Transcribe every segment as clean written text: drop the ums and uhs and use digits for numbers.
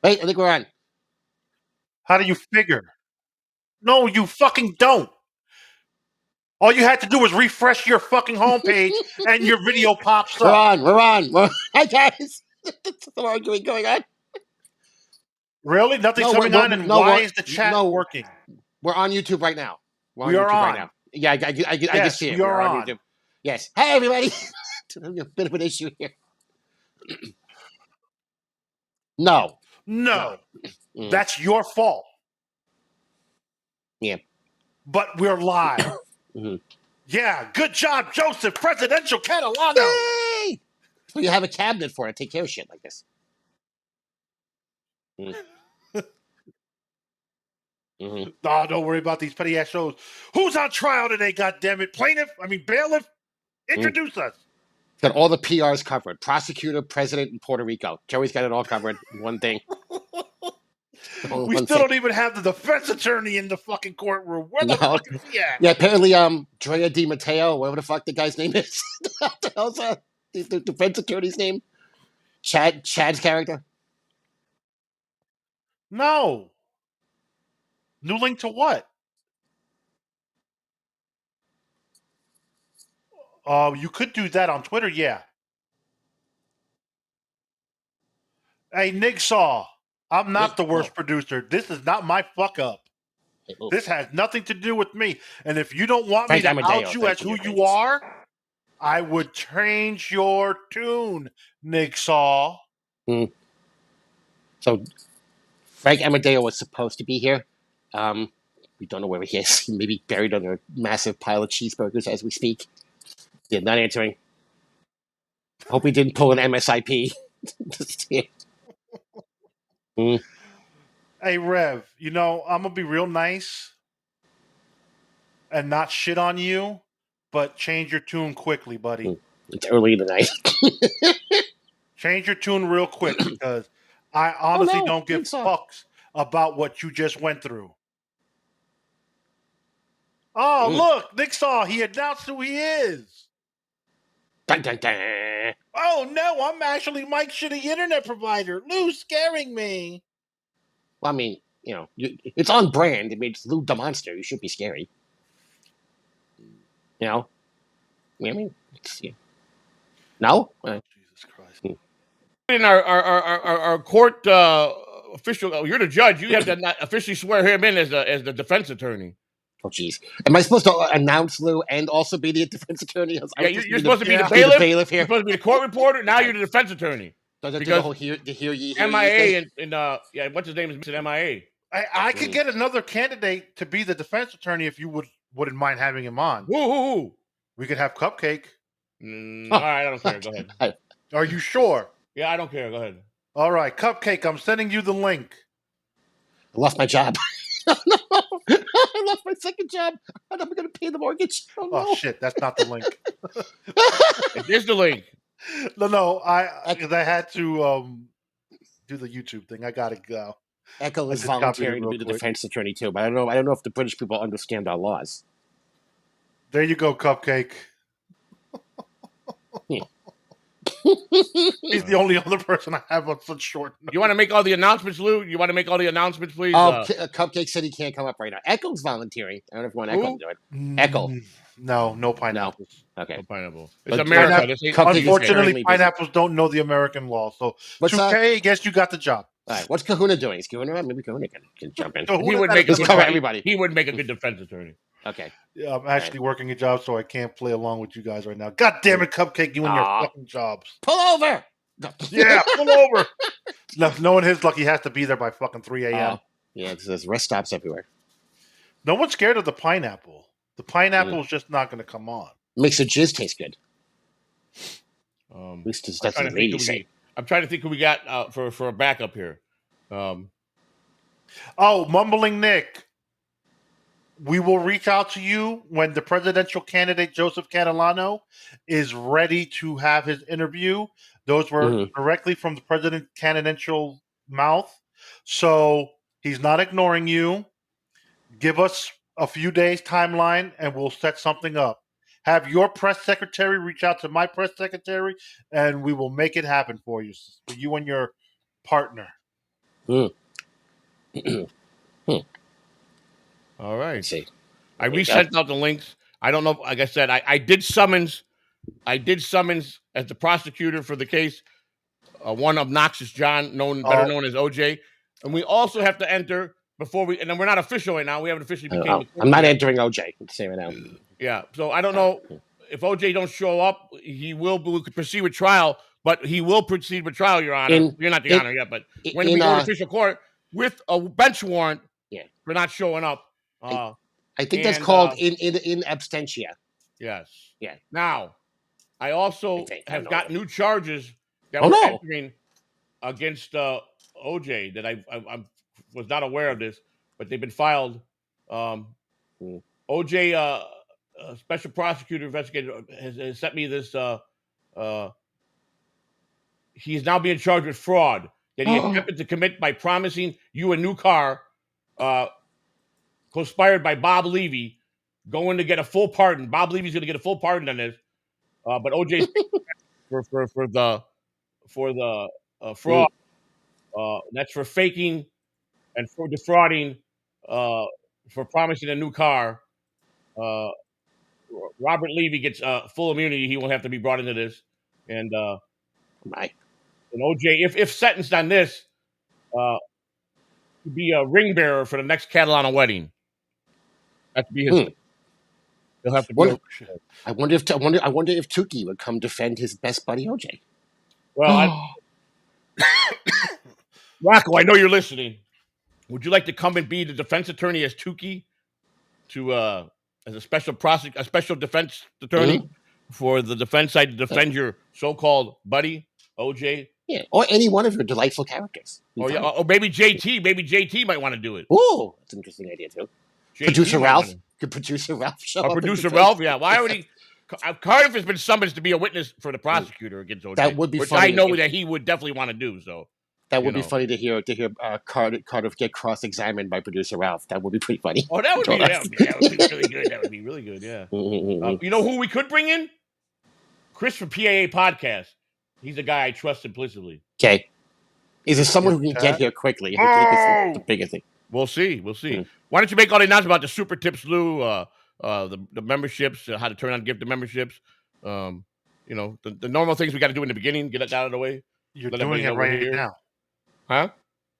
Wait, I think we're on. How do you figure? No, you fucking don't. All you had to do was refresh your fucking homepage and your video pops We're up. on. We're on. Hi, guys. There's some arguing going on. Really? Nothing's No, coming on? And why is the chat working? We're on YouTube right now. We are on. Right now. Yeah, I can Yes, see it. we are on. YouTube. Yes. Hey, everybody. A bit of an issue here. No. That's your fault. Yeah. But we're live. Mhm. Yeah, good job, Joseph. Presidential Catalano. Yay! So you have a cabinet for it. Take care of shit like this. Oh, don't worry about these petty ass shows. Who's on trial today? God damn it, bailiff. Introduce us. Got all the PRs covered. Prosecutor, president, and Puerto Rico. Joey's got it all covered. One thing. We still don't even have the defense attorney in the fucking courtroom. Where the fuck is he at? Yeah, apparently, Drea Di Matteo, whatever the fuck the guy's name is. What the hell's the defense attorney's name? Chad's character? No. New link to what? You could do that on Twitter, yeah. Hey, Nigsaw, I'm not the worst producer. This is not my fuck up. This has nothing to do with me. And if you don't want me to out you as who you are, I would change your tune, Nigsaw. So, Frank Amadeo was supposed to be here. We don't know where he is. He may be buried under a massive pile of cheeseburgers as we speak. Yeah, not answering. Hope he didn't pull an MSIP. Hey, Rev, I'm going to be real nice and not shit on you, but change your tune quickly, buddy. It's early in the night. Change your tune real quick because I honestly don't give fucks about what you just went through. Oh, look, Nigsaw, he announced who he is. Dun, dun, dun. Oh, no, I'm actually Mike Shitty internet provider. Lou's scaring me. Well, I mean, it's on brand. I mean, it's Lou DaMonster. You should be scary. I mean, no? Jesus Christ. In our court official, you're the judge. You have to not officially swear him in as the defense attorney. Oh, jeez. Am I supposed to announce Lou and also be the defense attorney? Yeah, you're supposed to be the bailiff here. You're supposed to be the court reporter. Now you're the defense attorney. Does it do the whole hear ye MIA and what's his name is MIA. I could get another candidate to be the defense attorney if you wouldn't mind having him on. Who? We could have Cupcake. All right, I don't care. Go ahead. Are you sure? Yeah, I don't care. Go ahead. All right, Cupcake, I'm sending you the link. I lost my job. No, I lost my second job. I'm never going to pay the mortgage. Oh, shit, that's not the link. It is the link. No, I had to do the YouTube thing. I gotta go. Echo is volunteering to be the defense attorney too, but I don't know if the British people understand our laws. There you go, Cupcake. He's the only other person I have on such short notice. You want to make all the announcements, Lou? You want to make all the announcements, please? Oh, Cupcake said he can't come up right now. Echo's volunteering. I don't know if you want Echo to do it. Echo. No pineapples. No. Okay. No pineapple. It's America. Unfortunately, pineapples don't know the American law. So, 2K, I guess you got the job. All right. What's Kahuna doing? Is Kahuna? Maybe Kahuna can jump in. He would make everybody. He would make a good defense attorney. Okay. Yeah, I'm actually working a job, so I can't play along with you guys right now. God damn it, Cupcake, you and your fucking jobs. Pull over! Yeah, pull over! No, knowing his luck, he has to be there by fucking 3 a.m. Yeah, because there's rest stops everywhere. No one's scared of the pineapple. The pineapple is just not going to come on. Makes the jizz taste good. At least that's what the ladies say. I'm trying to think who we got for a backup here. Mumbling Nick. We will reach out to you when the presidential candidate, Joseph Catalano, is ready to have his interview. Those were directly from the president's presidential mouth. So he's not ignoring you. Give us a few days timeline and we'll set something up. Have your press secretary reach out to my press secretary and we will make it happen for you and your partner. All right. Let's see. I There you go. resent out the links. I don't know. Like I said, I did summons. I did summons as the prosecutor for the case. One obnoxious John, better known as OJ, and we also have to enter before we. And then we're not official right now. We haven't officially became. The I'm not yet. entering OJ. I'm saying right now. Yeah. So I don't know if OJ don't show up. He will proceed with trial, but he will proceed with trial, Your Honor. You're not the honor yet, but when we go to official court with a bench warrant, for not showing up. I think that's called in absentia. Yes. Yeah. Now, I also have got new charges that we're entering against OJ that I was not aware of this, but they've been filed. OJ, special prosecutor investigator, has sent me this. He's now being charged with fraud that he attempted to commit by promising you a new car, conspired by Bob Levy, going to get a full pardon. Bob Levy's going to get a full pardon on this, but OJ's for the fraud. That's for faking and for defrauding, for promising a new car. Robert Levy gets full immunity. He won't have to be brought into this. And OJ, if sentenced on this, to be a ring bearer for the next Catalano wedding. That to be his. He'll have to be. I wonder if Tukey would come defend his best buddy OJ. Well, Rocco, I know you're listening. Would you like to come and be the defense attorney as Tukey, as a special defense attorney for the defense side to defend your so-called buddy OJ? Yeah, or any one of your delightful characters. Or maybe JT. Maybe JT might want to do it. Oh, that's an interesting idea too. JT Producer Ralph. Could Producer Ralph show up? Producer Ralph, yeah. Why would he? Cardiff has been summoned to be a witness for the prosecutor against OJ. That would be which funny. I know that he would definitely want to do. So that would be funny to hear Cardiff get cross-examined by Producer Ralph. That would be pretty funny. Oh, that would be really good. That would be really good. Yeah. You know who we could bring in? Chris from PAA Podcast. He's a guy I trust implicitly. Okay. Is there someone who can get here quickly? I think it's the biggest thing. We'll see. Why don't you make all the announcements about the super tips, Lou? The memberships, how to turn on gift the memberships. The normal things we got to do in the beginning. Get it out of the way. You're doing it right now. Huh?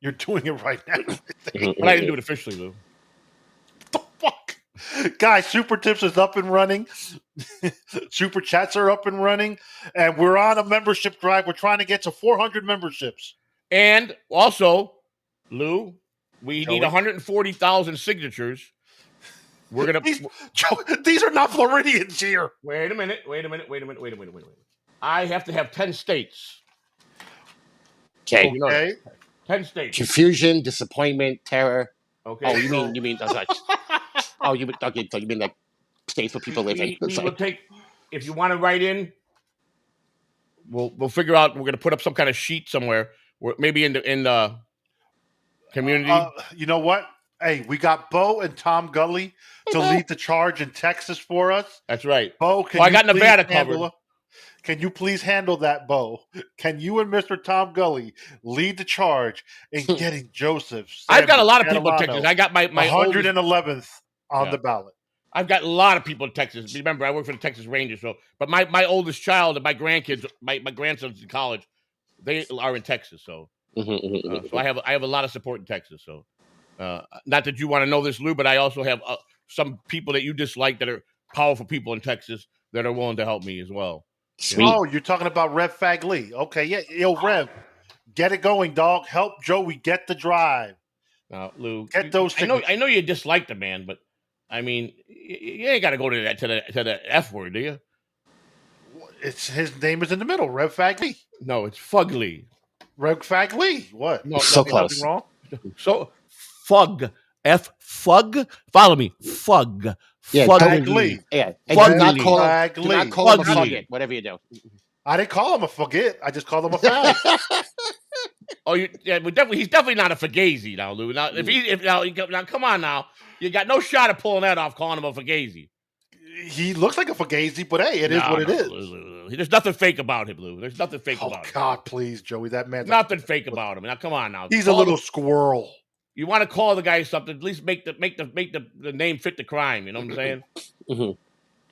You're doing it right now. But I didn't do it officially, Lou. What the fuck? Guys, Super Tips is up and running. Super Chats are up and running. And we're on a membership drive. We're trying to get to 400 memberships. And also, Lou, we need 140,000 signatures. We're going to... These are not Floridians here. Wait a minute. I have to have 10 states. Okay. 10 states. Confusion, disappointment, terror. Okay. Oh, you mean like states where people live in. We will take, if you want to write in, we'll figure out. We're going to put up some kind of sheet somewhere, maybe in the community. You know what? Hey, we got Bo and Tom Gully to lead the charge in Texas for us. That's right. Bo, I got Nevada covered. Can you please handle that, Bo? Can you and Mr. Tom Gully lead the charge in getting Joseph? I've got a lot of people in Texas. I got my 111th on the ballot. I've got a lot of people in Texas. Remember, I work for the Texas Rangers. But my oldest child and my grandkids, my grandsons in college, they are in Texas. So, so I have a lot of support in Texas. So, not that you want to know this, Lou, but I also have some people that you dislike that are powerful people in Texas that are willing to help me as well. Sweet. Oh, you're talking about Rev Fag Lee. Okay, yeah. Yo, Rev, get it going, dog. Help Joey get the drive. Lou, get those. I know you dislike the man, but I mean, you ain't got to go to the F word, do you? It's his name is in the middle. Rev Fag Lee. No, it's Fugly. Rev Fag Lee. What? No, so close. Nothing wrong. So Fug. Fug. Follow me. Fug. Yeah, Fugly. Yeah. And do not call him a fugget, whatever you do. I didn't call him a fugget. I just called him a fag. He's definitely not a fugazi now, Lou. Now, come on now. You got no shot at pulling that off, calling him a fugazi. He looks like a fugazi, but hey, it is what it is. There's nothing fake about him, Lou. There's nothing fake about him. Oh God, please, Joey, that man. Nothing fake about him. Now, come on, now. He's a little squirrel. You want to call the guy something? At least make the name fit the crime. You know what I'm saying?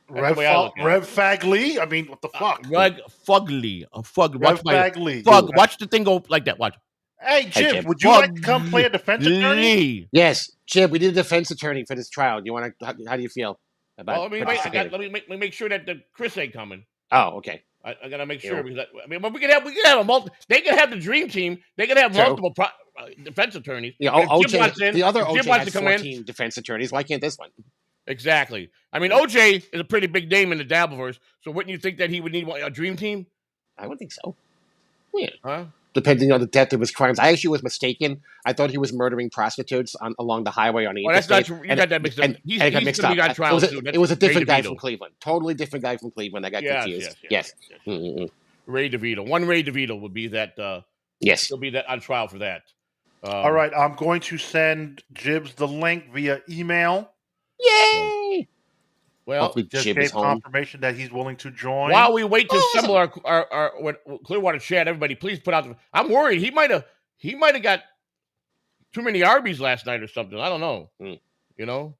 Rev Fagley. I mean, what the fuck? Reg Fugly. Rev Fagley. Fug. Watch the thing go like that. Watch. Hey, Jim, would you like to come play a defense attorney? Yes, Jim. We need a defense attorney for this trial. You want to? How do you feel about? Well, let me make sure that the Chris ain't coming. Oh, okay. I gotta make sure because but we can have a multi. They can have the dream team. They can have multiple defense attorneys. Yeah, OJ. The other OJ has 14 defense attorneys. Why can't this one? Exactly. I mean, OJ is a pretty big name in the Dabbleverse. So wouldn't you think that he would need a dream team? I would think so. Yeah. Huh? Depending on the depth of his crimes. I actually was mistaken. I thought he was murdering prostitutes along the highway on the interstate. That's not true. You got that mixed up. He's going to be on trial soon. It was a different guy from Cleveland. Totally different guy from Cleveland. I got confused. Yes. Ray DeVito. One Ray DeVito would be that. Yes. He'll be that on trial for that. All right. I'm going to send Jibs the link via email. Yay! Well, just gave confirmation that he's willing to join. While we wait to assemble our Clearwater chat, everybody, please put out. I'm worried he might have got too many Arby's last night or something. I don't know. You know,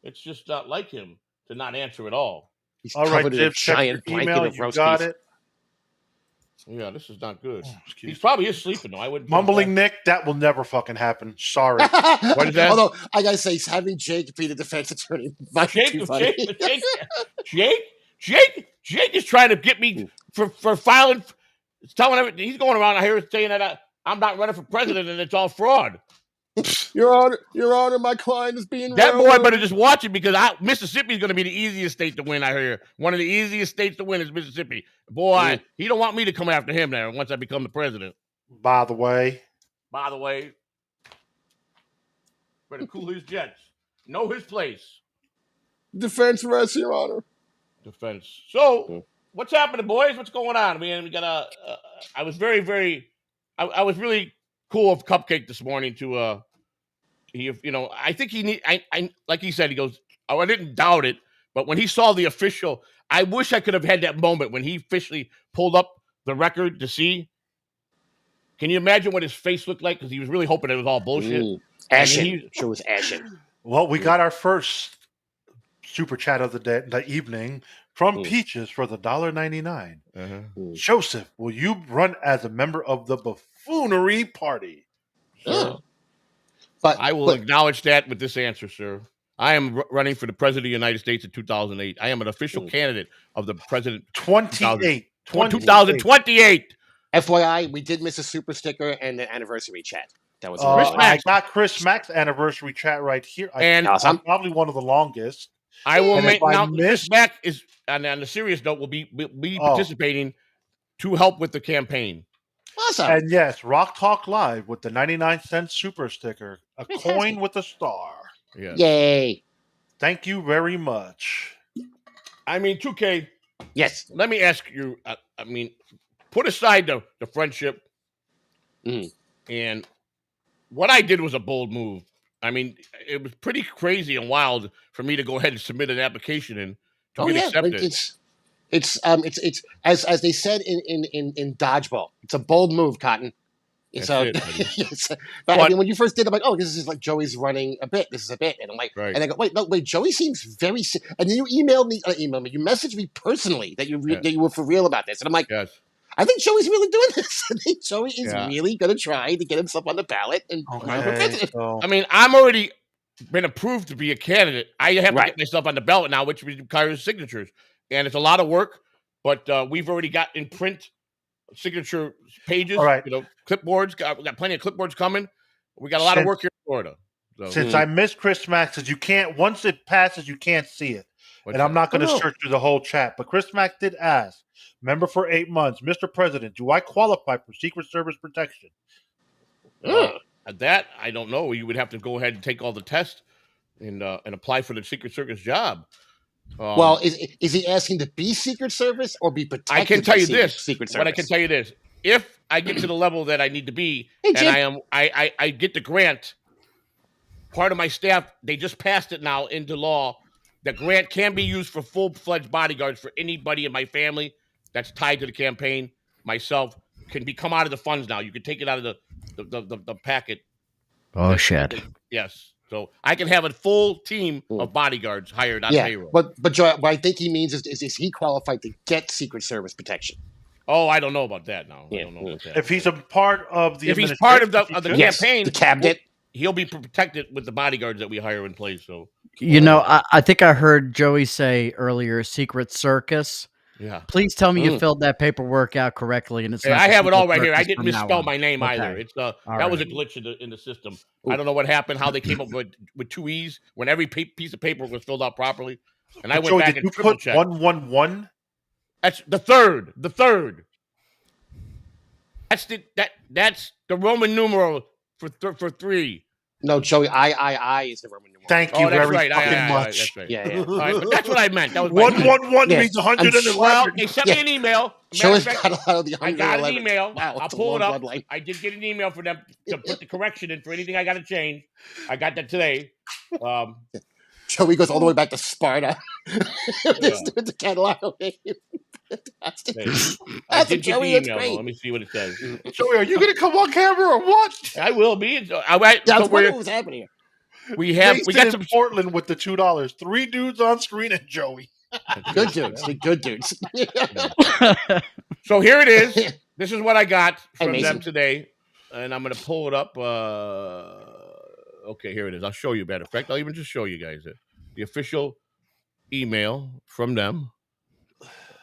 it's just not like him to not answer at all. He's all right, Jim, giant email. You got it. Yeah, this is not good. He's probably sleeping though. I wouldn't. Mumbling Nick, that will never fucking happen. Sorry. What is that? Although I gotta say, having Jake be the defense attorney, Jake is trying to get me for filing. Telling everything he's going around here saying that I'm not running for president and it's all fraud. Your Honor, my client is being that boy better just watch it because Mississippi is going to be the easiest state to win. I hear one of the easiest states to win is Mississippi. Boy, he don't want me to come after him there once I become the president. By the way, better cool his jets. Know his place. Defense rest, Your Honor. Defense. So, what's happening, boys? What's going on? I mean, we got I was very, very. I was really cool of Cupcake this morning to I think he need I like he said, he goes, oh, I didn't doubt it, but when he saw the official, I wish I could have had that moment when he officially pulled up the record to see. Can you imagine what his face looked like? Because he was really hoping it was all bullshit. Ashen. Sure was ashen. Well, we got our first super chat of the evening from Peaches for the $1.99. Joseph, will you run as a member of the buffoonery party? Sure. But I will acknowledge that with this answer, sir. I am running for the president of the United States in 2008. I am an official candidate of the president. 2028. FYI, we did miss a super sticker and an anniversary chat. That was I got Chris Mack's anniversary chat right here. And I'm probably one of the longest. I will make now. Chris Mack is on the serious note will be participating to help with the campaign. Awesome. And yes, Rock Talk Live with the 99-cent super sticker, a coin with a star. Yes. Yay! Thank you very much. I mean, 2K. Yes. Let me ask you. I mean, put aside the friendship, and what I did was a bold move. I mean, it was pretty crazy and wild for me to go ahead and submit an application and to get accepted. It's as they said in dodgeball. It's a bold move, Cotton. But I mean, when you first did, I'm like, oh, this is like Joey's running a bit. This is a bit, and I'm like, and I go, wait, Joey seems very. And then you emailed me, you messaged me personally that you were for real about this, and I'm like, I think Joey's really doing this. I think Joey is really going to try to get himself on the ballot and run for president. I mean, I'm already been approved to be a candidate. I have to get myself on the ballot now, which requires signatures. And it's a lot of work, but we've already got in print signature pages, clipboards. We got plenty of clipboards coming. We got a lot of work here in Florida. So. Since I missed Chris Mack, says you can't, once it passes, you can't see it. I'm not going to search through the whole chat. But Chris Mack did ask, member for 8 months, Mr. President, do I qualify for Secret Service protection? That, I don't know. You would have to go ahead and take all the tests and apply for the Secret Service job. Well, is he asking to be Secret Service or be protected? I can tell you this. Secret Service. But I can tell you this: if I get to the level that I need to be, and I get the grant, part of my staff, they just passed it now into law. The grant can be used for full-fledged bodyguards for anybody in my family that's tied to the campaign, myself, can come out of the funds now. You can take it out of the packet. Oh, shit. Yes. So I can have a full team of bodyguards hired on payroll. But Joe, what I think he means is he qualified to get Secret Service protection? Oh, I don't know about that now. I don't know about that. If he's a part of the if he's part of the Yes, campaign, the cabinet, he'll be protected with the bodyguards that we hire in place. So I think I heard Joey say earlier, Secret Circus. yeah. Please tell me you filled that paperwork out correctly, and it's. I have it all right here. I didn't from now misspell on. my name either. It's that was a glitch in the system. I don't know what happened. How they came up with 2 E's when every piece of paper was filled out properly. And I went back and triple checked. 111. That's the third. The third. That's the Roman numeral for 3. No, Joey, I is the Roman numeral. Thank you very right. fucking much. That's right. Yeah. Right, but that's what I meant. That was 111 means 111. Well, they sent me an email. Joey's got a lot of the I got an 111. email. Wow, I'll pull it up. I did get an email for them to put the correction in for anything I got to change. I got that today. Joey goes all the way back to Sparta. The Catalano name. I did get the email. Let me see what it says. Joey, are you going to come on camera or what? I will be. I was wondering what was happening here. We got some Portland with the $2. 3 dudes on screen and Joey. Good dudes. The good dudes. So here it is. This is what I got from Amazing. them today, and I'm going to pull it up. Okay, here it is. I'll show you better. In fact, I'll even just show you guys it. The official email from them.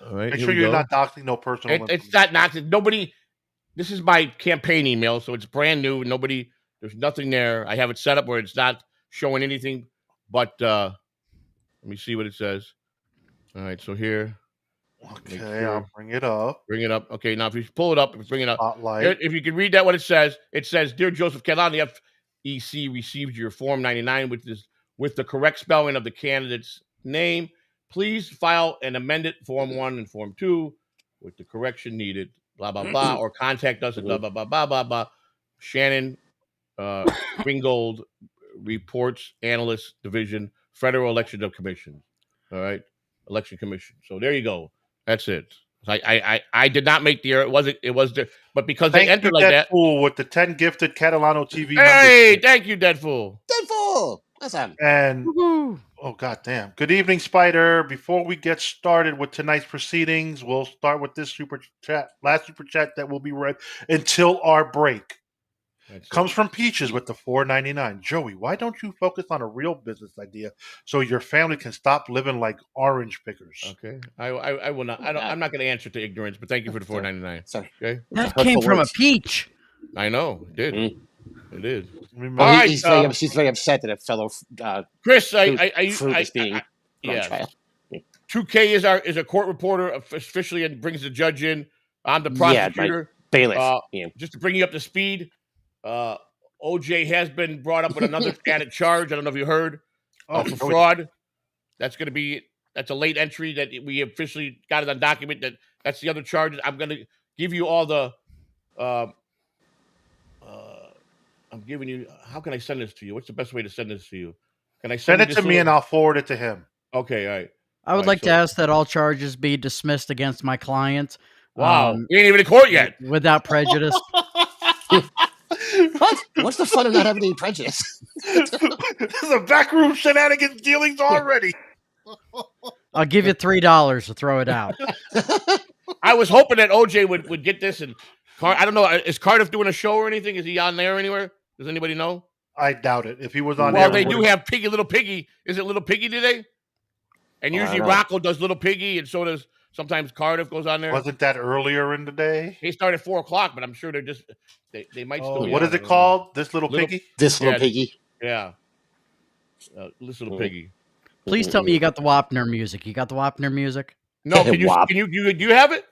All right. Make sure you're not doxing no personal. It's not doxing. Nobody. This is my campaign email, so it's brand new. There's nothing there. I have it set up where it's not showing anything. But let me see what it says. All right. So here. Okay, I'll bring it up. Bring it up. Okay. Now, if you pull it up, bring it up. Spotlight. If you can read that, what it says, "Dear Joseph Catalano, the FEC received your Form 99 with the correct spelling of the candidate's name. Please file an amended Form 1 and Form 2 with the correction needed, blah, blah, blah, or contact us at blah, blah, blah, blah, blah, blah. Shannon Ringgold, Reports Analyst Division, Federal Election Commission." All right. Election Commission. So there you go. That's it. I did not make the error. It was there, but because they entered like that. Deadpool with the 10 gifted Catalano TV. Hey, thank you, Deadpool. Deadpool. Awesome. And oh goddamn! Good evening, Spider. Before we get started with tonight's proceedings, we'll start with this super chat. Last super chat that will be read until our break. Comes from Peaches with the $4.99. Joey, why don't you focus on a real business idea so your family can stop living like orange pickers? Okay, I will not. I'm not going to answer to ignorance, but thank you for the $4.99. Sorry. Okay, that came from a peach. I know it did. It did. All right, she's very upset that a fellow Chris, fruit is being on trial. 2K is a court reporter officially and brings the judge in. I'm the prosecutor. Bailiff. Just to bring you up to speed. OJ has been brought up with another added charge. I don't know if you heard for fraud. That's a late entry that we officially got it on document. That's the other charges. I'm going to give you all the. I'm giving you. How can I send this to you? What's the best way to send this to you? Can I send it to me and I'll forward it to him? Okay, all right. I would like to ask that all charges be dismissed against my client. Wow, we ain't even in court yet. Without prejudice. What? What's the fun of not having any prejudice? The backroom shenanigans dealings already. I'll give you $3 to throw it out. I was hoping that OJ would get this, and I don't know. Is Cardiff doing a show or anything? Is he on there anywhere? Does anybody know? I doubt it. If he was on, well, they do have Little Piggy. Is it Little Piggy today? And usually Rocco does Little Piggy, and so does sometimes Cardiff goes on there. Wasn't that earlier in the day? They start at 4:00, but I'm sure they're just they might still. What is it called? This little piggy. This little piggy. Yeah. This little piggy. Please tell me you got the Wapner music. You got the Wapner music? No, do you have it?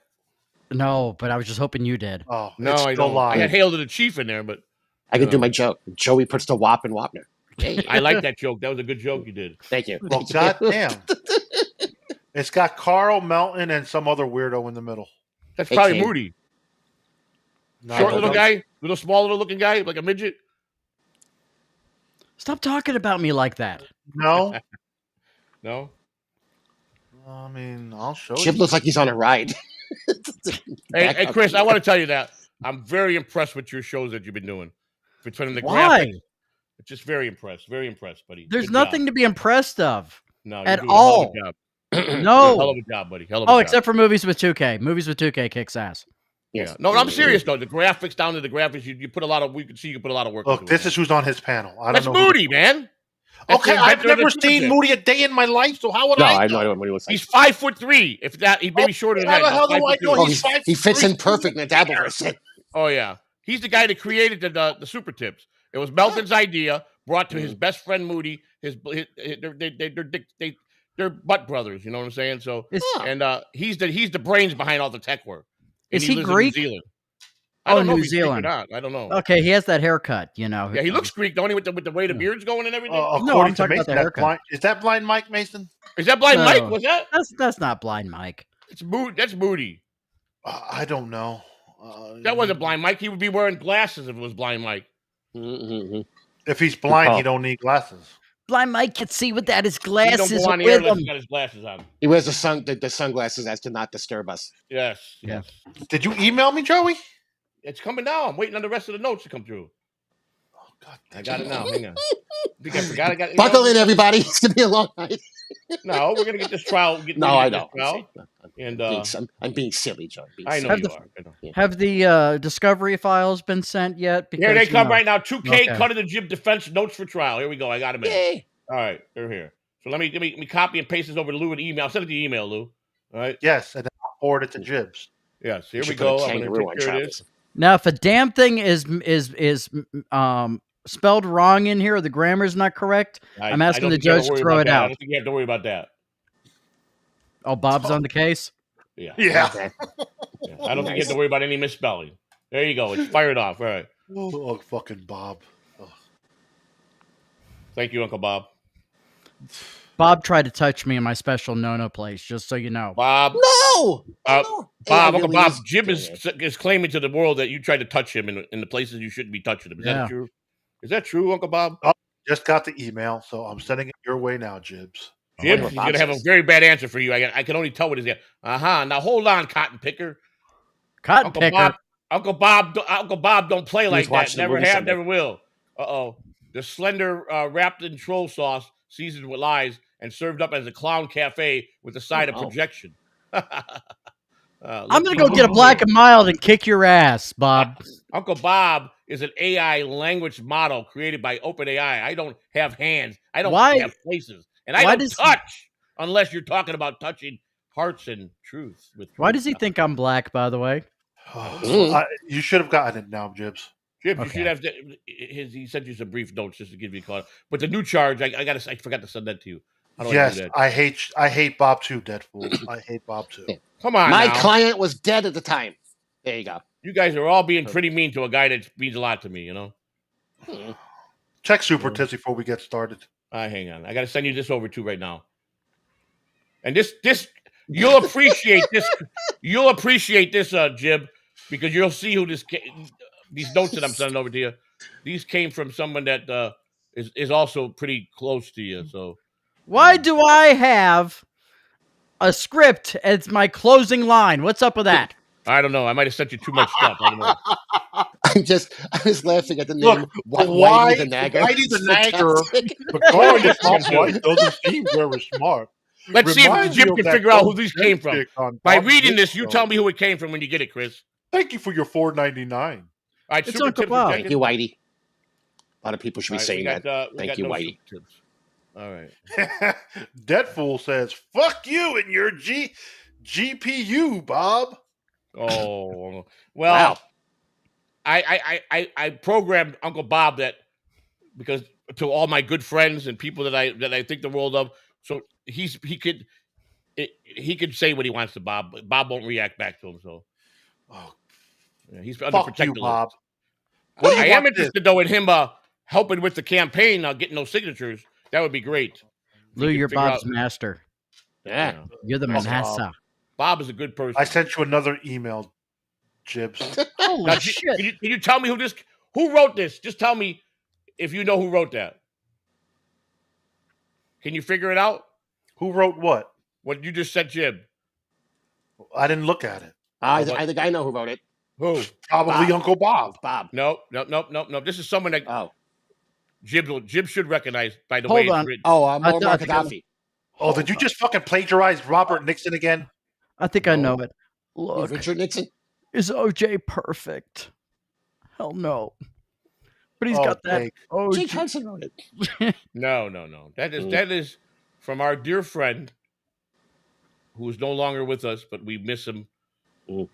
No, but I was just hoping you did. Oh, no, I don't. I had Hail to the Chief in there, but I can do my joke. Joey puts the Wap in Wapner. Hey. I like that joke. That was a good joke you did. Thank you. Well, goddamn. It's got Carl, Melton, and some other weirdo in the middle. That's probably Moody. Short little guy, small little looking guy, like a midget. Stop talking about me like that. No. No. I mean, I'll show you. Chip looks like he's on a ride. Hey, Chris, I want to tell you that I'm very impressed with your shows that you've been doing. Between the Why? graphics, just very impressed, buddy. There's Good nothing job. to be impressed of. No, at you're doing a hell of all. a job. No. Hell of a job, buddy. Hell of a Oh, job. except for movies with 2K. Movies with 2K kicks ass. Yeah. No, I'm serious though. The graphics down to the graphics, you put a lot of. We can see you put a lot of work. Look, into this it, is who's on his panel. I That's don't know. Moody, man. That's Okay, the I've inventor of the never super seen tip. Moody a day in my life, so how would No, I I have know? no idea what he looks like. He's 5'3". If that, he may be shorter than How that. the hell do I know Oh, he's 5'3"? he fits in perfect in the Dabbleverse. Oh yeah, he's the guy that created the super tips. It was Melton's idea, brought to his best friend Moody. They're butt brothers. You know what I'm saying? So he's the brains behind all the tech work. And Is he lives Greek? In New Zealand. I don't know New if he's Greek or Zealand. not. I don't know. Okay, he has that haircut, you know. Yeah, he looks Greek, don't he? With the way the beard's going and everything. According to talking about Mason, the that's blind. Is that blind Mike Mason? Is that blind No. Mike? Was that? That's not blind Mike. It's Moody. That's Moody. I don't know. That wasn't blind Mike. He would be wearing glasses if it was blind Mike. If he's blind, he don't need glasses. Blind Mike can see without his He glasses don't go on the air with unless him. he's got his glasses on. He wears the sunglasses as to not disturb us. Yes. Did you email me, Joey? It's coming now. I'm waiting on the rest of the notes to come through. Oh, God, I got it now. Hang on. I think I forgot. I got it. Buckle in, everybody. It's gonna be a long night. No, we're gonna get this trial. I know. And I'm being silly, Joe. I know you are. I know. Have the discovery files been sent yet? Because, Here they come right now. 2K Okay. cut of the Jib defense notes for trial. Here we go. I got them in. Yay. All right, they're here. So let me copy and paste this over to Lou in email. Send it to email, Lou. All right. Yes, and then I'll forward it to Jibs. Yes. Here we should put a go. I'm kangaroo gonna on take care of Travis. this. Now, if a damn thing is spelled wrong in here or the grammar's not correct, I'm asking the judge to throw it I out. don't think you have to worry about that. Oh, Bob's on the case? Yeah. Yeah. Okay. Yeah. I don't think you have to worry about any misspelling. There you go. It's fired off. All right. Oh, fucking Bob. Thank you, Uncle Bob. Bob tried to touch me in my special no-no place, just so you know. Bob. No. Bob, Uncle Bob, Jim is claiming to the world that you tried to touch him in the places you shouldn't be touching him. Is that true? Is that true, Uncle Bob? Just got the email, so I'm sending it your way now, Jibs. Jim, he's going to have a very bad answer for you. I can only tell what he's got. Now hold on, Cotton Picker. Cotton Picker? Uncle Bob don't play like that. Never have, Sunday. never will. Uh-oh. The slender wrapped in troll sauce, seasoned with lies, and served up as a clown cafe with a side of projection. I'm going to go get a black and mild and kick your ass, Bob. Uncle Bob is an AI language model created by OpenAI. I don't have hands. I don't have places. And I don't touch unless you're talking about touching hearts and truth. Why does he think I'm black, by the way? You should have gotten it now, Jibs. Jibs, you should have. He sent you some brief notes just to give you a call. But the new charge, I forgot to send that to you. Yes, I hate Bob too, Deadpool. I hate Bob too. Come on, my client was dead at the time. There you go. You guys are all being pretty mean to a guy that means a lot to me. You know. Check Super Tips before we get started. Hang on, I got to send you this over too right now. And this you'll appreciate this. You'll appreciate this, Jib, because you'll see who these notes that I'm sending over to you. These came from someone that is also pretty close to you. So. Why do I have a script as my closing line? What's up with that? I don't know. I might have sent you too much stuff. I don't know. I was laughing at the name. Look, Whitey the Nagger. Whitey the Nagger. Because Tom White doesn't seem very smart. Let's see if Jim can figure out who these came from. By reading this, you tell me who it came from when you get it, Chris. Thank you for your $4.99. All right, it's super tips. Thank you, Whitey. A lot of people should be saying that. Thank you, Whitey. All right. Deadpool says, "Fuck you and your GPU, Bob." Oh well. Wow. I programmed Uncle Bob that because to all my good friends and people that I think the world of, so he could say what he wants to Bob, but Bob won't react back to him. So he's under protective. Bob. I am interested though in him helping with the campaign, getting those signatures. That would be great. Lou, you're Bob's master. Yeah, you're the master. Bob is a good person. I sent you another email, Jibs. Now, shit. Can you tell me who wrote this? Just tell me if you know who wrote that. Can you figure it out? Who wrote what? What you just said, Jim. I didn't look at it. I think I know who wrote it. Who? Probably Bob. Uncle Bob. Bob. No. This is someone that Jib should recognize by the way it's written. Muammar Gaddafi. Oh, did you just fucking plagiarize Robert Nixon again? I think I know it. Look, Richard Nixon. is OJ perfect? Hell no. But he's got that. Oh, Jake Hudson wrote it. No. That is from our dear friend who is no longer with us, but we miss him.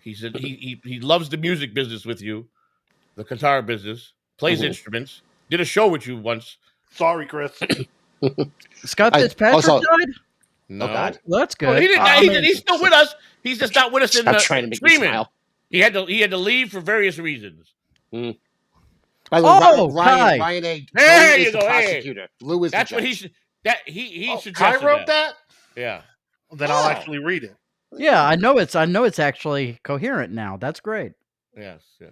He said he loves the music business with you, the guitar business, plays instruments, did a show with you once. Sorry, Chris. Scott Fitzpatrick died? No. Oh, God. Well, that's good. Well, he didn't. He's still with us. He's just not with us in the trying to make me streaming. smile. He had to leave for various reasons. By the way, Ryan A. There you is the go. prosecutor. Lou is That's the what judge. he suggested. Kai wrote that? Yeah. Then I'll actually read it. Yeah, I know it's actually coherent now. That's great. Yes. This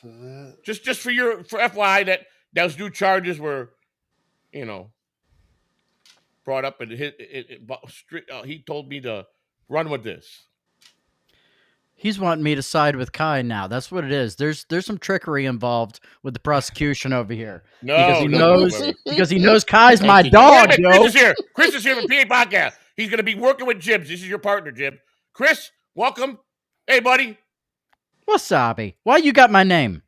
is it. Just for FYI that those new charges were, brought up, and he told me to run with this. He's wanting me to side with Kai now. That's what it is. There's some trickery involved with the prosecution over here. Because he knows Kai's my dog, Joe. Chris is here from PA Podcast. He's going to be working with Jibs. This is your partner, Jib. Chris, welcome. Hey, buddy. Wasabi. Why you got my name?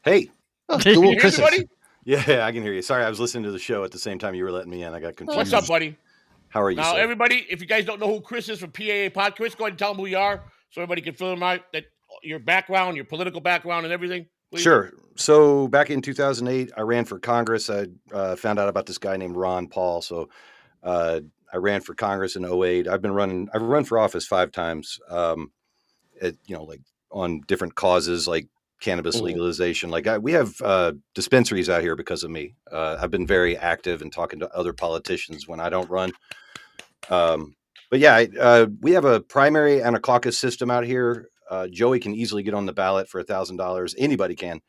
Hey. Can you hear me, buddy? Yeah, I can hear you. Sorry, I was listening to the show at the same time you were letting me in. I got confused. What's up, buddy? How are you, Now, sir? everybody, if you guys don't know who Chris is from PAA Pod, Chris, go ahead and tell them who you are so everybody can fill them out, that your background, your political background and everything. Please. Sure. So back in 2008, I ran for Congress. I found out about this guy named Ron Paul. So I ran for Congress in 2008. I've run for office 5 times, like on different causes like cannabis legalization. Like we have dispensaries out here because of me. I've been very active in talking to other politicians when I don't run. But yeah, we have a primary and a caucus system out here. Joey can easily get on the ballot for $1,000. Anybody can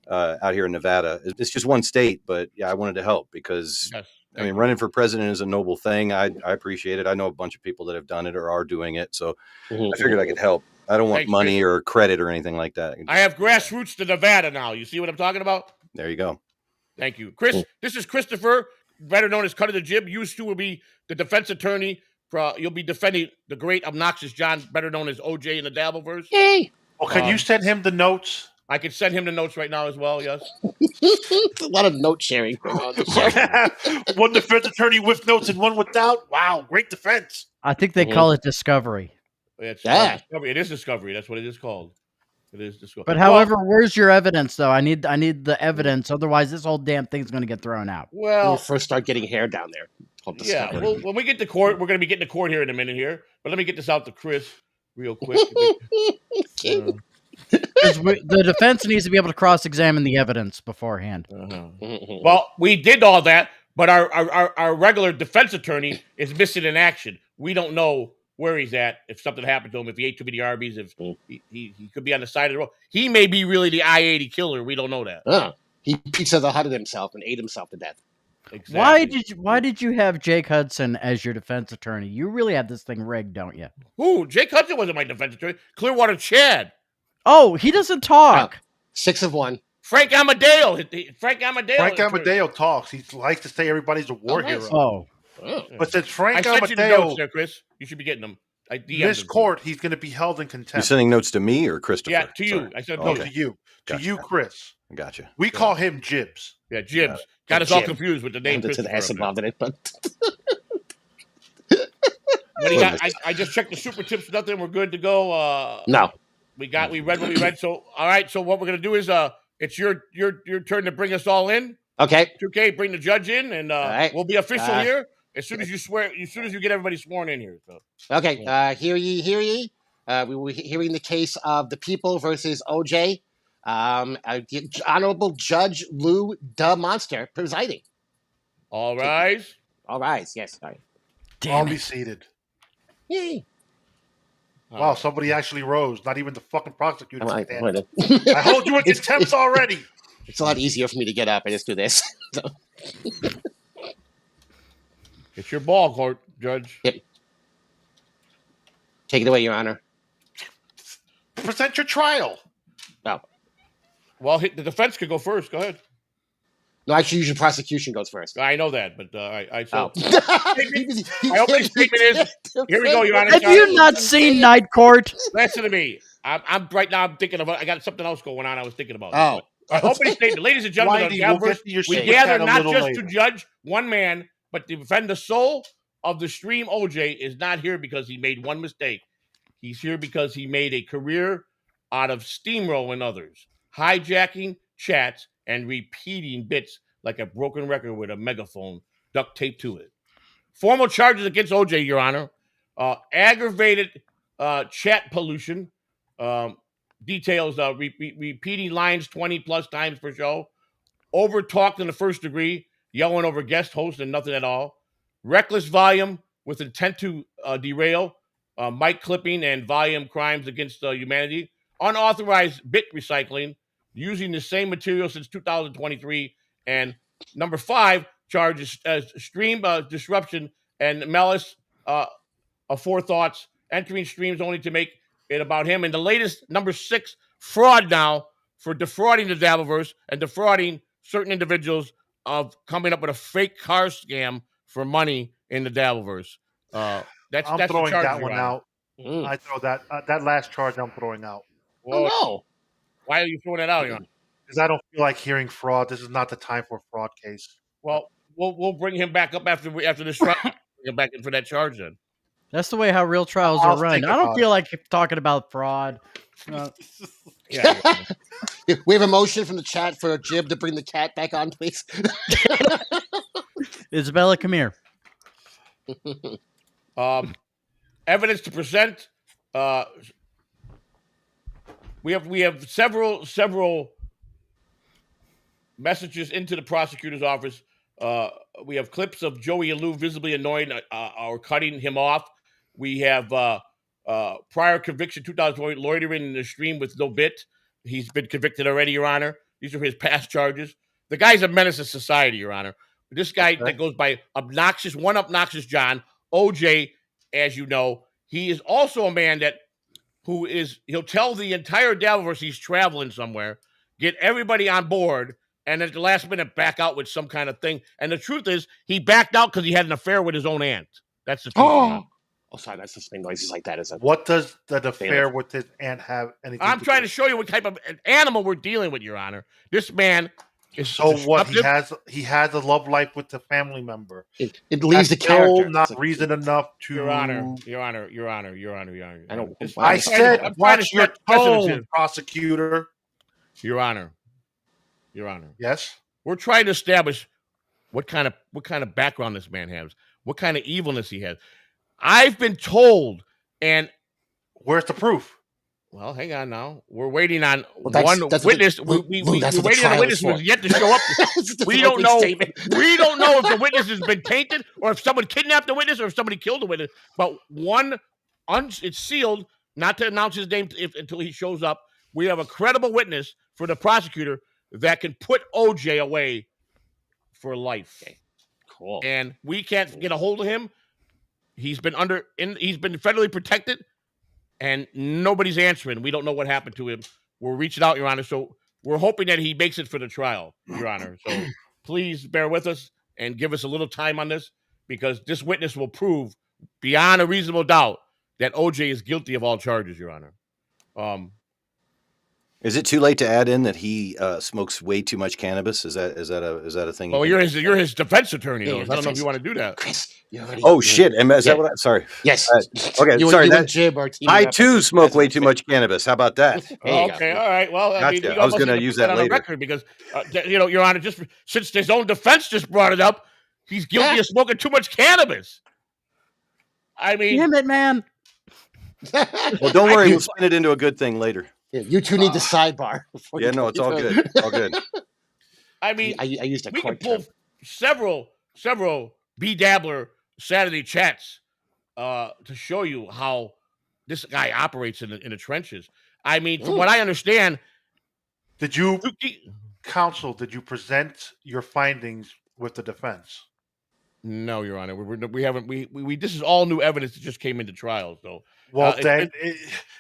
out here in Nevada. It's just one state, but yeah, I wanted to help because running for president is a noble thing. I appreciate it. I know a bunch of people that have done it or are doing it. So I figured I could help. I don't want money or credit or anything like that. I have grassroots to Nevada now. You see what I'm talking about? There you go. Thank you. Chris, this is Christopher, better known as Cut of the Jib. You two will be the defense attorney. You'll be defending the great obnoxious John, better known as OJ in the Dabbleverse. Hey. Well, can you send him the notes? I can send him the notes right now as well, yes. A lot of note sharing going on this show. One defense attorney with notes and one without. Wow, great defense. I think they call it discovery. It's discovery. It is discovery. That's what it is called. It is discovery. But however, where's your evidence, though? I need the evidence. Otherwise, this whole damn thing's going to get thrown out. When you first start getting hair down there. Yeah, well, when we get to court, we're going to be getting to court here in a minute here. But let me get this out to Chris real quick. The defense needs to be able to cross-examine the evidence beforehand. Well, we did all that, but our regular defense attorney is missing in action. We don't know where he's at, if something happened to him, if he ate too many Arby's, if he could be on the side of the road. He may be really the I-80 killer. We don't know that. He Pizza the Hutted himself and ate himself to death. Exactly. Why did you have Jake Hudson as your defense attorney? You really have this thing rigged, don't you? Who? Jake Hudson wasn't my defense attorney. Clearwater Chad. Oh, he doesn't talk. 6 of 1. Frank Amadeo. Frank Amadeo talks. He likes to say everybody's a war hero. Oh. But since Frank I sent you the Amadeo notes there, Chris. You should be getting them. This court, he's going to be held in contempt. You're sending notes to me or Christopher? Yeah, to you. Sorry. I said to you. Gotcha. To you, Chris. Gotcha. We call him Jibs. Yeah, Jibs. Got us all confused with the name. To the S involved in it, but what do you got? I just checked the super tips. Nothing. We're good to go. No. We read what we read. So all right. So what we're gonna do is it's your turn to bring us all in. Okay. 2K, bring the judge in, and right. we'll be official here as soon as you swear. As soon as you get everybody sworn in here. So. Okay. Hear ye. We were hearing the case of the people versus OJ. Honorable Judge Lou DaMonster presiding. All rise. All rise. Yes. Sorry. I'll be seated. Yay. Wow, somebody actually rose. Not even the fucking prosecutor. I hold you in contempt already. It's a lot easier for me to get up. I just do this. So. It's your ball court, Judge. Yep. Take it away, Your Honor. Present your trial. No. Well, the defense could go first. Go ahead. No, actually, usually prosecution goes first. I know that, but I so My opening statement is, here we go, Your Honor. Have you not seen Night Court? Listen to me. I'm right now. I'm thinking of. I got something else going on. I was thinking about. Oh. Opening statement, ladies and gentlemen, we gather not just to judge one man, but to defend the soul of the stream. OJ is not here because he made one mistake. He's here because he made a career out of steamrolling others, hijacking chats, and repeating bits like a broken record with a megaphone duct taped to it. Formal charges against OJ, Your Honor. Aggravated chat pollution. Details, repeating lines 20 plus times per show. Over-talked in the first degree, yelling over guest hosts and nothing at all. Reckless volume with intent to derail. Mic clipping and volume crimes against humanity. Unauthorized bit recycling. Using the same material since 2023. And number 5 charges stream disruption and malice aforethoughts, entering streams only to make it about him. And the latest, number 6, fraud now for defrauding the Dabbleverse and defrauding certain individuals of coming up with a fake car scam for money in the Dabbleverse. I'm that's throwing the that one out. I throw that last charge I'm throwing out. Well, no. Why are you throwing it out, Your Honor? Because I don't feel like hearing fraud. This is not the time for a fraud case. Well, we'll bring him back up after this trial. Bring him back in for that charge then. That's the way how real trials are run. I don't feel like talking about fraud. Yeah. We have a motion from the chat for Jib to bring the cat back on, please. Isabella, come here. Evidence to present. We have several messages into the prosecutor's office. We have clips of Joey and Lou visibly annoyed or cutting him off. We have prior conviction, 2020, loitering in the stream with no bit. He's been convicted already, Your Honor. These are his past charges. The guy's a menace to society, Your Honor. This guy that goes by obnoxious John, OJ, as you know, he is also a man he'll tell the entire Dabbleverse he's traveling somewhere, get everybody on board, and at the last minute back out with some kind of thing. And the truth is, he backed out because he had an affair with his own aunt. That's the truth. Oh, sorry, that's just noises like that. What does that affair with his aunt have anything I'm trying to show you what type of animal we're dealing with, Your Honor. This man is so what? He has a love life with the family member. It leaves the character. Not reason enough to. Your Honor. I don't. I said, watch your tone, prosecutor. Your Honor. Yes. We're trying to establish what kind of background this man has, what kind of evilness he has. I've been told, and where's the proof? Well, hang on now. We're waiting on one witness. We're waiting on a witness who's yet to show up. We don't know. We don't know if the witness has been tainted, or if someone kidnapped the witness, or if somebody killed the witness. But it's sealed, not to announce his name until he shows up. We have a credible witness for the prosecutor that can put OJ away for life. Okay. Cool. And we can't get a hold of him. He's been federally protected, and nobody's answering. We don't know what happened to him. We're reaching out, Your Honor. So we're hoping that he makes it for the trial, Your Honor. So please bear with us and give us a little time on this, because this witness will prove beyond a reasonable doubt that OJ is guilty of all charges, Your Honor. Is it too late to add in that he smokes way too much cannabis? Is that a thing? Oh, you're his defense attorney, though. I don't know if you want to do that. Chris, shit! Is that what? Sorry. Yes. Okay. Sorry. I too smoke way too much. much cannabis. How about that? Okay. All right. Well, Gotcha. I was going to use that later. Record because, Your Honor, just since his own defense just brought it up, he's guilty of smoking too much cannabis. I mean, damn it, man. Well, don't worry. We'll spin it into a good thing later. Yeah, you two need the sidebar. Yeah, no, it's all good. All good. I mean, I used a we can court pull several B-Dabbler Saturday chats to show you how this guy operates in the trenches. I mean, from what I understand, did you present your findings with the defense? No, Your Honor. We haven't. We this is all new evidence that just came into trial. So Well, then,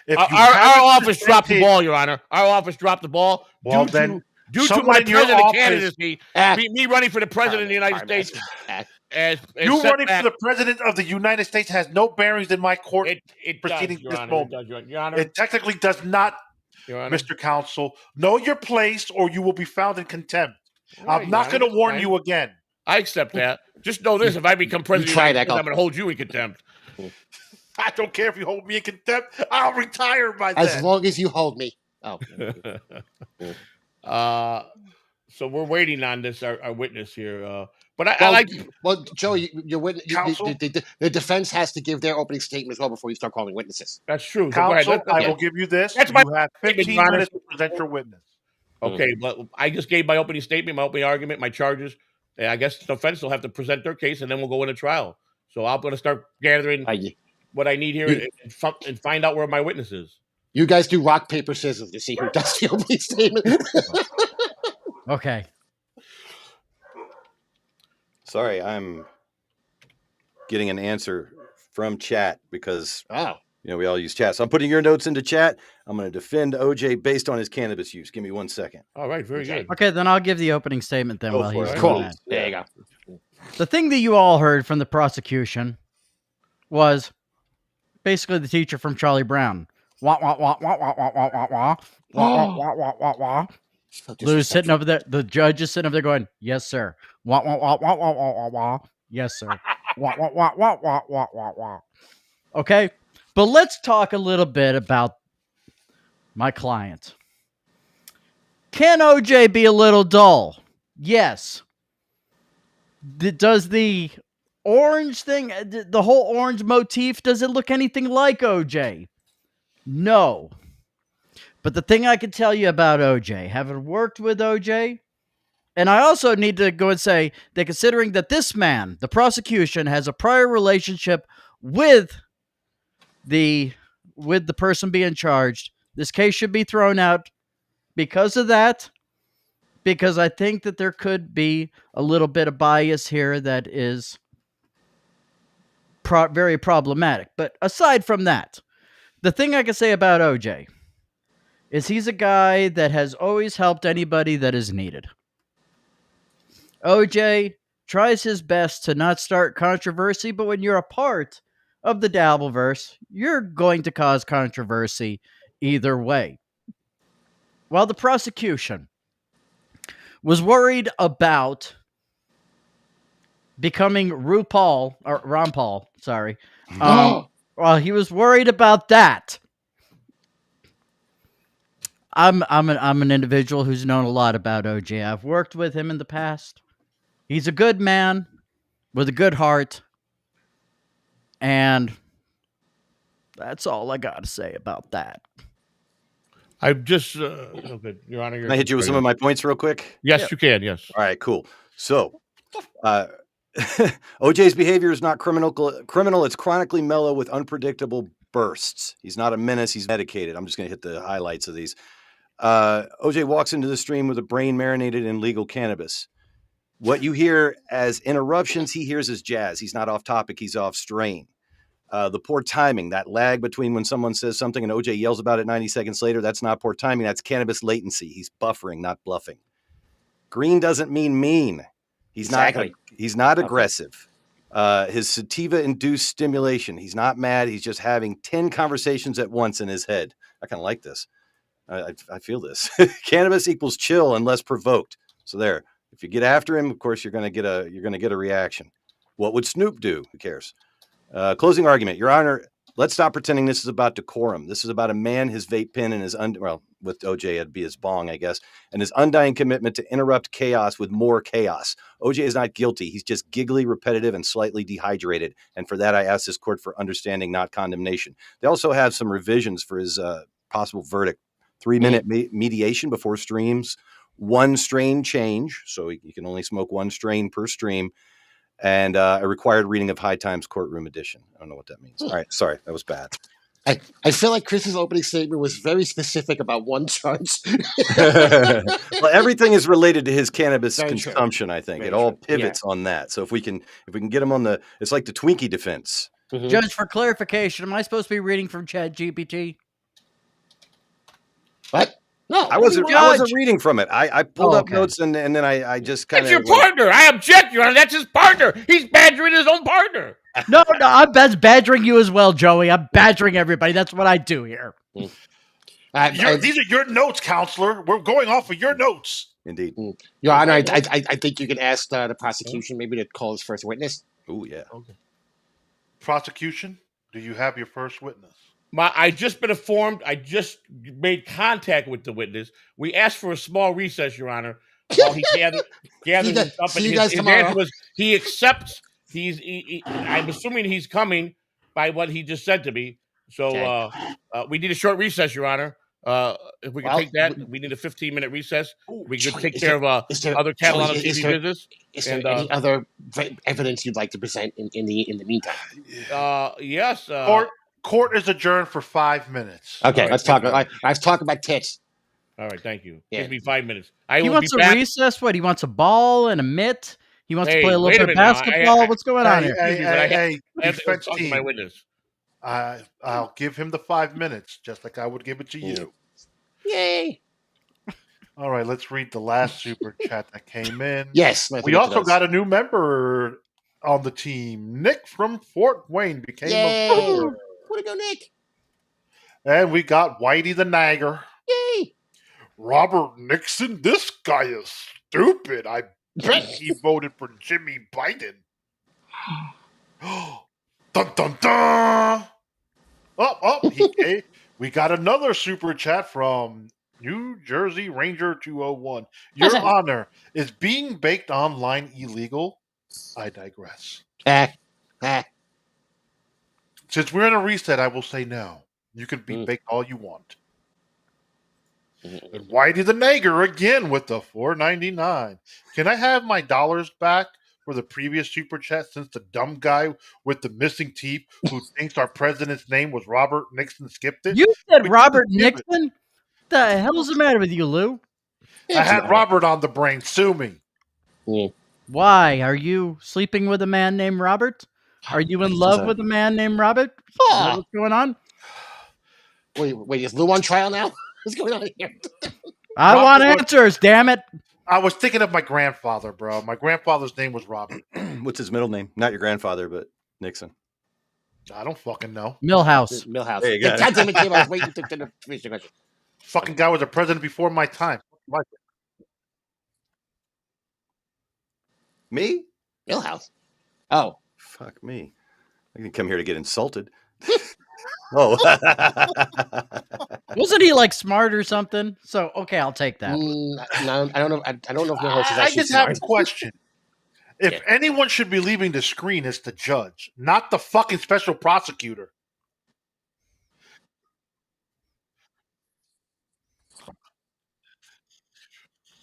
if our office dropped the ball, Your Honor. Our office dropped the ball well, due to my president candidacy, me running for the president of the United States. You running for the president of the United States has no bearings in my court proceedings does, this Honor, moment. It does, Your Honor. It technically does not, Mr. Counsel. Know your place, or you will be found in contempt. Right, I'm not going to warn you again. I accept that. Just know this: if I become president of the United States, I'm going to hold you in contempt. I don't care if you hold me in contempt. I'll retire by then. As long as you hold me. Oh. So we're waiting on this, our witness here. But I like. Well, Joe, your witness, the defense has to give their opening statement as well before you start calling witnesses. That's true. Counsel, I will give you this. You have 15 minutes to present your witness. Okay, but I just gave my opening statement, my opening argument, my charges. And I guess the defense will have to present their case, and then we'll go into trial. So I'm going to start gathering what I need here and find out where my witness is. You guys do rock, paper, scissors to see who does the opening statement. Okay. Sorry, I'm getting an answer from chat because we all use chat. So I'm putting your notes into chat. I'm going to defend OJ based on his cannabis use. Give me 1 second. All right, very good. Okay, then I'll give the opening statement then while he's cool. That. There you go. The thing that you all heard from the prosecution was basically the teacher from Charlie Brown. Wah, wah, wah, wah, wah, wah, wah, wah, wah, wah, wah, wah, wah, wah. Lou's sitting over there. The judge is sitting over there going, "Yes, sir." Wah, wah, wah, wah, wah, wah, wah, wah. Yes, sir. Wah, wah, wah, wah, wah, wah, wah, wah. Okay, but let's talk a little bit about my client. Can OJ be a little dull? Yes. Does the orange thing, the whole orange motif, does it look anything like OJ? No. But the thing I can tell you about OJ, having worked with OJ, and I also need to go and say that considering that this man, the prosecution, has a prior relationship with the person being charged, this case should be thrown out because of that, because I think that there could be a little bit of bias here that is very problematic. But aside from that, the thing I can say about OJ is he's a guy that has always helped anybody that is needed. OJ tries his best to not start controversy, but when you're a part of the Dabbleverse, you're going to cause controversy either way. While the prosecution was worried about becoming Ron Paul, sorry. While he was worried about that, I'm an individual who's known a lot about OJ. I've worked with him in the past. He's a good man with a good heart, and that's all I got to say about that. I've just, okay, Your Honor. Can I hit you with some of my points real quick? Yes, you can. Yes. All right, cool. So, OJ's behavior is not criminal. It's chronically mellow with unpredictable bursts. He's not a menace. He's medicated. I'm just going to hit the highlights of these. OJ walks into the stream with a brain marinated in legal cannabis. What you hear as interruptions, he hears as jazz. He's not off topic. He's off strain. The poor timing, that lag between when someone says something and OJ yells about it 90 seconds later, that's not poor timing. That's cannabis latency. He's buffering, not bluffing. Green doesn't mean mean. He's not aggressive. His sativa-induced stimulation. He's not mad. He's just having 10 conversations at once in his head. I kind of like this. I feel this. Cannabis equals chill unless provoked. So there. If you get after him, of course, you're going to get a reaction. What would Snoop do? Who cares? Closing argument. Your Honor, let's stop pretending this is about decorum. This is about a man, his vape pen, and with OJ, it'd be his bong, I guess, and his undying commitment to interrupt chaos with more chaos. OJ is not guilty. He's just giggly, repetitive, and slightly dehydrated. And for that, I ask this court for understanding, not condemnation. They also have some revisions for his possible verdict. 3-minute mediation before streams, 1 strain change. So you can only smoke 1 strain per stream. And a required reading of High Times Courtroom Edition. I don't know what that means. All right. Sorry. That was bad. I feel like Chris's opening statement was very specific about one charge. Well, everything is related to his cannabis consumption, I think. Very it all pivots on that. So if we can get him on it's like the Twinkie defense. Judge, for clarification, am I supposed to be reading from ChatGPT? What? No, I wasn't reading from it. I pulled up notes and then I just kind of. That's your partner. I object, Your Honor. That's his partner. He's badgering his own partner. No, I'm badgering you as well, Joey. I'm badgering everybody. That's what I do here. These are your notes, counselor. We're going off of your notes. Indeed. Your Honor, I think you can ask the prosecution maybe to call his first witness. Oh, yeah. Okay. Prosecution, do you have your first witness? I just been informed. I just made contact with the witness. We asked for a small recess, Your Honor, while he gathered himself. And his answer was he accepts. I'm assuming he's coming by what he just said to me. So we need a short recess, Your Honor. If we can take that, we need a 15-minute recess. We could take care of other Catalano TV business. Is there any other evidence you'd like to present in the meantime? Yes. Court is adjourned for 5 minutes. Okay, let's talk about tits. All right, thank you. Yeah. Give me 5 minutes. He wants a recess? What? He wants a ball and a mitt? He wants to play a little bit of basketball? What's going on here? Hey, I have to talk to my witness. I'll give him the 5 minutes, just like I would give it to you. Yay! All right, let's read the last super chat that came in. Yes. We also got a new member on the team. Nick from Fort Wayne became a member. Way to go, Nick. And we got Whitey the Nagger. Yay! Robert Nixon, this guy is stupid. I bet he voted for Jimmy Biden. Dun, dun, dun. We got another super chat from New Jersey Ranger 201. Your Honor, is being baked online illegal? I digress. Since we're in a reset, I will say no. You can be baked all you want. And Whitey the Nagger again with the $4.99. Can I have my dollars back for the previous super chat since the dumb guy with the missing teeth who thinks our president's name was Robert Nixon skipped it? You said Robert Nixon? The hell's the matter with you, Lou? I had Robert on the brain. Sue me. Why? Are you sleeping with a man named Robert? Are you in love with a man named Robert? What's going on? Wait, is Lou on trial now? What's going on here? I want answers, damn it. I was thinking of my grandfather, bro. My grandfather's name was Robert. What's his middle name? Not your grandfather, but Nixon. I don't fucking know. Millhouse. There you go. God damn it, Jim, I was waiting to finish the question. Fucking guy was a president before my time. Me? Millhouse. Oh. Fuck me. I didn't come here to get insulted. Oh. Wasn't he like smart or something? So, okay, I'll take that. No, I don't know. I don't know if Millhouse is actually I just smart. have a question. If anyone should be leaving the screen, it's the judge, not the fucking special prosecutor.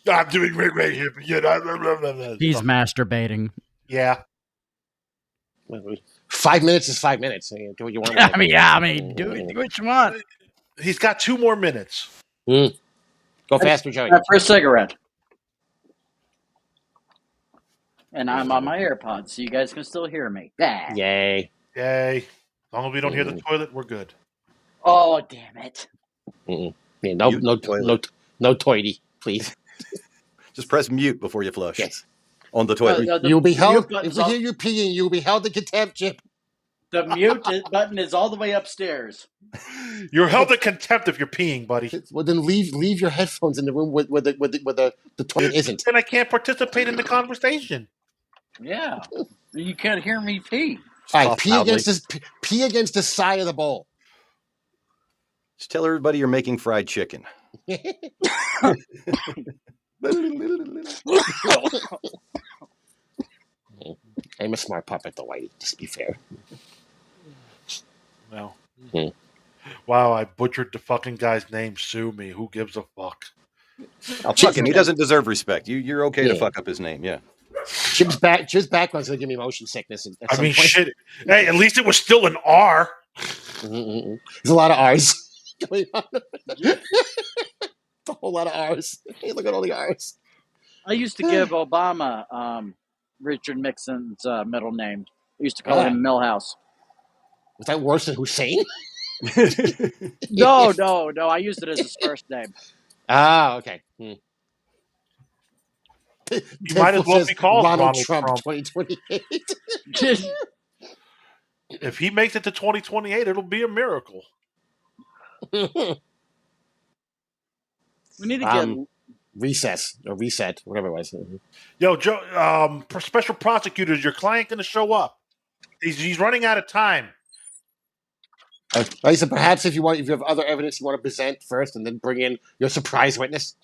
I'm doing great here. He's masturbating. Yeah. 5 minutes is 5 minutes. Do what you want. I mean, do what you want. He's got 2 more minutes. Go faster, Joey. For a cigarette. And I'm on my AirPods, so you guys can still hear me. Bah. Yay. As long as we don't hear the toilet, we're good. Oh, damn it. Yeah, no toity, please. Just press mute before you flush. Yes. On the toilet. You'll be held. If we hear you peeing, you'll be held in contempt, Chip. The mute button is all the way upstairs. You're held in contempt if you're peeing, buddy. Well, then leave your headphones in the room where the toilet isn't. Then I can't participate in the conversation. Yeah. You can't hear me pee. All right, pee against the side of the bowl. Just tell everybody you're making fried chicken. I'm a smart puppet, though, Whitey. Just be fair. No. Wow, I butchered the fucking guy's name. Sue me. Who gives a fuck? Oh, fuck him. He doesn't deserve respect. You're okay to fuck up his name. Yeah. Chip's background's gonna give me motion sickness. At some point. Shit. Hey, at least it was still an R. There's a lot of R's going on. A whole lot of R's. Hey, look at all the R's. I used to give Obama Richard Nixon's middle name. I used to call him Millhouse. Was that worse than Hussein? No. I used it as his first name. Ah, okay. He might as well be called Ronald Trump. 2028. If he makes it to 2028, it'll be a miracle. We need to get recess or reset, whatever it was. Yo, Joe, for special prosecutors, your client going to show up. He's running out of time. Lisa, perhaps if you have other evidence you want to present first, and then bring in your surprise witness.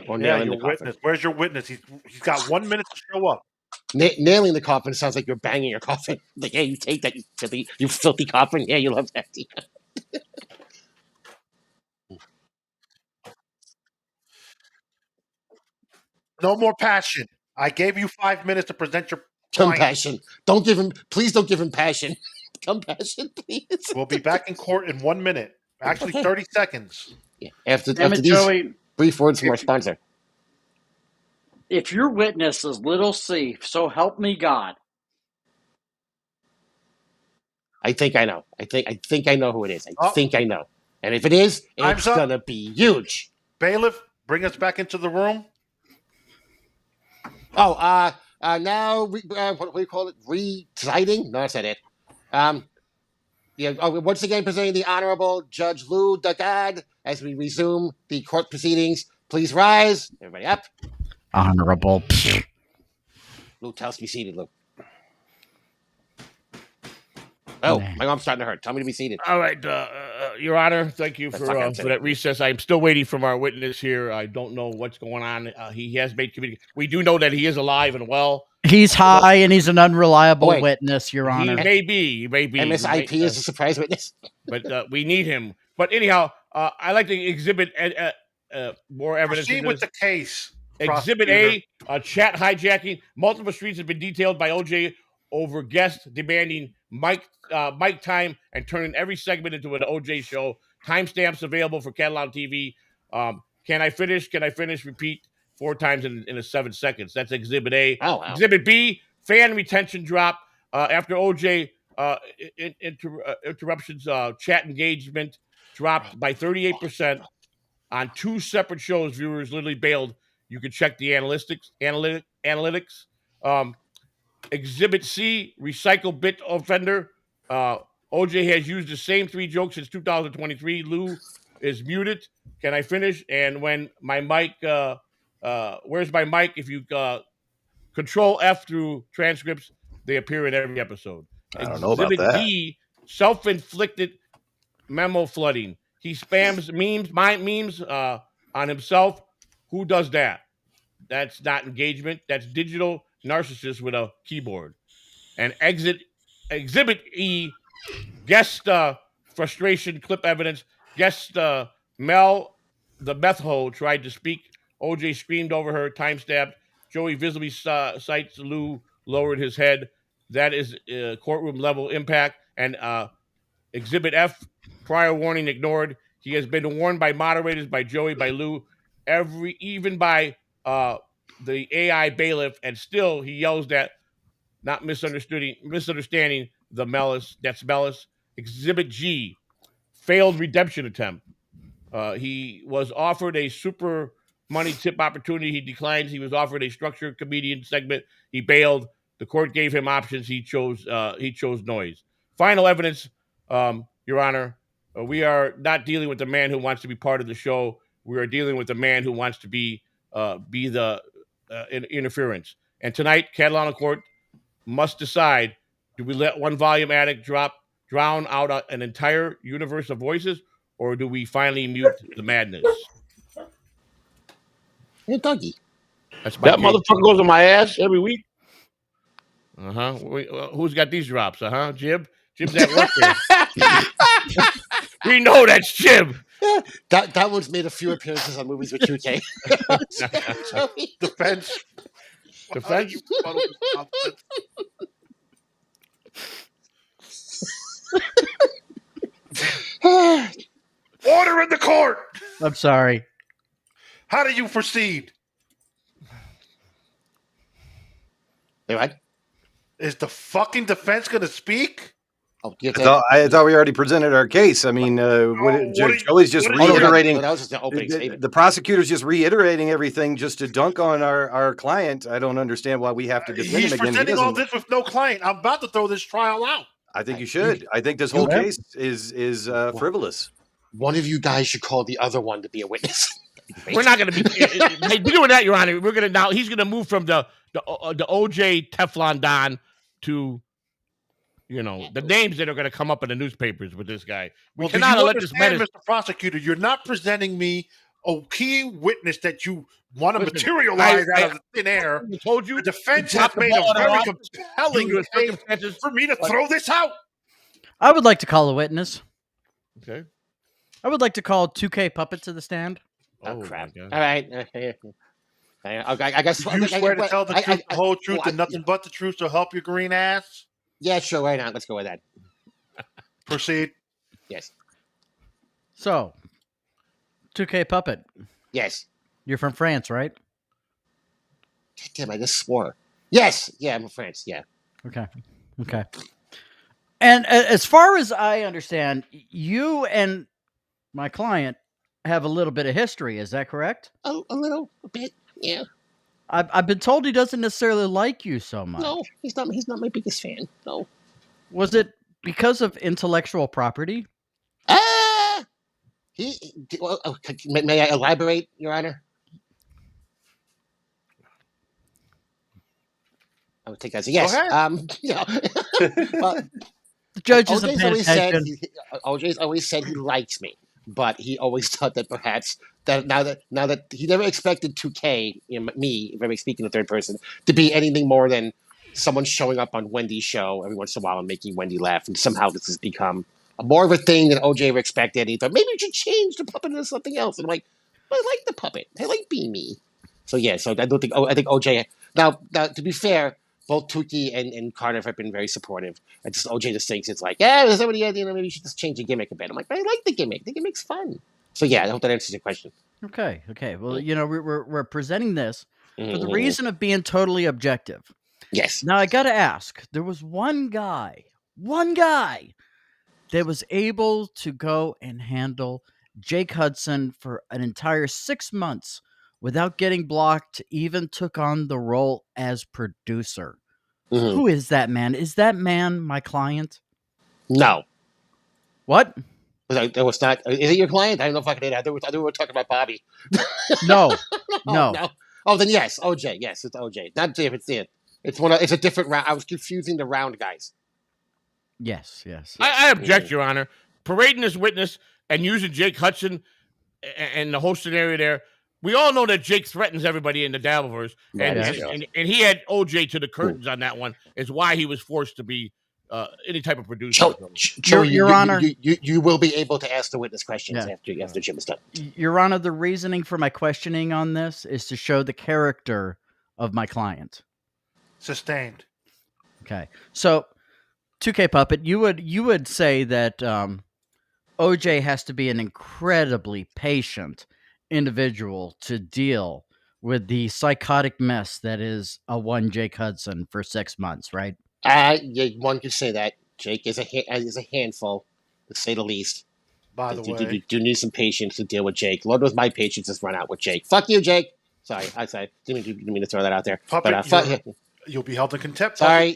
Or nailing the coffin. Witness. Where's your witness? He's got 1 minute to show up. Nailing the coffin sounds like you're banging your coffin. Like, yeah, you take that, you filthy coffin. Yeah, you love that. No more passion. I gave you 5 minutes to present your compassion. Please don't give him passion. Compassion, please. We'll be back in court in 1 minute. Actually, 30 seconds. Yeah. After these Joey, brief words from our sponsor. If your witness is little C, so help me God. I think I know. I think I know who it is. I think I know. And if it is, it's gonna be huge. Bailiff, bring us back into the room. Oh, now what do you call it? Reciting? No, that's not it. Once again, presenting the Honorable Judge Lou Dagad as we resume the court proceedings. Please rise. Everybody up. Honorable. Lou, tell us to be seated, Lou. Oh, my arm's starting to hurt. Tell me to be seated. All right, Your Honor, thank you for that recess. I'm still waiting from our witness here. I don't know what's going on. He has made communication. We do know that he is alive and well. He's high and he's an unreliable witness, Your Honor. He may be. MSIP is a surprise witness. But we need him. But anyhow, I like to exhibit more evidence. Proceed with the case. Exhibit A, chat hijacking. Multiple streets have been detailed by OJ over guests demanding mic time and turning every segment into an OJ show. Timestamps available for Catalano TV. Can I finish? Repeat 4 times in 7 seconds. That's Exhibit A. Oh, wow. Exhibit B, fan retention drop after OJ interruptions. Chat engagement dropped by 38% on 2 separate shows. Viewers literally bailed. You can check the analytics. Exhibit C, recycle bit offender. OJ has used the same 3 jokes since 2023. Lou is muted. Can I finish? And when my mic, where's my mic? If you control F through transcripts, they appear in every episode. I don't know about that. Exhibit D, self-inflicted memo flooding. He spams memes on himself. Who does that? That's not engagement. That's digital narcissist with a keyboard. And Exhibit E, guest frustration clip evidence. Guest Mel, the meth hoe, tried to speak. OJ screamed over her, time stabbed. Joey visibly cites Lou lowered his head. That is courtroom level impact. And Exhibit F, prior warning ignored. He has been warned by moderators, by Joey, by Lou, even by the AI bailiff, and still he yells that, not misunderstanding the malice. That's malice. Exhibit G, failed redemption attempt. He was offered a super money tip opportunity. He declined. He was offered a structured comedian segment. He bailed. The court gave him options. He chose noise. Final evidence, Your Honor. We are not dealing with the man who wants to be part of the show. We are dealing with the man who wants to be the interference. And tonight, Catalano Court must decide: do we let one volume addict drown out an entire universe of voices, or do we finally mute the madness? Hey, Dougie. That motherfucker goes on my ass every week. Who's got these drops? Jib? Jib's at work there. We know that's Jib. That one's made a few appearances on Movies with 2K. Defense. Order in the court. I'm sorry. How do you proceed? Wait, what? Is the fucking defense going to speak? Oh, you I thought we already presented our case. I mean, Joey's just reiterating. that was just the opening statement. The prosecutor's just reiterating everything just to dunk on our client. I don't understand why we have to defend him again. He's presenting all this with no client. I'm about to throw this trial out. I think you should. I think this whole case is frivolous. One of you guys should call the other one to be a witness. We're not going to be doing that, Your Honor. We're going to now. He's going to move from the OJ Teflon Don to, the names that are going to come up in the newspapers with this guy. We cannot let this man. Mr. Prosecutor, you're not presenting me a key witness that you want to materialize out of thin air. I told you. The defense has made a very compelling case for me to throw this out. I would like to call a witness. Okay. I would like to call 2K Puppet to the stand. Oh, crap. All right. I guess you swear to tell the truth, the whole truth, and nothing but the truth to help your green ass? Yeah, sure. Right now. Let's go with that. Proceed. Yes. So, 2K Puppet. Yes. You're from France, right? Damn, I just swore. Yes. Yeah, I'm from France. Yeah. Okay. And as far as I understand, you and my client have a little bit of history. Is that correct? A little bit. Yeah. I've been told he doesn't necessarily like you so much. No, he's not my biggest fan. No. Was it because of intellectual property? May I elaborate, Your Honor? I would take that as a yes. The judge is OJ's always said he likes me, but he always thought that perhaps that now that he never expected 2K, me, if I'm speaking in the third person, to be anything more than someone showing up on Wendy's show every once in a while and making Wendy laugh, and somehow this has become more of a thing than OJ ever expected. And he thought maybe we should change the puppet into something else. And I'm like, I like the puppet. I like being me. So yeah, I think OJ. Now to be fair, both Tukey and Cardiff have been very supportive. And just OJ just thinks it's like, there's somebody, maybe you should just change the gimmick a bit. I'm like, I like the gimmick. The gimmick's fun. So yeah, I hope that answers your question. Okay. Well, we're presenting this for the reason of being totally objective. Yes. Now I got to ask. There was one guy that was able to go and handle Jake Hudson for an entire 6 months without getting blocked, even took on the role as producer. Mm-hmm. Who is that man? Is that man my client? No. What? That was not. Is it your client? I don't know if I did. I thought we were talking about Bobby. No. Oh, then yes, OJ. Yes, it's OJ. Not if it's it. It's a different round. I was confusing the round guys. Yes. I object, Your Honor. Parading this witness and using Jake Hudson and the whole scenario there. We all know that Jake threatens everybody in the Dabbleverse, and he had OJ to the curtains on that one. Is why he was forced to be any type of producer. Your Honor, you will be able to ask the witness questions after Jim is done. Your Honor, the reasoning for my questioning on this is to show the character of my client. Sustained. Okay, so 2K Puppet, you would say that OJ has to be an incredibly patient individual to deal with the psychotic mess that is one Jake Hudson for 6 months, right? Yeah, one could say that. Jake is a handful, to say the least. By the way, you do need some patience to deal with Jake. Lord knows my patience has run out with Jake. Fuck you, Jake. Sorry, didn't mean to throw that out there. Puppet, you'll be held in contempt. Sorry.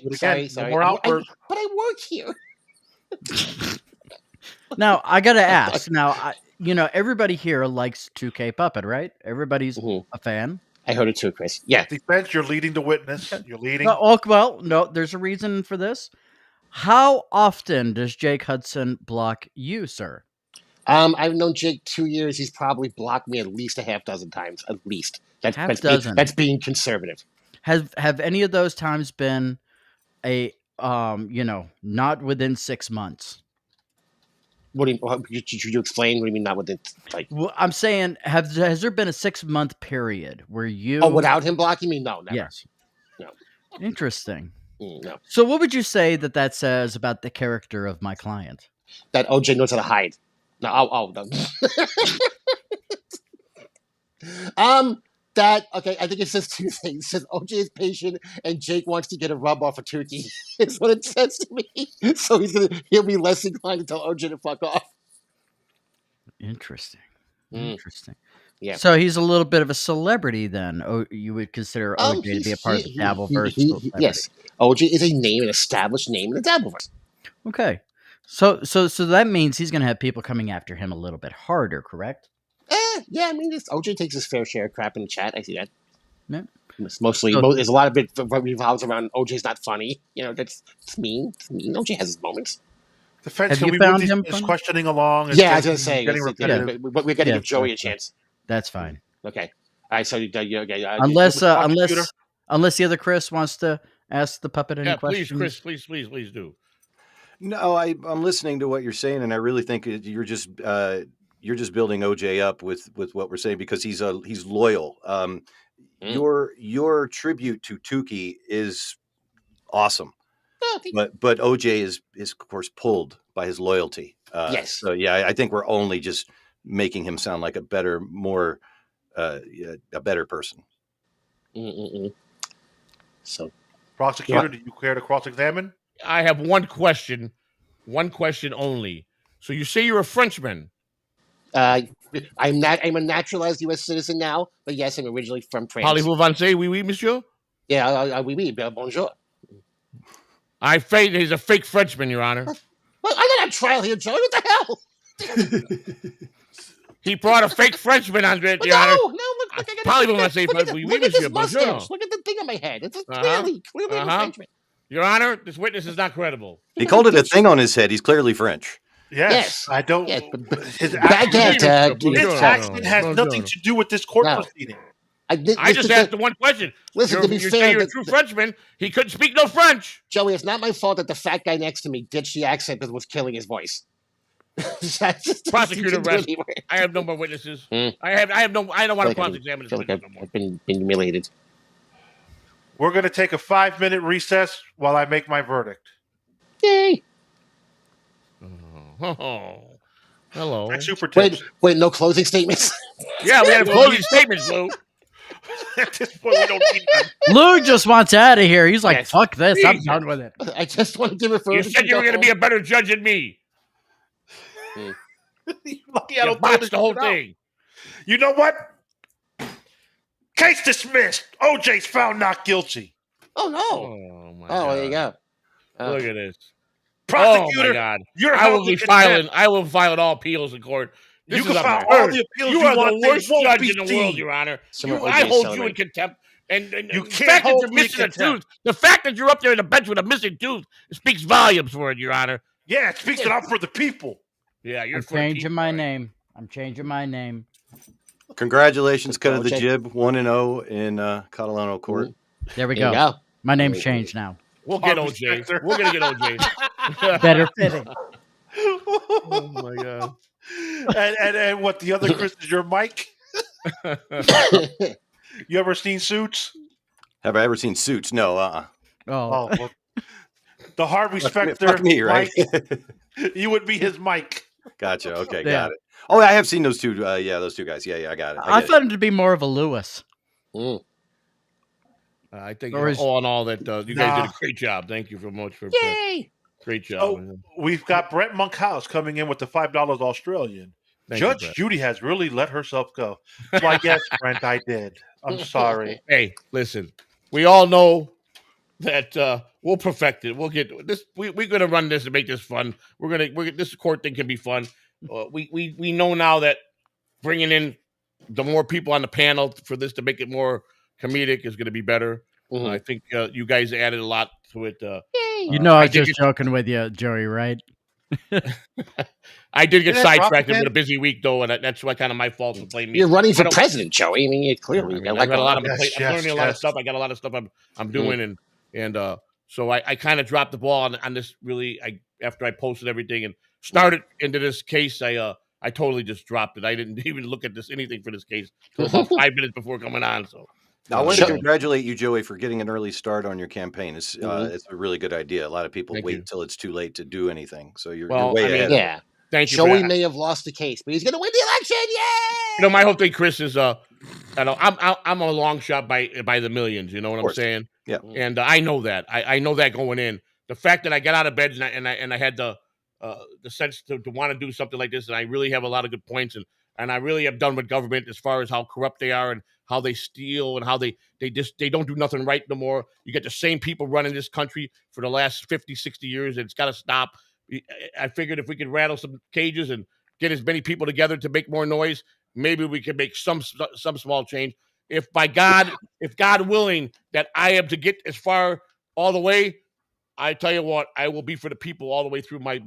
No more outbursts. But I work here. Now I gotta ask. Everybody here likes 2K Puppet, right? Everybody's a fan. I heard it too, Chris. Yeah. Defense, you're leading the witness. You're leading. No, there's a reason for this. How often does Jake Hudson block you, sir? I've known Jake 2 years. He's probably blocked me at least a half dozen times. At least. That's being conservative. Have any of those times been not within 6 months? What do you explain? What do you mean not within Well, I'm saying, has there been a 6-month period where you? Oh, without him blocking me? No, never. Yes. No. Interesting. No. So, what would you say that says about the character of my client? That OJ knows how to hide. No. That okay? I think it says two things. It says OJ is patient, and Jake wants to get a rub off a Tukey. It's what it says to me. So he'll be less inclined to tell OJ to fuck off. Interesting. Mm. Interesting. Yeah. So he's a little bit of a celebrity then. Oh, you would consider OJ to be a part of the Dabbleverse? Yes. OJ is a name, an established name in the Dabbleverse. Okay. So that means he's going to have people coming after him a little bit harder, correct? Yeah, I mean, OJ takes his fair share of crap in the chat. I see that. Yeah. It's mostly, there's a lot of it revolves around OJ's not funny. You know, it's mean. It's mean. OJ has his moments. The fence Have you found him is questioning along. Yeah, I was going to say. Getting repetitive. We're going to give Joey a chance. That's fine. Okay. All right, so unless the other Chris wants to ask the puppet any questions. Please, Chris, please do. No, I'm listening to what you're saying, and I really think you're just building OJ up with what we're saying because he's loyal. Your tribute to Tukey is awesome, but OJ is of course pulled by his loyalty. Yes. So yeah, I think we're only just making him sound like a better person. So, prosecutor, do you care to cross-examine? I have one question only. So you say you're a Frenchman? I'm a naturalized U.S. citizen now, but yes, I'm originally from France. Parlez-vous français? Oui, monsieur. Yeah, oui, bonjour. I afraid he's a fake Frenchman, Your Honor. Well, I got a trial here, Joey. What the hell? He brought a fake Frenchman on it, Your Honor. Look, Parlez-vous français? Look at this mustache. Look at the thing on my head. It's clearly a Frenchman. Your Honor, this witness is not credible. He called it a thing on his head. He's clearly French. Yes. I don't. Yes, his accent has nothing to do with this court proceeding. I just asked the one question. Listen, to be fair, you're a true Frenchman. He couldn't speak no French. Joey, it's not my fault that the fat guy next to me ditched the accent that was killing his voice. Prosecutor, rest. I have no more witnesses. I don't want to cross-examine this witness no more. I've been humiliated. We're going to take a 5-minute recess while I make my verdict. Yay! Oh, hello. That's super tips. Wait, no closing statements? Yeah, we had closing statements, Lou. At this point, we don't need them. Lou just wants out of here. He's like, fuck this. I'm done with it. I just want to give it for you said you were going to be a better judge than me. Lucky I don't botched the whole thing. You know what? Case dismissed. OJ's found not guilty. Oh, no. Oh, my God. There you go. Look at this. Prosecutor, oh, my God. You're I will file all appeals in court. You can file all the appeals you are the worst judge in the world, Your Honor. I hold you in contempt. And you the can't fact that hold you're me in missing a contempt. tooth, the fact that you're up there in the bench with a missing tooth speaks volumes for it, Your Honor. Yeah, it speaks it out for the people. Yeah, you're changing my name. I'm changing my name. Congratulations, cut of the jib, 1-0 in Catalano Court. There we go. My name's changed now. We'll get OJ. We're gonna get OJ. Better fitting. Oh my God. And what the other Chris is your mic? You ever seen Suits? Have I ever seen Suits? No. Oh, well, the Harvey Specter. Fuck me, right? You would be his mic. Gotcha. Okay, got it. Oh, I have seen those two. Those two guys. Yeah, I got it. I thought him to be more of a Lewis. I think all in all that you guys did a great job. Thank you so much for great job. Oh, we've got Brett Monkhouse coming in with the $5 Australian. Judge Judy has really let herself go. So I guess, Brent, I did. I'm sorry. Hey, listen, we all know that we'll perfect it. We'll get this. We're gonna run this and make this fun. This court thing can be fun. We know now that bringing in the more people on the panel for this to make it more comedic is going to be better. I think you guys added a lot to it. I was just joking with you, Joey, right? I did get sidetracked with a busy week, though, and that's what kind of my fault for playing me. You're running for president, Joey. I mean, you clearly. I'm learning a lot of stuff. I got a lot of stuff I'm doing, and so I kind of dropped the ball on this. Really, after I posted everything and started into this case, I totally just dropped it. I didn't even look at anything for this case until about 5 minutes before coming on. So. I want to congratulate you, Joey, for getting an early start on your campaign. It's a really good idea. A lot of people wait until it's too late to do anything. So you're way ahead. Yeah. Thank you. For Joey that. may have lost the case, but he's going to win the election. Yay! You know, my whole thing, Chris, is I'm a long shot by the millions. You know what I'm saying? Yeah. And I know that. I know that going in. The fact that I got out of bed and I had the sense to want to do something like this, and I really have a lot of good points, and I really am done with government as far as how corrupt they are and how they steal and how they don't do nothing right no more. You get the same people running this country for the last 50, 60 years, and it's got to stop. I figured if we could rattle some cages and get as many people together to make more noise, maybe we can make some small change. If God willing, that I am to get as far all the way, I tell you what, I will be for the people all the way through my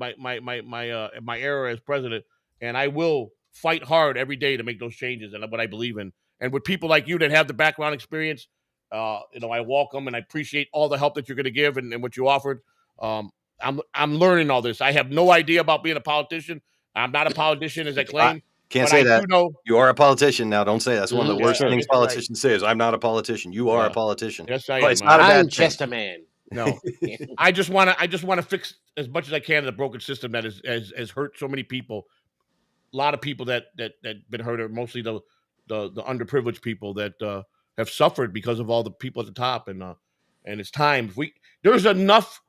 era as president, and I will fight hard every day to make those changes and what I believe in. And with people like you that have the background experience, I welcome and I appreciate all the help that you're going to give and what you offered. I'm learning all this. I have no idea about being a politician. I'm not a politician as I claim. Can't say that. Know, you are a politician now. Don't say that. That's one of the worst things politicians say is, I'm not a politician. You are a politician. Yes, I but am. It's not a bad I'm thing. just a man. No, I just want to fix as much as I can the broken system that has hurt so many people. A lot of people that been hurt are mostly the underprivileged people that have suffered because of all the people at the top. And it's time. There's enough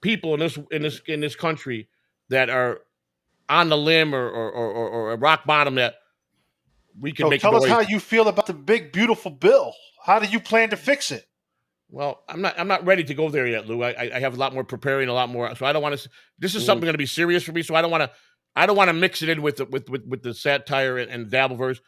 people in this country that are on the limb or a rock bottom that we can make. Tell us how you feel about the big beautiful bill. How do you plan to fix it? Well, I'm not ready to go there yet, Lou. I have a lot more preparing, a lot more. So I don't want to. This is something going to be serious for me. So I don't want to mix it in with the satire and Dabbleverse.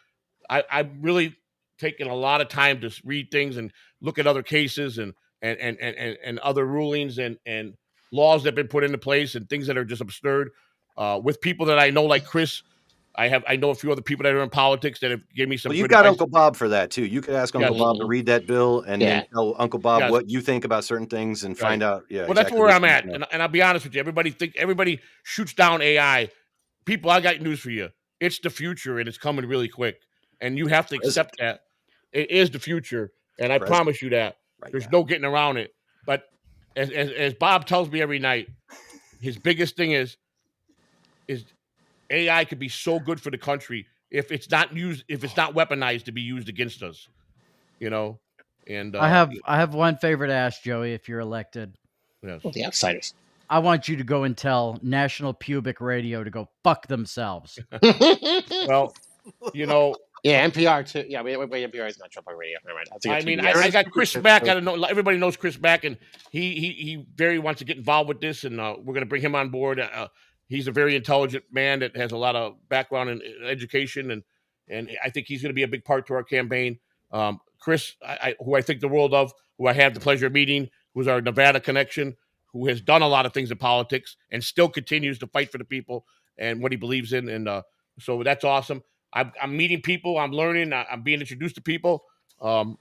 I'm really taking a lot of time to read things and look at other cases and other rulings and laws that have been put into place and things that are just absurd. With people that I know, like Chris. I know a few other people that are in politics that have given me some. Well, you've got advice. Uncle Bob for that too. You could ask Uncle Bob to read that bill and then tell Uncle Bob what you think about certain things and find out. Yeah, well, that's where I'm at, and I'll be honest with you. Everybody shoots down AI. People, I got news for you. It's the future, and it's coming really quick, and you have to accept that. It is the future, and I promise you that. There's no getting around it. But as Bob tells me every night, his biggest thing is AI could be so good for the country if it's not weaponized to be used against us, And I have one favor to ask, Joey. If you're elected, yes. Well, the outsiders. I want you to go and tell National Pubic Radio to go fuck themselves. Well, yeah, NPR too. Yeah, wait, NPR is not Trump on radio. All right, I got Chris Mack. I don't know. Everybody knows Chris Mack, and he very wants to get involved with this, and we're going to bring him on board. He's a very intelligent man that has a lot of background in education, and I think he's going to be a big part to our campaign. Chris, who I think the world of, who I had the pleasure of meeting, who's our Nevada connection, who has done a lot of things in politics and still continues to fight for the people and what he believes in. And so that's awesome. I'm meeting people. I'm learning. I'm being introduced to people. The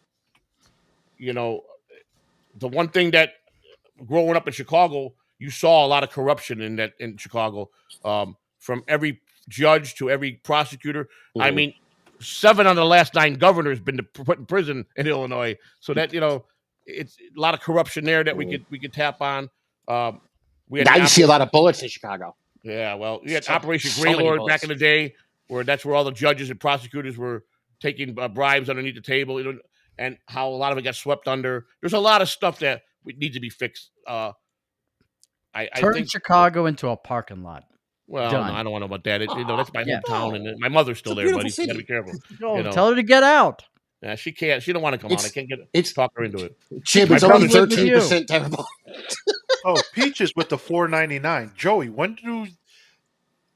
one thing that growing up in Chicago, you saw a lot of corruption in Chicago, from every judge to every prosecutor. Mm-hmm. I mean, 7 out of the last 9 governors been put in prison in Illinois. So that it's a lot of corruption there that we could tap on. Now you see a lot of bullets in Chicago. Yeah, well, we had Operation Greylord back in the day, where that's where all the judges and prosecutors were taking bribes underneath the table, and how a lot of it got swept under. There's a lot of stuff that needs to be fixed. I think Chicago into a parking lot. Well, no, I don't want to know about that. That's my hometown, and my mother's still there, buddy. You gotta be careful. Tell her to get out. Yeah, she can't. She don't want to come on. I can't talk her into it. Chip, it's only 13% terrible. Oh, Peaches with the $4.99.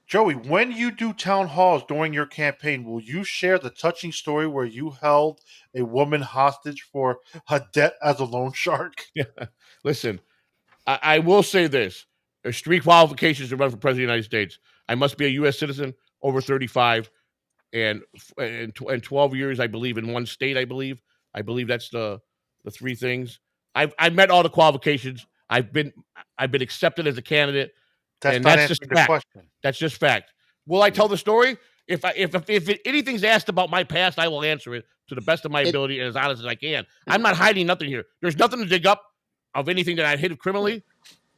Joey, when you do town halls during your campaign, will you share the touching story where you held a woman hostage for her debt as a loan shark? Yeah. Listen, I will say this. There's 3 qualifications to run for president of the United States. I must be a U.S. citizen, over 35, and 12 years, I believe, in one state, I believe. I believe that's the 3 things. I've met all the qualifications. I've been accepted as a candidate. That's just fact. Question. That's just fact. Will I tell the story? If anything's asked about my past, I will answer it to the best of my ability and as honest as I can. I'm not hiding nothing here. There's nothing to dig up of anything that I hid criminally.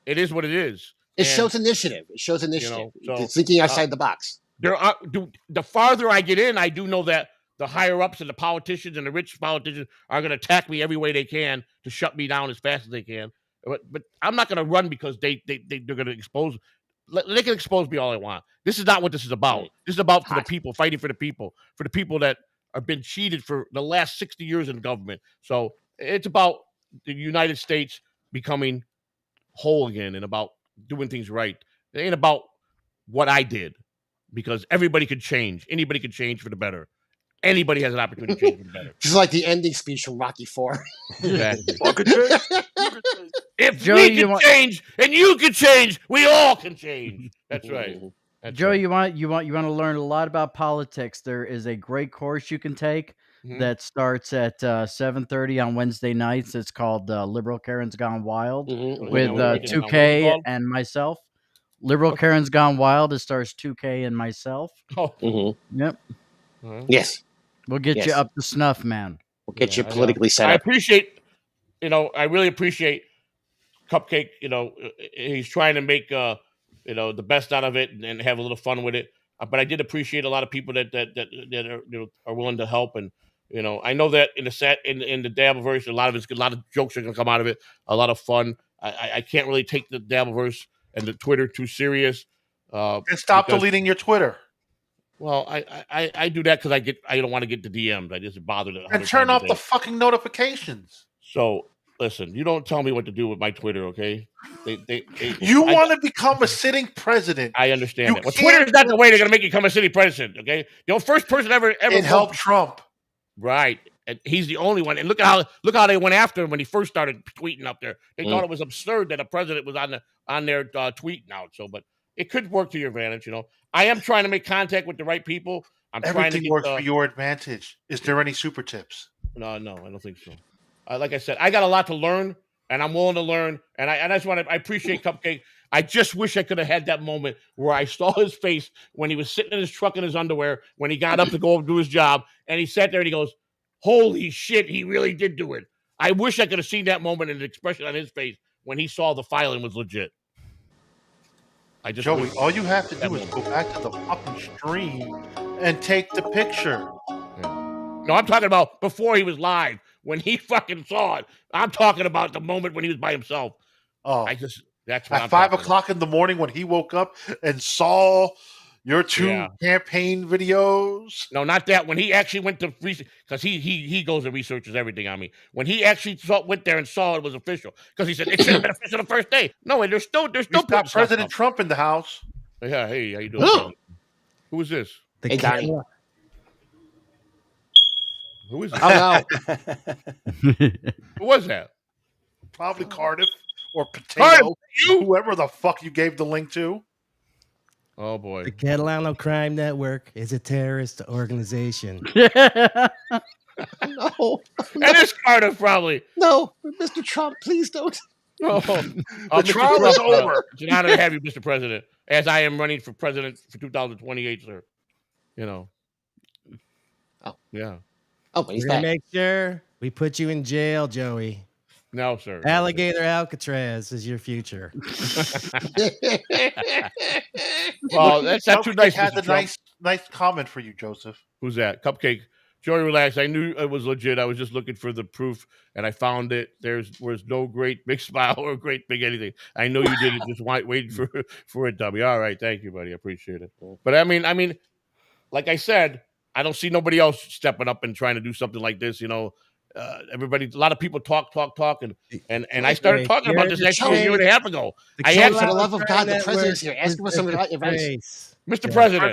It is what it is. It shows initiative. It shows initiative. You know, so, thinking outside the box. The farther I get in, I do know that the higher ups and the politicians and the rich politicians are going to attack me every way they can to shut me down as fast as they can. But I'm not going to run because they're going to expose. They can expose me all they want. This is not what this is about. This is about for the people, fighting for the people that have been cheated for the last 60 years in government. So it's about the United States becoming whole again and about doing things right. It ain't about what I did, because everybody could change. Anybody could change for the better. Anybody has an opportunity to change for the better. Just like the ending speech from Rocky IV. Exactly. If Joe, we can change and you can change, we all can change. That's right. That's Joe, right. you want to learn a lot about politics. There is a great course you can take that starts at 7:30 on Wednesday nights. It's called Liberal Karen's Gone Wild with 2K and myself. Liberal Karen's Gone Wild. It stars 2K and myself. Oh, yep. Yes. We'll get you up to snuff, man. We'll get you politically set up. I appreciate, I really appreciate Cupcake. He's trying to make, the best out of it and have a little fun with it. But I did appreciate a lot of people that are willing to help. And, I know that in the Dabbleverse, a lot of jokes are going to come out of it. A lot of fun. I can't really take the Dabbleverse and the Twitter too serious. And stop deleting your Twitter. Well, I do that because I don't want to get the DMs. I just bother to and turn off the fucking notifications. So listen, you don't tell me what to do with my Twitter, okay? You want to become a sitting president. I understand that. Well, Twitter is not the way they're going to make you become a sitting president, okay? The first person ever it helped Trump, right? And he's the only one. And look how they went after him when he first started tweeting up there. They thought it was absurd that a president was on their tweeting out. So, but it could work to your advantage, I am trying to make contact with the right people. Everything works for your advantage. Is there any super tips? No, I don't think so. Like I said, I got a lot to learn, and I'm willing to learn. And I just want to. I appreciate Cupcake. I just wish I could have had that moment where I saw his face when he was sitting in his truck in his underwear when he got up to go do his job, and he sat there and he goes, "Holy shit, he really did do it." I wish I could have seen that moment and the expression on his face when he saw the filing was legit. Joey, all you have to do is go back to the fucking stream and take the picture. Yeah. No, I'm talking about before he was live, when he fucking saw it. I'm talking about the moment when he was by himself. Oh, that's what at 5 o'clock in the morning when he woke up and saw your two campaign videos. No, not that. When he actually went to research, because he goes and researches everything on me. When he actually went there and saw it was official, because he said it should have been official the first day. No, and there's still got President Trump in the house. Yeah, hey, how you doing? Who is this? Hey, Donnie. Who is this? Oh no. Who was that? Probably Cardiff or Potato. Whoever the fuck you gave the link to. Oh boy. The Catalano Crime Network is a terrorist organization. No. And it's Cardiff, probably. No, Mr. Trump, please don't. No. The trial is over. It's an honor to have you, Mr. President, as I am running for president for 2028, sir. Oh. Yeah. Oh, but he's We're back. gonna make sure we put you in jail, Joey. No, sir. Alligator Alcatraz is your future. Well, that's not too nice. Has a nice comment for you, Joseph. Who's that? Cupcake. Joey, relax. I knew it was legit. I was just looking for the proof, and I found it. There was no great big smile or great big anything. I know you did it. Just waiting for it, dummy. All right, thank you, buddy. I appreciate it. But I mean, like I said, I don't see nobody else stepping up and trying to do something like this. Everybody, a lot of people talk, and I started talking about this actually a year and a half ago. I asked for the love of God, the president's here. Ask him for some advice. Mr. President.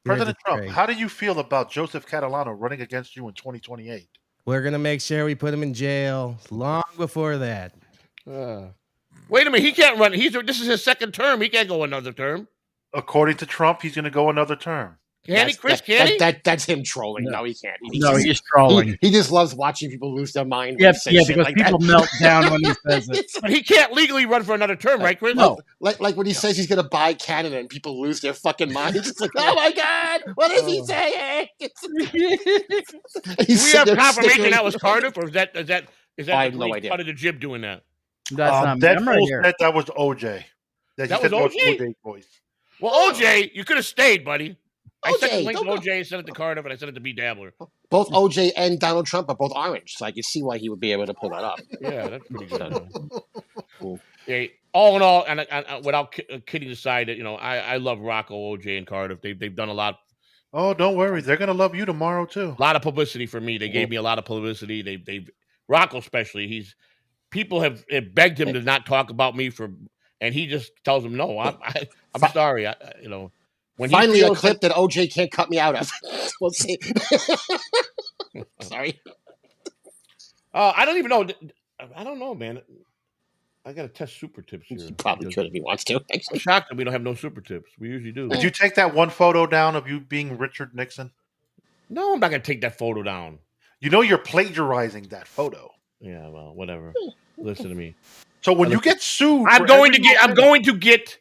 President Trump, how do you feel about Joseph Catalano running against you in 2028? We're going to make sure we put him in jail long before that. Wait a minute. He can't run. This is his second term. He can't go another term. According to Trump, he's going to go another term. Can he, Chris? Can he? That's him trolling. No, he can't. He's trolling. He just loves watching people lose their mind. Yeah, because people melt down when he says it. But he can't legally run for another term, right, Chris? No, like when he says he's going to buy Canada and people lose their fucking minds. It's like, oh my God, what is he saying? Do we have confirmation that was Cardiff, or is that I have no idea. Part of the jib doing that? That's not Deadpool said that was OJ. That was OJ? OJ voice. Well, OJ, you could have stayed, buddy. I sent the OJ, link to don't OJ, sent it to Cardiff, and I sent it to B. Dabbler. Both OJ and Donald Trump are both orange, so I can see why he would be able to pull that up. Yeah, that's pretty good. Cool. Yeah, all in all, and without kidding aside, I love Rocco, OJ, and Cardiff. They've done a lot. Oh, don't worry, they're gonna love you tomorrow too. A lot of publicity for me. They gave me a lot of publicity. They've Rocco especially. People have begged him to not talk about me and he just tells them no. I'm sorry. When finally a clip that OJ can't cut me out of. We'll see. Sorry. I don't even know. I don't know, man. I got to test super tips here. He probably could if he wants to. I'm shocked that we don't have no super tips. We usually do. Did you take that one photo down of you being Richard Nixon? No, I'm not going to take that photo down. You know you're plagiarizing that photo. Yeah, well, whatever. Listen to me. So when you get sued, I'm going to get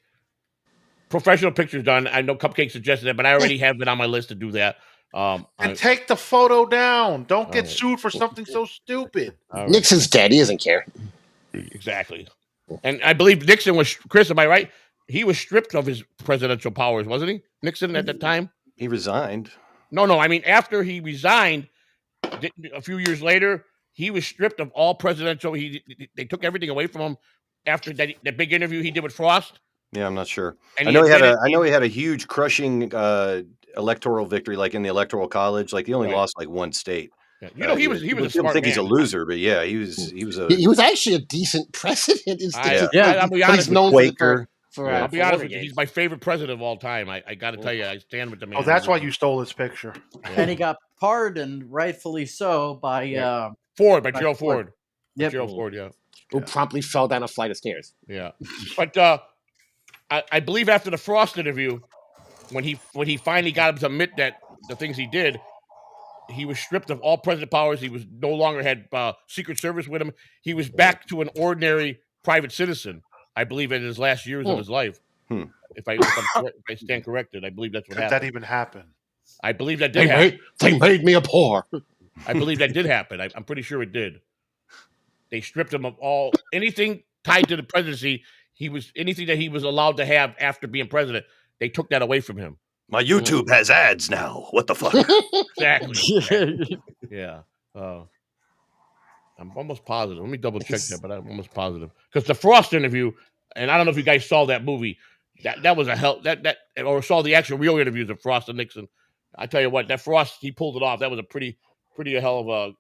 professional pictures done. I know Cupcake suggested that, but I already have it on my list to do that. And take the photo down. Don't get sued for something so stupid. Right. Nixon's dead. He doesn't care. Exactly. And I believe Nixon was, Chris, am I right? He was stripped of his presidential powers, wasn't he? Nixon at that time? He resigned. No. I mean, after he resigned, a few years later, he was stripped of all presidential. They took everything away from him after that big interview he did with Frost. Yeah, I'm not sure. And I know he had a huge crushing electoral victory, like in the Electoral College. Like he only lost like one state. Yeah. He was a smart man. I think he's a loser, but yeah, he was actually a decent president. I'll be honest. He's known Quaker. I'll be honest with you. He's my favorite president of all time. I got to tell you, I stand with the man. Oh, that's why you stole his picture. Yeah. And he got pardoned, rightfully so, by Gerald Ford. Yep. Gerald Ford, yeah. Who promptly fell down a flight of stairs. Yeah. But I believe after the Frost interview, when he finally got him to admit that the things he did, he was stripped of all president powers. He was no longer had Secret Service with him. He was back to an ordinary private citizen, I believe, in his last years of his life. If I stand corrected, I believe that's what happened. Did that even happen? I believe that did happen. They made me a poor. I believe that did happen. I'm pretty sure it did. They stripped him of anything tied to the presidency. Anything that he was allowed to have after being president. They took that away from him. My YouTube has ads now. What the fuck? Exactly. Yeah. I'm almost positive. Let me double check that, but I'm almost positive because the Frost interview, and I don't know if you guys saw that movie. That was a hell. Or saw the actual real interviews of Frost and Nixon. I tell you what, that Frost, he pulled it off. That was a pretty hell of a.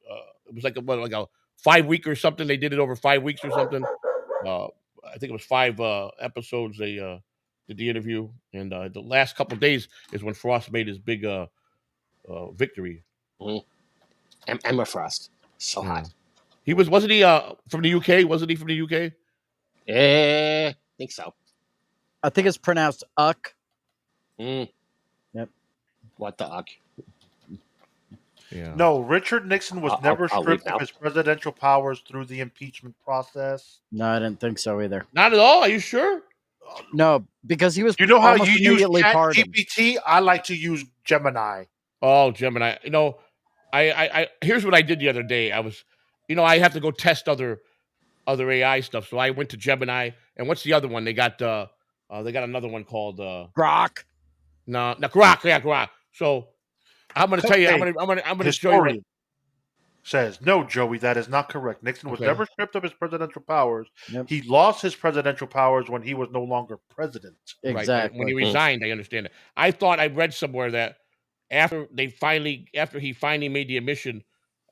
It was like a 5 week or something. They did it over 5 weeks or something. I think it was 5 episodes. They did the interview, and the last couple of days is when Frost made his big victory. Emma Frost, so hot. Wasn't he from the UK? Wasn't he from the UK? Yeah, I think so. I think it's pronounced Uck. Yep. What the Uck? Yeah. No, Richard Nixon was never stripped of his presidential powers through the impeachment process. No, I didn't think so either. Not at all. Are you sure? No, because he was. You know how you use pardoned. GPT? I like to use Gemini. Oh, Gemini. I here's what I did the other day. I was, I have to go test other AI stuff. So I went to Gemini, and what's the other one? They got another one called Grok. No, Grok. Yeah, Grok. So I'm going to tell you. I'm going to show you. Says no, Joey. That is not correct. Nixon was never stripped of his presidential powers. Yep. He lost his presidential powers when he was no longer president. Exactly. Right. When he resigned, I understand it. I thought I read somewhere that after he finally made the admission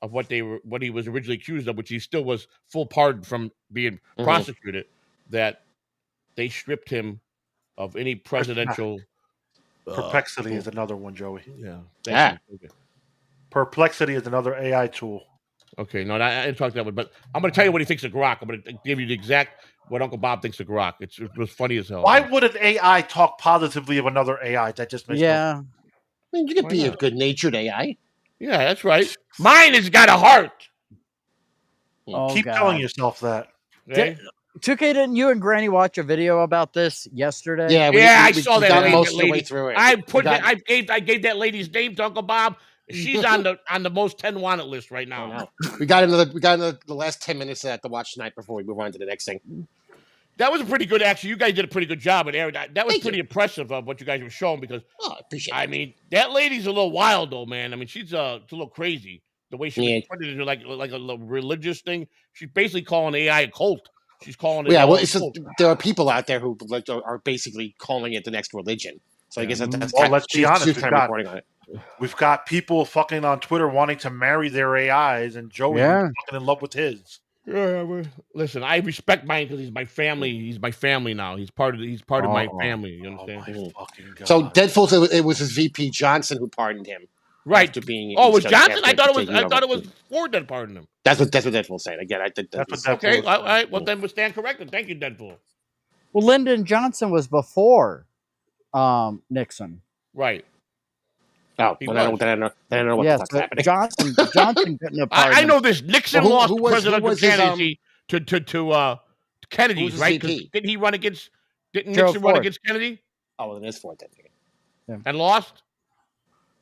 of what he was originally accused of, which he still was full pardon from being prosecuted, that they stripped him of any presidential. Perplexity is another one, Joey. Yeah. Okay. Perplexity is another AI tool. Okay, no, I didn't talk that way, but I'm going to tell you what he thinks of Grok. I'm going to give you the exact what Uncle Bob thinks of Grok. It was funny as hell. Why would an AI talk positively of another AI? That just makes I mean, you could be a good-natured AI. Yeah, that's right. Mine has got a heart. Keep telling yourself that. Okay? 2K, didn't you and Granny watch a video about this yesterday? Yeah, I saw that. Got most of the way through it. I gave that lady's name to Uncle Bob. She's on the most 10 wanted list right now. We got the last 10 minutes of that to watch tonight before we move on to the next thing. That was a pretty good. Actually, you guys did a pretty good job at airing. That was pretty impressive of what you guys were showing because I appreciate. I mean, that lady's a little wild though, man. I mean, she's it's a little crazy the way she was putting it into like a religious thing. She's basically calling AI a cult. She's calling it. Yeah, well, it's just, there are people out there who like are basically calling it the next religion. So I guess that's well, let's be honest. reporting on it. We've got people fucking on Twitter wanting to marry their AIs, and Joey fucking in love with his. Yeah, listen, I respect mine because he's my family. He's my family now. He's part of my family. You understand? So Deadpool, it was his VP Johnson who pardoned him, right? After being it was Johnson. I thought it was Ford that pardoned him. That's what Deadpool said. Again, I think that's what Deadpool. Okay, all right. Well, then we stand corrected. Thank you, Deadpool. Well, Lyndon Johnson was before Nixon. Right. Oh, well, I don't know what the fuck's happening. Johnson couldn't have pardoned I know this. Nixon lost presidential candidacy to Kennedy, right? Didn't he run against? Didn't Nixon run against Kennedy? Oh, well, it is Ford then. And lost.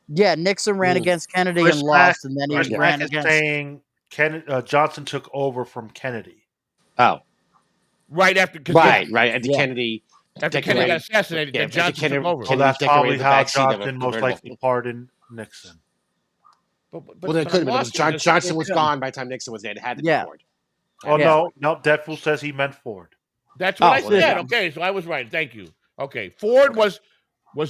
Yeah, Nixon ran against Kennedy and lost, and then he ran against. Saying Johnson took over from Kennedy. Oh, right after. Right. After Kennedy. After Kennedy got assassinated, then Johnson took over. So that's probably how Johnson most likely pardoned Nixon. Well, then it could have been. Johnson was gone by the time Nixon was dead. It had to be Ford. Oh, no. Deadpool says he meant Ford. That's what I said. Yeah. Okay, so I was right. Thank you. Okay, Ford was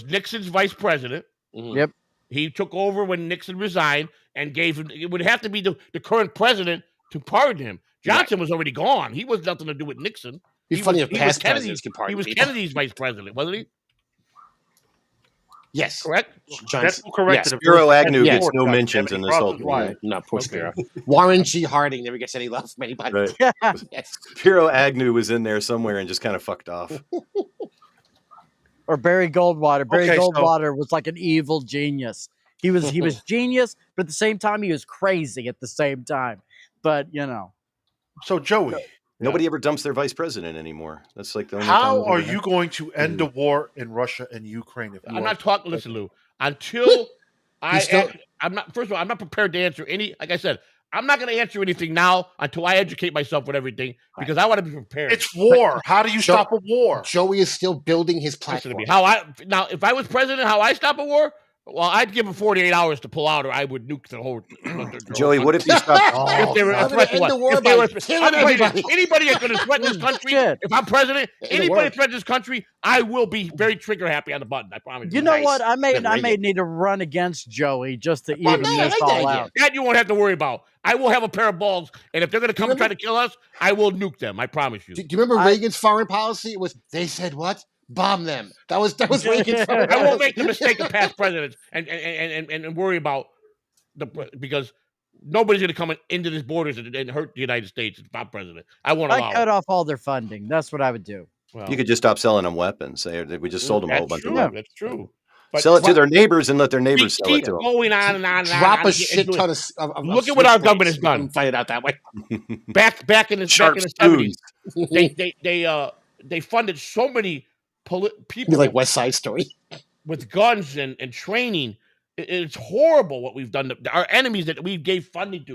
Nixon's vice president. Mm-hmm. Yep. He took over when Nixon resigned and gave him. It would have to be the current president to pardon him. Johnson was already gone. He was nothing to do with Nixon. He was Kennedy's vice president, wasn't he? Yes. Correct? That's correct. Yes. Spiro Agnew gets no mentions in this whole thing. No, poor Spiro. Warren G. Harding never gets any love from anybody. Right. Yes. Spiro Agnew was in there somewhere and just kind of fucked off. Or Barry Goldwater. Barry Goldwater was like an evil genius. He was genius, but at the same time, he was crazy at the same time. But, So, Joey. Nobody ever dumps their vice president anymore. That's like the only How are you going to end the war in Russia and Ukraine? I'm not talking. Listen, Lou. Until I'm not. First of all, I'm not prepared to answer any. Like I said, I'm not going to answer anything now until I educate myself with everything because I want to be prepared. It's war. How do you stop a war? Joey is still building his platform. Now, if I was president, how I stop a war? Well, I'd give him 48 hours to pull out, or I would nuke the whole. Joey, what if you stop? If they were a threat to what? Anybody that's going to threaten this country, if I'm president, anybody that threatens this country, I will be very trigger happy on the button. I promise. You know what? I may need to run against Joey just to even this all out. That you won't have to worry about. I will have a pair of balls, and if they're going to come and try to kill us, I will nuke them. I promise you. Do you remember Reagan's foreign policy? It was they said what? Bomb them. That was Reagan's foreign policy. I won't make the mistake of past presidents and worry about because nobody's going to come into these borders and hurt the United States if I'm president. I won't allow. I cut off all their funding. That's what I would do. Well, you could just stop selling them weapons. We just sold them a whole bunch of weapons. That's true. But sell it to their neighbors and let their neighbors sell it to them. Going on and on and Drop a shit ton of look at what our government has done. Fight it out that way. Back in the 70s, they funded so many people like West Side Story with guns and training. It's horrible what we've done. Our enemies that we gave funding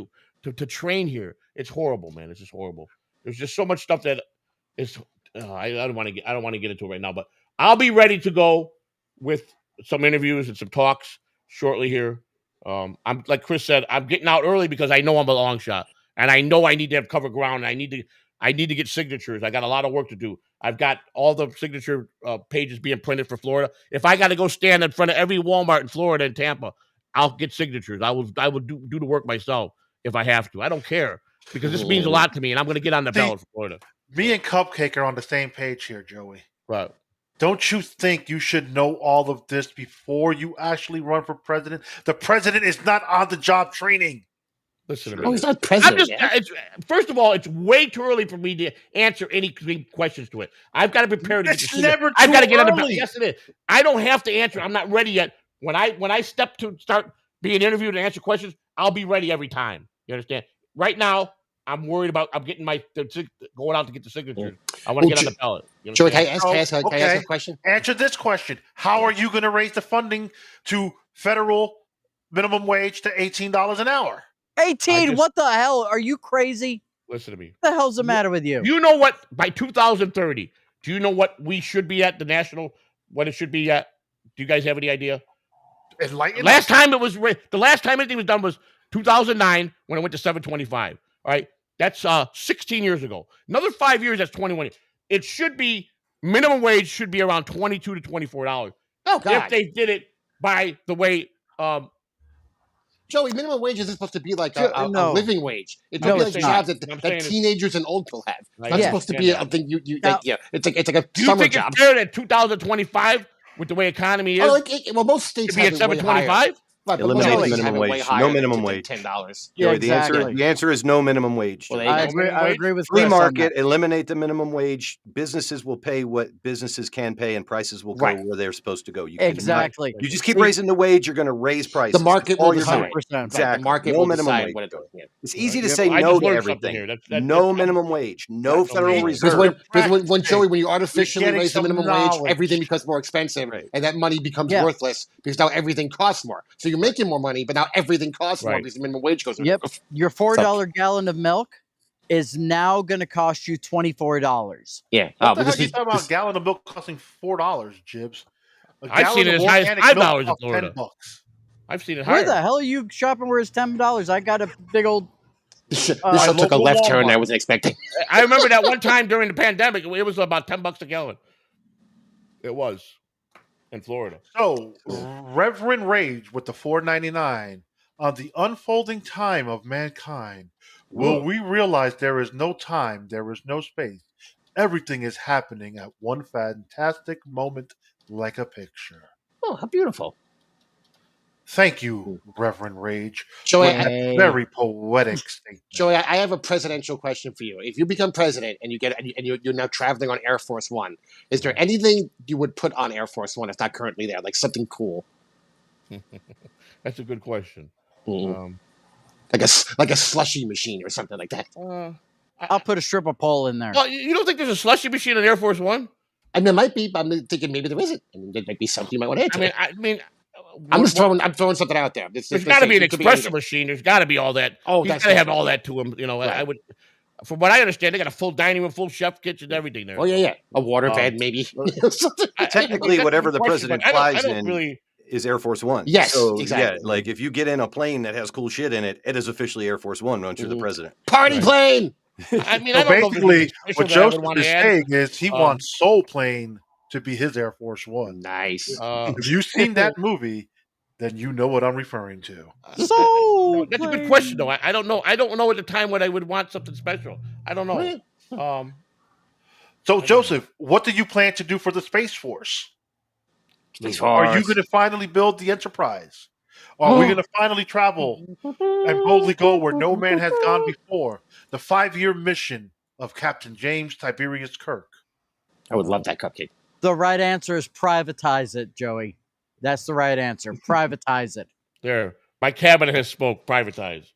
to train here. It's horrible, man. It's just horrible. There's just so much stuff that is. I don't want to get into it right now, but I'll be ready to go with some interviews and some talks shortly here. I'm like Chris said, I'm getting out early because I know I'm a long shot, and I know I need to have cover ground. And I need to get signatures. I got a lot of work to do. I've got all the signature pages being printed for Florida. If I got to go stand in front of every Walmart in Florida and Tampa, I'll get signatures. I will do the work myself if I have to. I don't care because this means a lot to me, and I'm going to get on the ballot for Florida. Me and Cupcake are on the same page here, Joey. Right. Don't you think you should know all of this before you actually run for president? The president is not on the job training. Listen to me. Oh, he's not president yet. First of all, it's way too early for me to answer any questions to it. I've got to prepare to It's never too I've got to get on the early. Yes, it is. I don't have to answer. I'm not ready yet. When I step to start being interviewed and answer questions, I'll be ready every time. You understand? Right now, I'm worried about getting going out to get the signatures. I want to get on the ballot. Joey, can I ask a question? Answer this question. How are you going to raise the funding to federal minimum wage to $18 an hour? 18? What the hell? Are you crazy? Listen to me. What the hell's the matter with you? You know what? By 2030, do you know what we should be at, the national, what it should be at? Do you guys have any idea? Enlighten. The last time anything was done was 2009 when it went to 725. All right. That's 16 years ago. Another 5 years, that's 21. It should be, minimum wage should be around $22 to $24. Oh, God. If they did it by the way, Joey, minimum wage isn't supposed to be like a No. living wage. It's No, supposed to be it's like not. jobs I'm that saying teenagers and old people have. It's I not supposed to be a understand thing you Now- like, yeah. It's like a do you summer think job. it's fair at 2025 with the way economy is? Oh, well, most states to be at have it way higher. 725? Right, but Eliminate most the states minimum have it way wage. higher No than minimum $10. wage. $10. Yeah, Joey, exactly. the answer is no minimum wage. Well, there you I go. agree. I agree with Free Chris on market, that. eliminate the minimum wage. Businesses will pay what businesses can pay, and prices will go Right. where they're supposed to go. You cannot- Exactly. You just keep raising the wage, you're going to raise prices. The market All will you're decide. doing. 100%. Exactly. The market No will minimum decide wage. what it's doing. Yeah. It's easy to Yeah, say I no just to learned something everything. here. No minimum wage. No That's Federal amazing. Reserve. Because when Joey, when you artificially getting raise the some minimum wage, knowledge. everything becomes more expensive, Right. and that money becomes Yeah. worthless because now everything costs more. So you're making more money, but now everything costs more Right. because the minimum wage goes up. Yep. Your $4 gallon of milk is now going to cost you $24. Yeah. What the but heck this you is talking about? A gallon of milk costing $4, Jibs. A I've seen gallon it of as high as organic $5 milk in costs Florida. $10. I've seen it Where higher. the hell are you shopping where it's $10? I got a big old. this show my took a local left turn Walmart. I wasn't expecting. I remember that one time during the pandemic, it was about $10 a gallon. It was in Florida. So, Reverend Rage with the $4.99 on the unfolding time of mankind. Will we realize there is no time, there is no space? Everything is happening at one fantastic moment, like a picture. Oh, how beautiful. Thank you, Reverend Rage, Joey, for that very poetic statement. Joey, I have a presidential question for you. If you become president and you're now traveling on Air Force One, is there anything you would put on Air Force One if not currently there, like something cool, That's a good question. like a slushy machine or something like that? I'll put a stripper pole in there. Well, you don't think there's a slushy machine on Air Force One? And there might be, but I'm thinking maybe there isn't. I mean, there might be something you might want to add to. I mean, I'm throwing something out there. There's got to be an espresso machine. There's got to be all that. Oh, He's that's got to have definitely- all that to him. You know, I Right. would. From what I understand, they got a full dining room, full chef kitchen, everything there. Oh yeah. A water bed, maybe. Something. Technically, that's whatever a the good question, president but I flies don't in really. is Air Force One. Yes, so, exactly. Yeah, like if you get in a plane that has cool shit in it, it is officially Air Force One once you're the president. Party plane. I mean, So I don't know if basically, there's anything what special that I would Joseph want is to add. saying is he wants Soul Plane to be his Air Force One. Nice. If you've seen that movie, then you know what I'm referring to. So That's a good question, though. I don't know. I don't know at the time when I would want something special. I don't know. So, Joseph, what do you plan to do for the Space Force? Space Are you Force. going to finally build the Enterprise? Are we going to finally travel and boldly go where no man has gone before? The 5-year mission of Captain James Tiberius Kirk. I would love that cupcake. The right answer is privatize it, Joey. That's the right answer. Privatize it. There, my cabinet has spoke. Privatized.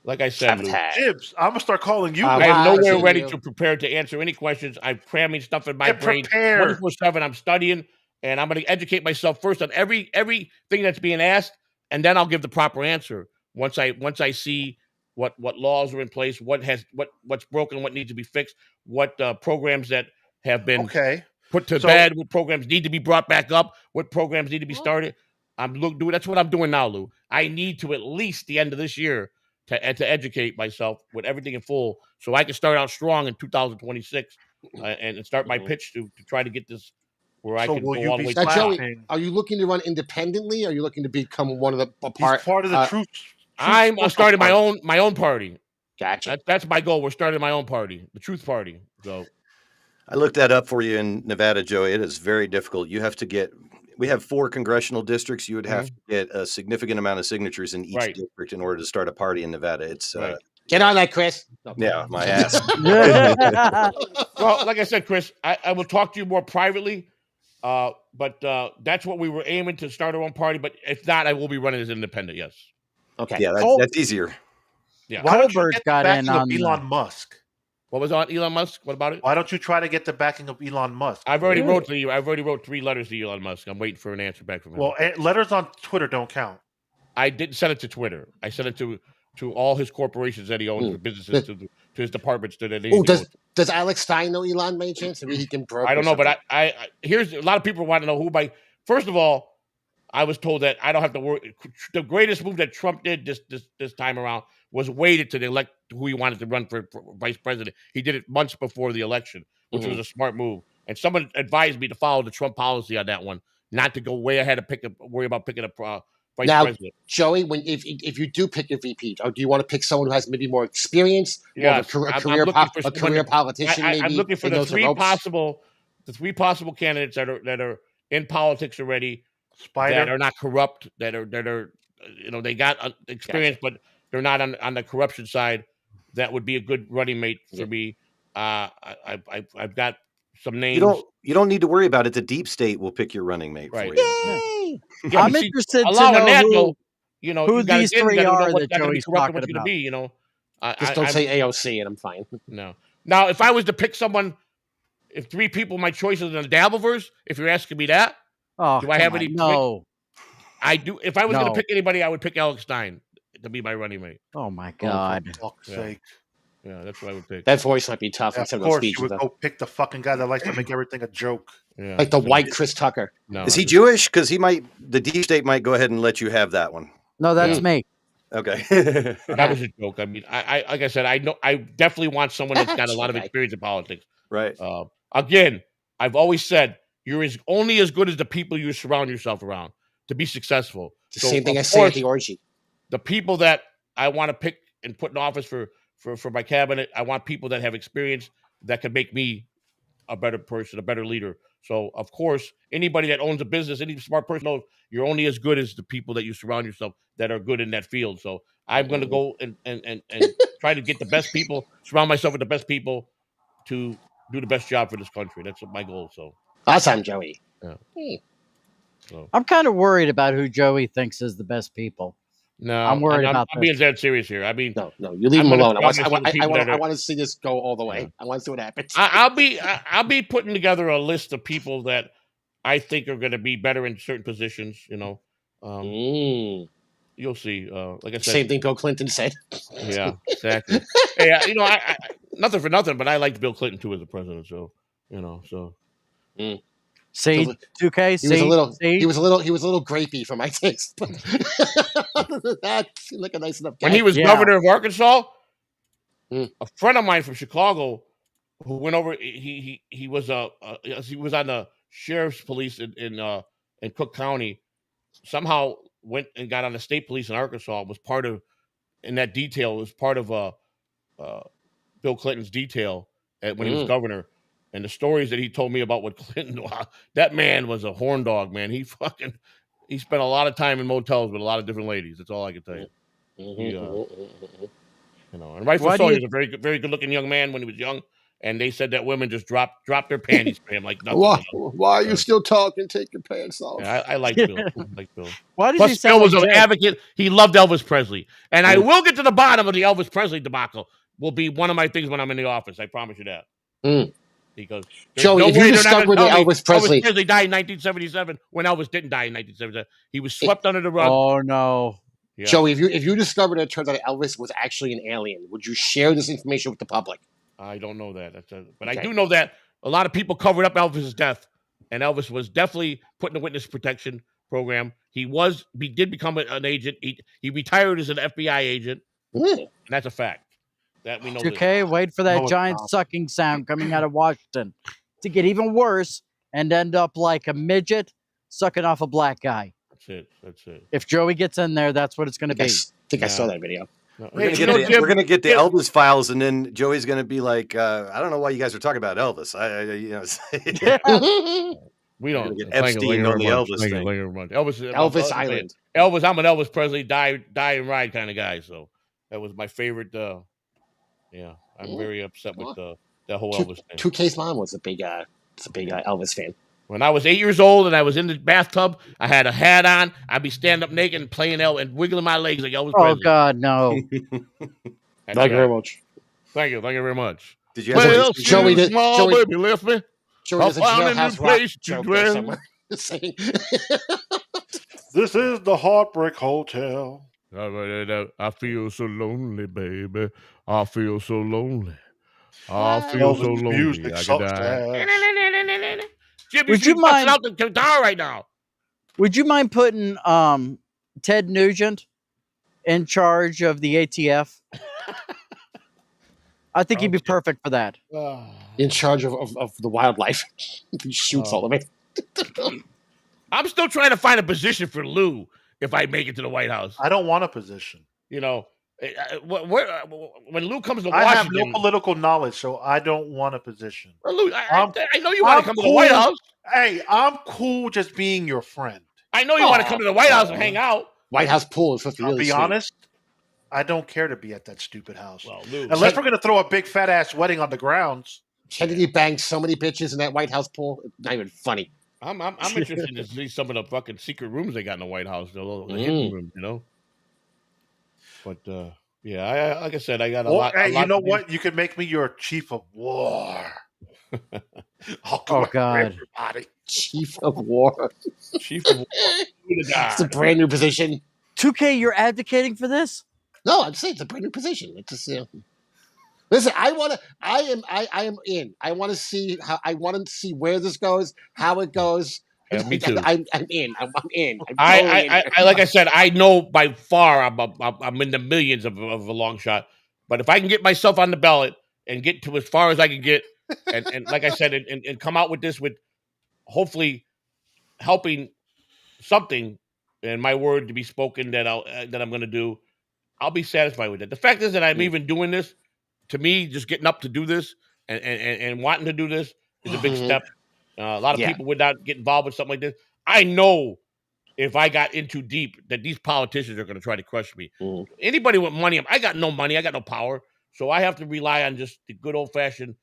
Like I said, Lou, Sabotage. Jibs, I'm going to start calling you. I am nowhere Wow, ready you. to prepare to answer any questions. I'm cramming stuff in my Get brain prepared. 24/7. I'm studying, and I'm going to educate myself first on everything that's being asked, and then I'll give the proper answer once I see what laws are in place, what's broken, what needs to be fixed, what programs that have been Okay. put to So- bed, what programs need to be brought back up, what programs need to be started. That's what I'm doing now, Lou. I need to at least the end of this year to educate myself with everything in full, so I can start out strong in 2026 and start my pitch to try to get this where I So can will go you all the be way. Now, To Joey, slashing? are you looking to run independently? Or are you looking to become one of the He's part? part of the truth. I'm starting my own party. Gotcha. That's my goal. We're starting my own party, the Truth Party. So I looked that up for you in Nevada, Joey. It is very difficult. You have to get. We have 4 congressional districts. You would have to get a significant amount of signatures in each Right. district in order to start a party in Nevada. It's Right. Get on that, Chris. yeah, my ass. well, like I said, Chris, I will talk to you more privately. But that's what we were aiming to start our own party. But if not, I will be running as independent. Yes. Okay. Yeah, that's easier. Yeah. Why don't you Colbert get the got backing in of on Elon Musk? What was on Elon Musk? What about it? Why don't you try to get the backing of Elon Musk? I've already wrote 3 letters to Elon Musk. I'm waiting for an answer back from him. Well, letters on Twitter don't count. I didn't send it to Twitter. I sent it to to all his corporations that he owns, or businesses, to his departments that he does Alex Stein know Elon by any chance? Maybe he can broker. I don't know, something. but I here's a lot of people want to know who by. First of all, I was told that I don't have to worry. The greatest move that Trump did this time around was waited to elect who he wanted to run for vice president. He did it months before the election, which was a smart move. And someone advised me to follow the Trump policy on that one, not to go way ahead and worry about picking a vice president. Joey, if you do pick a VP, or do you want to pick someone who has maybe more experience, a career politician? I'm looking for the three possible candidates that are in politics already, that are not corrupt, that are they got experience, but they're not on the corruption side. That would be a good running mate for me. I've got some names. You don't need to worry about it. The deep state will pick your running mate for you. Yay! Yeah, I'm interested to know who these three are that Joey's talking about. Just don't say AOC and I'm fine. No. Now, if I was to pick someone, if three people, my choices in the Dabbleverse, if you're asking me that, do I have any? No. I do. If I was going to pick anybody, I would pick Alex Stein to be my running mate. Oh my God! For fuck's sake. Yeah, that's what I would pick. That voice might be tough. Yeah, of course, you would go pick the fucking guy that likes to make everything a joke. Yeah. Like the white Chris Tucker. No, is he Jewish? Because the deep state might go ahead and let you have that one. No, that's me. Okay. That was a joke. I mean, I like I said, I definitely want someone that's got a lot of experience in politics. Right. Again, I've always said you're only as good as the people you surround yourself around to be successful. The same thing I say at the orgy. The people that I want to pick and put in office for my cabinet, I want people that have experience that can make me a better person, a better leader. So, of course, anybody that owns a business, any smart person knows you're only as good as the people that you surround yourself that are good in that field. So I'm going to go and try to get the best people, surround myself with the best people to do the best job for this country. That's my goal. So awesome, Joey. Yeah. So. I'm kind of worried about who Joey thinks is the best people. No, I'm worried about I'm being dead serious here. I mean, no, you leave him alone. I want to see this go all the way. Yeah. I want to see what happens. I'll be putting together a list of people that I think are going to be better in certain positions. You'll see. Like I said, same thing Bill Clinton said. Yeah, exactly. Hey, I nothing for nothing, but I liked Bill Clinton too as a president. So See, 2K. He was a little grapey for my taste, but other than that, he seemed like a nice enough guy. When he was governor of Arkansas, a friend of mine from Chicago who went over, he was on the sheriff's police in Cook County. Somehow went and got on the state police in Arkansas. Was part of Bill Clinton's detail when he was governor. And the stories that he told me about what Clinton, that man was a horn dog, man. He spent a lot of time in motels with a lot of different ladies. That's all I can tell you. And rightfully so. He was a very good, very good looking young man when he was young. And they said that women just dropped their panties for him like nothing. Why are you still talking? Take your pants off. Yeah, I like Bill. Why did Plus, Bill was an advocate. He loved Elvis Presley. And I will get to the bottom of the Elvis Presley debacle. Will be one of my things when I'm in the office. I promise you that. Because Joey, if you discovered that Elvis Presley died in 1977 when Elvis didn't die in 1977, he was swept under the rug. Oh no, Joey! If you discovered it turns out Elvis was actually an alien, would you share this information with the public? I don't know that, but okay. I do know that a lot of people covered up Elvis's death, and Elvis was definitely put in a witness protection program. He did become an agent. He retired as an FBI agent, and that's a fact. That we know. 2K, wait for that giant sucking sound coming out of Washington to get even worse and end up like a midget sucking off a black guy. That's it. If Joey gets in there, that's what it's going to be. I think I saw that video. No, we're going to get the Elvis files, and then Joey's going to be like, I don't know why you guys are talking about Elvis. We don't get Epstein on the Elvis thing. Elvis Island. Elvis, I'm an Elvis Presley die and ride kind of guy. So that was my favorite. I'm very upset with that whole Elvis thing. 2K's mom was a big Elvis fan. When I was 8 years old and I was in the bathtub, I had a hat on. I'd be standing up naked and playing and wiggling my legs like Elvis Presley. Oh God, no! Thank you very much. Thank you very much. Did you have Joey baby left me? Joey does a jailhouse rock joke there somewhere. This is the Heartbreak Hotel. I feel so lonely, baby. I feel so lonely. I What? feel so Elvis lonely. music I could sucks die. ass. Jim, you Would should you be busting mind- out the guitar right now. Would you mind putting Ted Nugent in charge of the ATF? I think he'd be perfect for that. In charge of the wildlife. He shoots all of it. I'm still trying to find a position for Lou if I make it to the White House. I don't want a position. You know, when Lou comes to I have Washington, no political knowledge, so I don't want a position. Lou, I know you want to come to the White House. Hey, I'm cool just being your friend. I know you want to come to the White House and hang out. White House pool is supposed to be I'll really be sweet. honest, I don't care to be at that stupid house. Well, Lou, Unless we're going to throw a big fat ass wedding on the grounds. Kennedy banged so many bitches in that White House pool. It's not even funny. I'm interested to see some of the fucking secret rooms they got in the White House, the hidden rooms, you know. But yeah, like I said, I got a lot. Hey, you know what? You can make me your chief of war. Oh God, everybody. Chief of War. Chief of War. It's a brand new position. 2K, you're advocating for this? No, I'm saying it's a brand new position. It's just, listen, I am in. I want to see where this goes, how it goes. Yeah, me too. I'm in. I'm in. I like I said, I know by far I'm in the millions of a long shot. But if I can get myself on the ballot and get to as far as I can get, and like I said, and come out with this with hopefully helping something, and my word to be spoken that I'm going to do, I'll be satisfied with it. The fact is that I'm even doing this. To me, just getting up to do this and wanting to do this is a big step. A lot of people would not get involved with something like this. I know if I got in too deep that these politicians are going to try to crush me. Anybody with money, I got no money, I got no power, so I have to rely on just the good old fashioned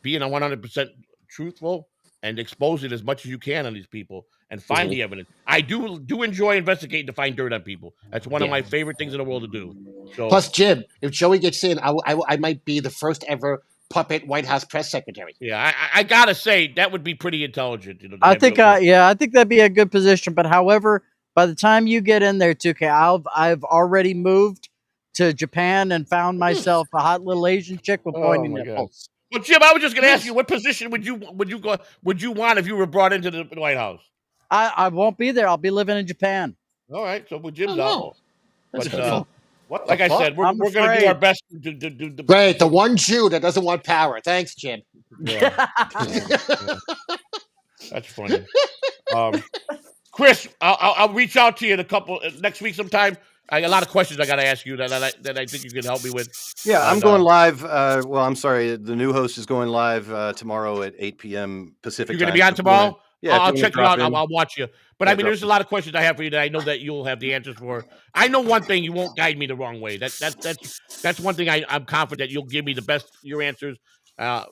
being 100% truthful and expose it as much as you can on these people and find the evidence. I do enjoy investigating to find dirt on people. That's one of my favorite things in the world to do. So, plus, Jim, if Joey gets in, I might be the first ever puppet White House press secretary. Yeah, I gotta say that would be pretty intelligent. You know, I think that'd be a good position. But however, by the time you get in there, 2K, I've already moved to Japan and found myself a hot little Asian chick with pointy nipples. Well, Jim, I was just going to ask you, what position would you want if you were brought into the White House? I won't be there. I'll be living in Japan. All right, so Jim's out. But, what like I said, we're going to do our best to do the. Great, the one Jew that doesn't want power. Thanks, Jim. Yeah. That's funny. Chris, I'll reach out to you in a couple next week sometime. I got a lot of questions I got to ask you that I think you can help me with. Yeah, I'm going live. Well, I'm sorry. The new host is going live tomorrow at 8 p.m. Pacific You're time. going to be on tomorrow? Yeah, I'll check you out. I'll watch you. But Yeah, I mean, there's a lot of questions I have for you that I know that you'll have the answers for. I know one thing: you won't guide me the wrong way. That's one thing I'm confident you'll give me your answers.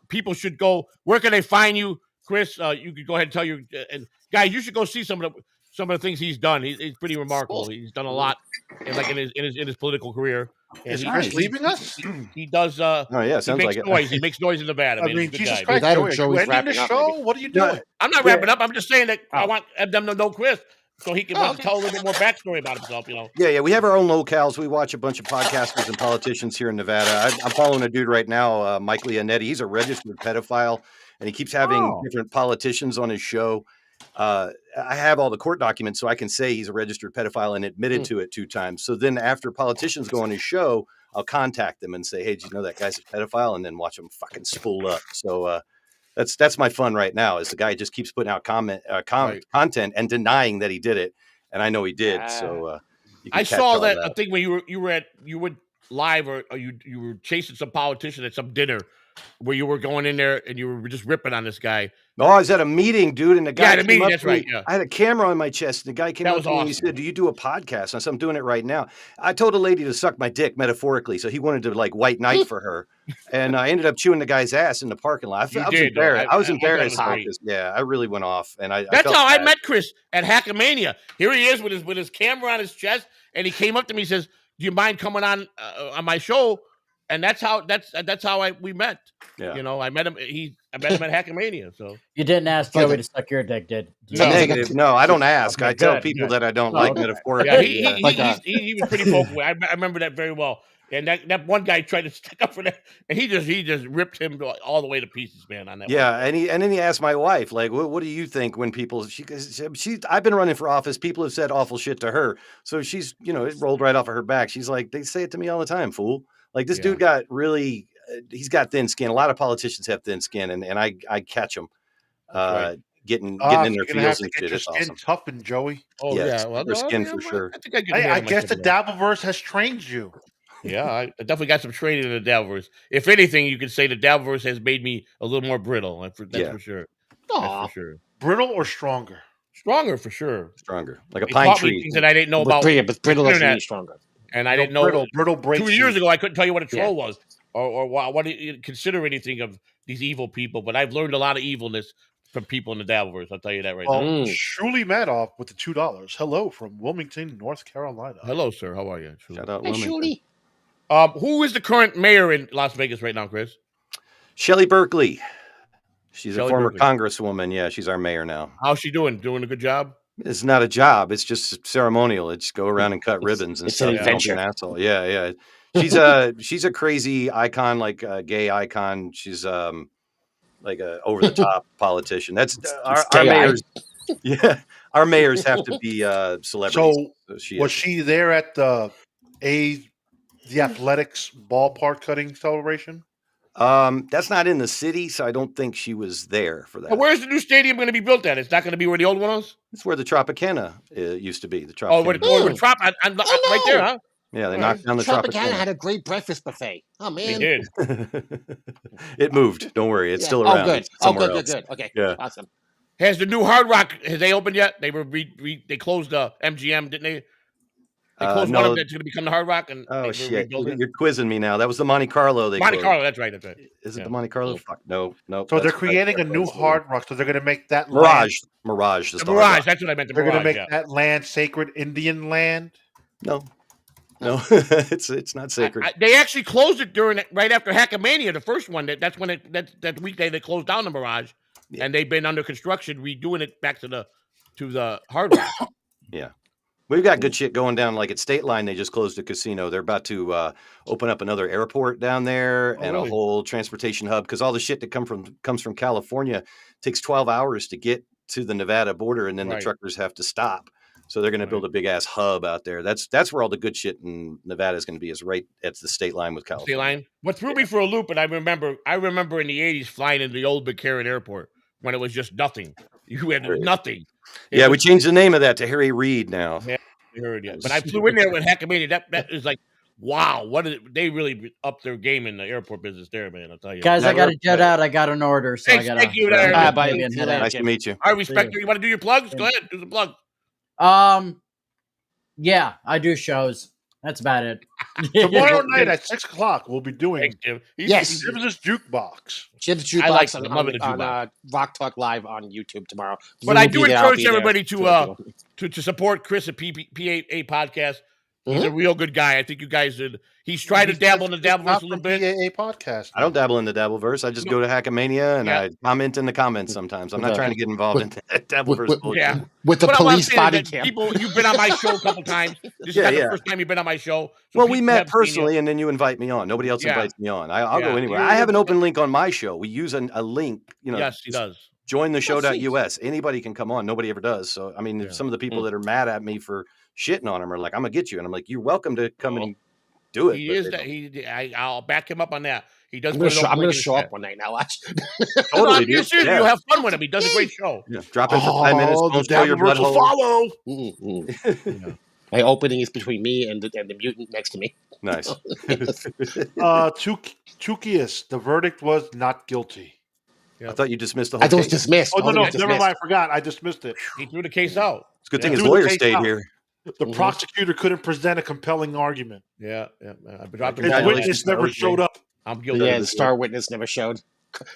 People should go. Where can they find you, Chris? You could go ahead and tell your and guys. You should go see some of the things he's done. He's pretty remarkable. He's done a lot, in his political career. And Is Chris leaving us? He does. Oh yeah, sounds like it. Noise. He makes noise in Nevada. I mean, Jesus guy. Christ, Joey, are you ending the show? What are you doing? I'm not wrapping up. I'm just saying that I want them to know Chris so he can tell a little bit more backstory about himself. You know. Yeah. We have our own locales. We watch a bunch of podcasters and politicians here in Nevada. I'm following a dude right now, Mike Leonetti. He's a registered pedophile, and he keeps having different politicians on his show. I have all the court documents, so I can say he's a registered pedophile and admitted to it 2 times. So then after politicians go on his show, I'll contact them and say, hey, did you know that guy's a pedophile? And then watch him fucking spool up. So that's my fun right now is the guy just keeps putting out content and denying that he did it. And I know he did. So I saw that thing when you were live or you were chasing some politician at some dinner where you were going in there and you were just ripping on this guy. No, I was at a meeting, dude, and the guy came up to me. I had a camera on my chest, and the guy came up to me and he said, do you do a podcast? And I said, I'm doing it right now. I told a lady to suck my dick metaphorically, so he wanted to like white knight for her. And I ended up chewing the guy's ass in the parking lot. I was embarrassed. I was embarrassed. Yeah, I really went off. And that's how I met Chris at Hackamania. Here he is with his camera on his chest, and he came up to me and says, do you mind coming on my show? and that's how we met. Yeah. You know, I met him. I met him at Hackamania. So You didn't ask Like Joey a- to suck your dick, did you? No. Negative. No, I don't ask. Okay, I tell good, people good. that I don't Oh, like okay. metaphorically. yeah, he was pretty vocal. I remember that very well. And that one guy tried to stick up for that, and he just ripped him all the way to pieces, man. On that. Yeah, and then he asked my wife, like, what do you think when people? I've been running for office. People have said awful shit to her, so she's, it rolled right off of her back. She's like, they say it to me all the time, fool. Like this dude got really, he's got thin skin. A lot of politicians have thin skin, and I catch them getting in their feels and shit. It's awesome. Toughened, Joey. Oh yeah, well, thicker skin for sure. I guess the Dabbleverse has trained you. Yeah, I definitely got some training in the Dabbleverse. If anything, you could say the Dabbleverse has made me a little more brittle. That's for sure. That's for sure. Brittle or stronger? Stronger for sure. Stronger, like a It pine taught me tree. things that I didn't know about. But brittle doesn't mean stronger. And I didn't know. Brittle breaks. 2 years ago, I couldn't tell you what a troll was, or what you consider anything of these evil people. But I've learned a lot of evilness from people in the Dabbleverse. I'll tell you that right now. Shuli Madoff with the $2. Hello from Wilmington, North Carolina. Hello, sir. How are you? Shout out, Shuli. Who is the current mayor in Las Vegas right now, Chris? Shelley Berkeley. She's Shelley a former Berkeley. Congresswoman. Yeah, she's our mayor now. How's she doing? Doing a good job? It's not a job. It's just ceremonial. It's go around and cut ribbons and it's stuff. an Don't be adventure. an asshole. Yeah. She's a crazy icon, like a gay icon. She's like a over the top politician. That's our mayors. Yeah, our mayors have to be celebrities. So was she there at the athletics ballpark cutting celebration? That's not in the city, so I don't think she was there for that. Well, where's the new stadium going to be built at? It's not going to be where the old one was? It's where the Tropicana used to be. The Tropicana. Oh, where right there, huh? Yeah, they knocked down the Tropicana Tropicana. had a great breakfast buffet. Oh man, They did. It moved. Don't worry, it's still around. Good. Good. Okay, Yeah. Awesome. Has the new Hard Rock, has they opened yet? They were they closed the MGM, didn't they? They closed one of them that's going to become the Hard Rock. And oh shit, you're quizzing me now. That was the Monte Carlo. Monte Carlo, that's right. Is it the Monte Carlo? Fuck, no. So they're creating a new Hard Rock. So they're going to make that Mirage. The Mirage, that's what I meant. They're going to make that land sacred Indian land. No, it's not sacred. They actually closed it right after Hackamania, the first one. That's when that weekday they closed down the Mirage, and they've been under construction, redoing it back to the Hard Rock. Yeah. We've got good shit going down. Like at State Line, they just closed a casino. They're about to open up another airport down there and a whole transportation hub, because all the shit that comes from California takes 12 hours to get to the Nevada border, and then the truckers have to stop. So they're going to build a big ass hub out there. That's where all the good shit in Nevada is going to be, is right at the state line with California. State line. What threw me for a loop, and I remember in the 80s flying into the old McCarran Airport when it was just nothing. You had nothing. We changed the name of that to Harry Reid now. Yeah, I heard it. But I flew in there with Hackamania. That is like, wow, they really upped their game in the airport business there, man. I'll tell you. Guys, I got to jet out. I got an order, so Thanks, I got to. thank you. Nice to meet you. I respect you. You want to do your plugs? Go ahead, do some plugs. Yeah, I do shows. That's about it. Tomorrow night at 6:00, we'll be doing Thanks, Jim. Yes. Jim's Jukebox. Jim's Jukebox I like on Rock Talk Live on YouTube tomorrow. But I do encourage everybody to support Chris at PAA Podcast. He's a real good guy. I think you guys did. He's tried to dabble in the Dabbleverse a little bit. PAA podcast. I don't dabble in the Dabbleverse. I just go to Hackamania and I comment in the comments sometimes. I'm not trying to get involved in that Dabbleverse bullshit. With the police body cam. People, you've been on my show a couple times. This is not the first time you've been on my show. So well, we met personally, and then you invite me on. Nobody else invites me on. I'll go anywhere. I have an open link on my show. We use a link. Yes, he does. Jointheshow.us. Anybody can come on. Nobody ever does. So, I mean, some of the people that are mad at me for shitting on him are like, I'm going to get you. And I'm like, you're welcome to come and do it. He is that. I'll back him up on that. He does. I'm going to show up one night now. Watch. Totally, dude. Seriously, you'll have fun with him. He does a great show. Yeah. Drop in for 5 minutes. Don't show your blood hole. Follow. My opening is between me and the mutant next to me. Nice. Tukius, the verdict was not guilty. I thought you dismissed the whole I thought it was case. dismissed. Oh, no, never mind. I forgot. I dismissed it. He threw the case out. It's a good thing his lawyer stayed here. The prosecutor couldn't present a compelling argument. Yeah. His witness never showed up. I'm guilty. Yeah, the star witness never showed.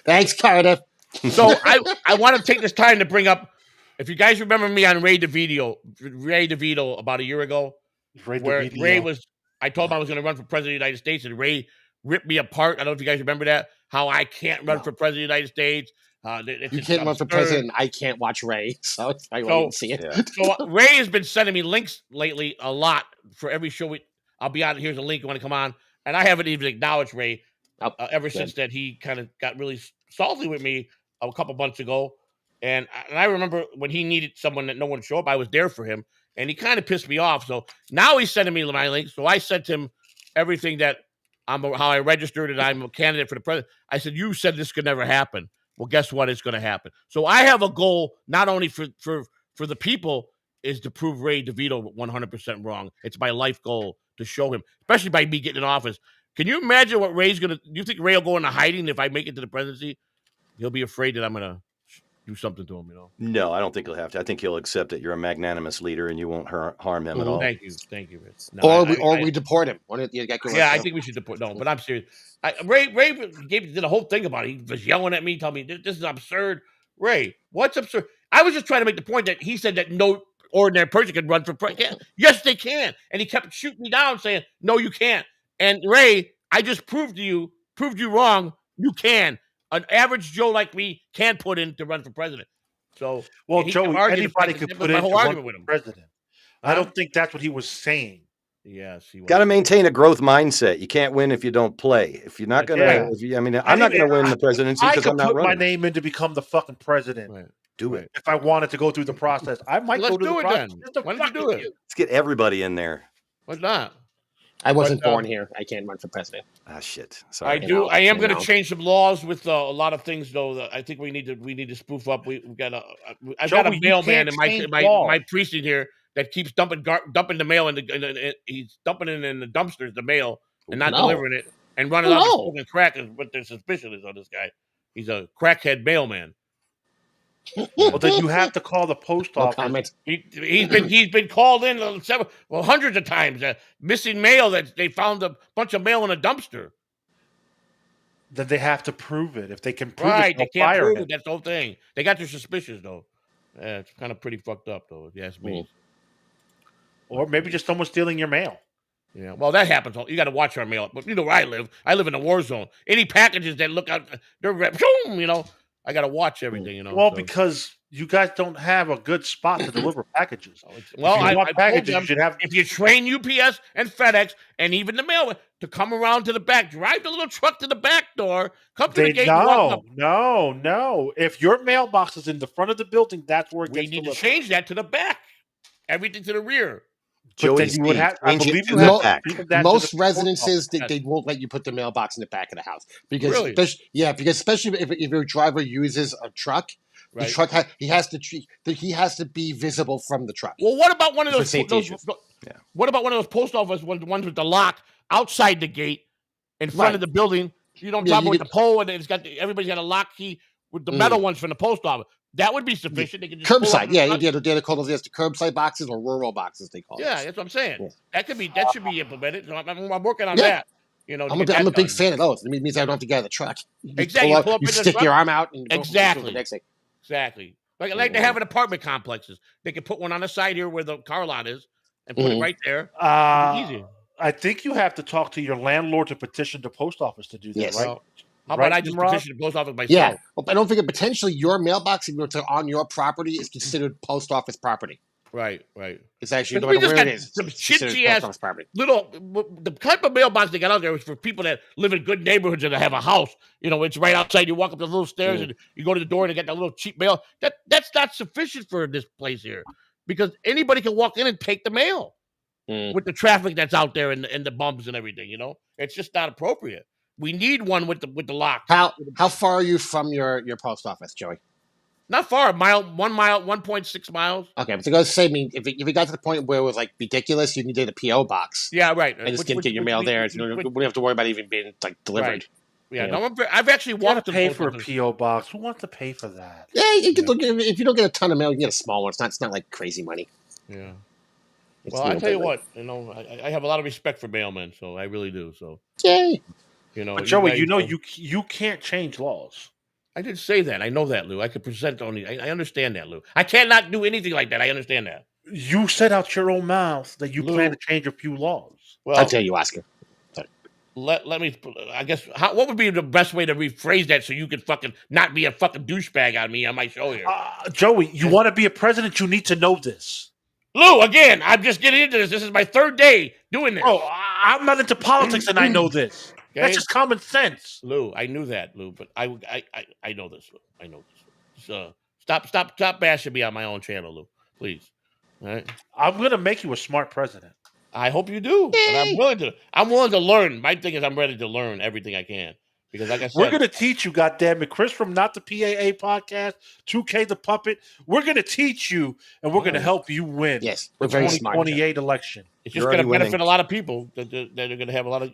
Thanks, Cardiff. So I want to take this time to bring up, if you guys remember me on Ray DeVito about a year ago, where Ray was, I told him I was going to run for president of the United States, and Ray ripped me apart. I don't know if you guys remember that. How I can't run for president of the United States. You can't run for president. I can't watch Ray, so I won't see it. Yeah. So Ray has been sending me links lately a lot for every show. I'll be on. Here's a link. You want to come on? And I haven't even acknowledged Ray ever since that he kind of got really salty with me a couple months ago. And I remember when he needed someone that no one showed up, I was there for him, and he kind of pissed me off. So now he's sending me my links. So I sent him everything that how I registered and I'm a candidate for the president. I said, you said this could never happen. Well, guess what? It's going to happen. So I have a goal not only for the people is to prove Ray DeVito 100% wrong. It's my life goal to show him, especially by me getting in office. Can you imagine what Ray's going to do? You think Ray will go into hiding if I make it to the presidency? He'll be afraid that I'm going to do something to him, you know? No, I don't think he'll have to. I think he'll accept that you're a magnanimous leader and you won't harm him at all. Thank you, Rich. No, we deport him. I think we should deport. No, but I'm serious. Ray did a whole thing about it. He was yelling at me, telling me this is absurd. Ray, what's absurd? I was just trying to make the point that he said that no ordinary person can run for president. Yes, they can. And he kept shooting me down, saying, no, you can't. And Ray, I just proved you wrong. You can. An average Joe like me can put in to run for president. So, well, Joe, anybody could put in to run for president. I don't think that's what he was saying. Yes, he was. Got to maintain a growth mindset. You can't win if you don't play. If you're not going to, I'm not going to win the presidency because I'm not running. I could put my name in to become the fucking president. Right. Do it. If I wanted to go through the process, I might go through the process. Why don't you do it? Let's get everybody in there. Why not? I wasn't born here. I can't run for president. Ah, shit. Sorry. I am going to change some laws with a lot of things, though. That I think we need to spoof up. I've got a mailman in my precinct here that keeps dumping the mail he's dumping it in the dumpsters, the mail, and not delivering it, and running out smoking crack is what their suspicion is on this guy. He's a crackhead mailman. Well, then you have to call the post office. He's been called in hundreds of times. Missing mail that they found a bunch of mail in a dumpster. Then they have to prove it. If they can prove it, they can't prove it. That's the whole thing. They got their suspicions though. It's kind of pretty fucked up though, if you ask me. Or maybe just someone stealing your mail. Yeah, well, that happens. You got to watch our mail. But you know where I live. I live in a war zone. Any packages that look out, they're I got to watch everything, Well, because you guys don't have a good spot to deliver packages. Well, if you train UPS and FedEx and even the mail to come around to the back, drive the little truck to the back door, come to the gate. No. If your mailbox is in the front of the building, that's where it gets delivered. We need to change that to the back. Everything to the rear. Most residences they won't let you put the mailbox in the back of the house because especially if your driver uses a truck, the truck he has to be visible from the truck. Well, what about one of those? What about one of those post office ones with the lock outside the gate in front of the building? You don't drop with the pole and everybody's got a lock key with the metal ones from the post office. That would be sufficient. They can just curbside, they call those the curbside boxes or rural boxes. They call it. Yeah, that's what I'm saying. Yeah. That should be implemented. So I'm working on that. I'm a big fan of those. It means I don't have to get out of the truck. Exactly. You stick your arm out and exactly. Like they have in apartment complexes. They can put one on the side here where the car lot is and put it right there. Easy. I think you have to talk to your landlord to petition the post office to do that, right? How about I just petition the post office myself? Yeah, I don't think potentially your mailbox, if it's on your property, is considered post office property. Right. It's actually no matter where it is. Some shitty ass the type of mailbox they got out there is for people that live in good neighborhoods and have a house. It's right outside. You walk up the little stairs and you go to the door and they get that little cheap mail. That's not sufficient for this place here because anybody can walk in and take the mail with the traffic that's out there and the bumps and everything. It's just not appropriate. We need one with the lock. How far are you from your post office, Joey? Not far. 1 mile, 1.6 miles. Okay, but I was saying, if it got to the point where it was like ridiculous, you needed a PO box. Yeah, right. And just get your mail there. You wouldn't have to worry about it even being delivered. Right. Yeah, no, I've actually walked to pay for a PO box. Who wants to pay for that? Yeah, you can look. If you don't get a ton of mail, you get a small one. It's not like crazy money. Yeah. Well, I tell you what, I have a lot of respect for mailmen, so I really do. So. Yay. But Joey, you can't change laws. I didn't say that. I know that, Lou. I could present only. I understand that, Lou. I cannot do anything like that. I understand that. You said out your own mouth that you plan to change a few laws. Well, I'll tell you, Oscar. let me. I guess what would be the best way to rephrase that so you could fucking not be a fucking douchebag on me on my show here? Joey, you want to be a president, you need to know this. Lou, again, I'm just getting into this. This is my third day doing this. Oh, I'm not into politics, and I know this. Okay? That's just common sense. Lou, I knew that, Lou, but I know this, Lou. I know this. So stop bashing me on my own channel, Lou. Please. All right. I'm gonna make you a smart president. I hope you do. And I'm willing to learn. My thing is I'm ready to learn everything I can. Because like I said, we're gonna teach you, goddammit. Chris from Not the PAA podcast, 2K the Puppet. We're gonna teach you, and we're gonna help you win. Yes, the we're very smart. 2028 election. It's just gonna benefit a lot of people that are gonna have a lot of,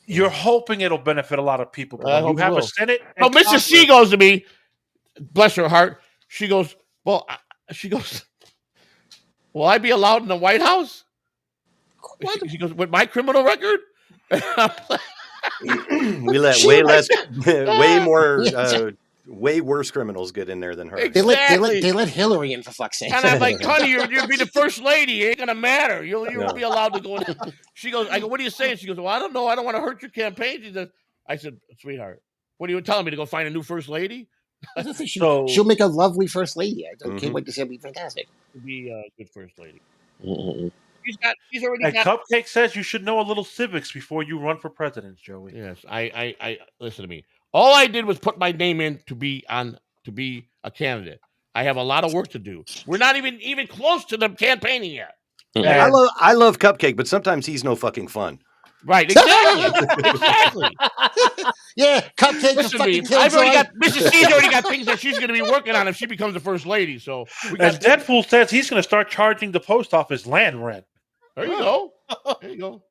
You're hoping it'll benefit a lot of people. But you have a Senate. Oh, Mrs. C goes to me, bless her heart. She goes, will I be allowed in the White House? She goes, with my criminal record? We let way worse criminals get in there than her. Exactly. They let Hillary in, for fuck's sake. And I'm like, honey, you'll be the first lady. It ain't gonna matter. You'll be allowed to go in. She goes, I go, what are you saying? She goes, well, I don't know. I don't want to hurt your campaign. She says, I said, sweetheart, what are you telling me, to go find a new first lady? She'll make a lovely first lady. I can't wait to see her be fantastic. Be a good first lady. She's already got. Cupcake says you should know a little civics before you run for president, Joey. Yes, I listen to me. All I did was put my name in to be a candidate. I have a lot of work to do. We're not even close to the campaigning yet. I love Cupcake, but sometimes he's no fucking fun. Right, exactly. Exactly. Yeah, Cupcake. Listen to me. Mrs. C's already got things that she's going to be working on if she becomes the first lady. So, and Deadpool says he's going to start charging the post office land rent. There you go. There you go.